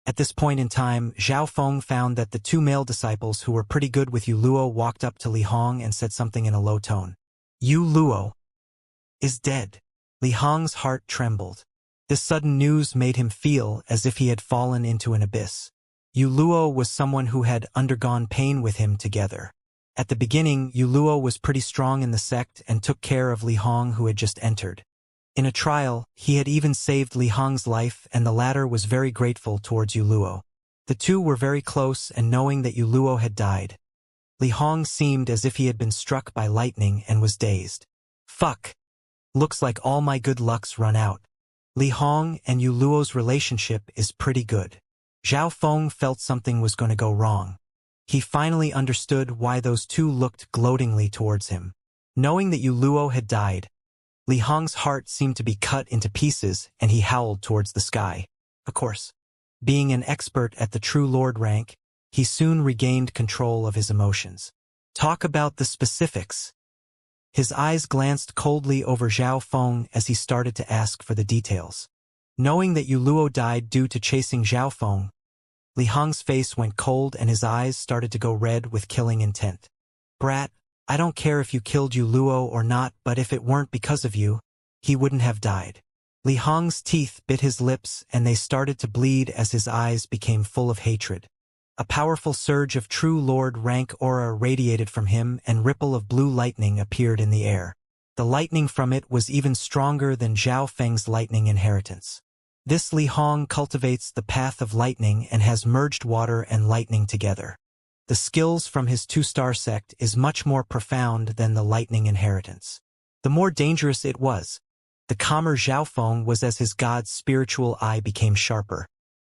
At this point in time, Zhao Feng found that the 2 male disciples who were pretty good with Yu Luo walked up to Li Hong and said something in a low tone. Yu Luo is dead. Li Hong's heart trembled. This sudden news made him feel as if he had fallen into an abyss. Yu Luo was someone who had undergone pain with him together. At the beginning, Yu Luo was pretty strong in the sect and took care of Li Hong who had just entered. In a trial, he had even saved Li Hong's life, and the latter was very grateful towards Yu Luo. The two were very close, and knowing that Yu Luo had died, Li Hong seemed as if he had been struck by lightning and was dazed. Fuck. Looks like all my good luck's run out. Li Hong and Yu Luo's relationship is pretty good. Zhao Feng felt something was going to go wrong. He finally understood why those two looked gloatingly towards him. Knowing that Yu Luo had died, Li Hong's heart seemed to be cut into pieces, and he howled towards the sky. Of course, being an expert at the True Lord rank, he soon regained control of his emotions. Talk about the specifics. His eyes glanced coldly over Zhao Feng as he started to ask for the details. Knowing that Yu Luo died due to chasing Zhao Feng, Li Hong's face went cold and his eyes started to go red with killing intent. Brat, I don't care if you killed Yu Luo or not, but if it weren't because of you, he wouldn't have died. Li Hong's teeth bit his lips and they started to bleed as his eyes became full of hatred. A powerful surge of True Lord rank aura radiated from him and ripple of blue lightning appeared in the air. The lightning from it was even stronger than Zhao Feng's lightning inheritance. This Li Hong cultivates the path of lightning and has merged water and lightning together. The skills from his two-star sect is much more profound than the lightning inheritance. The more dangerous it was, the calmer Zhao Feng was as his god's spiritual eye became sharper.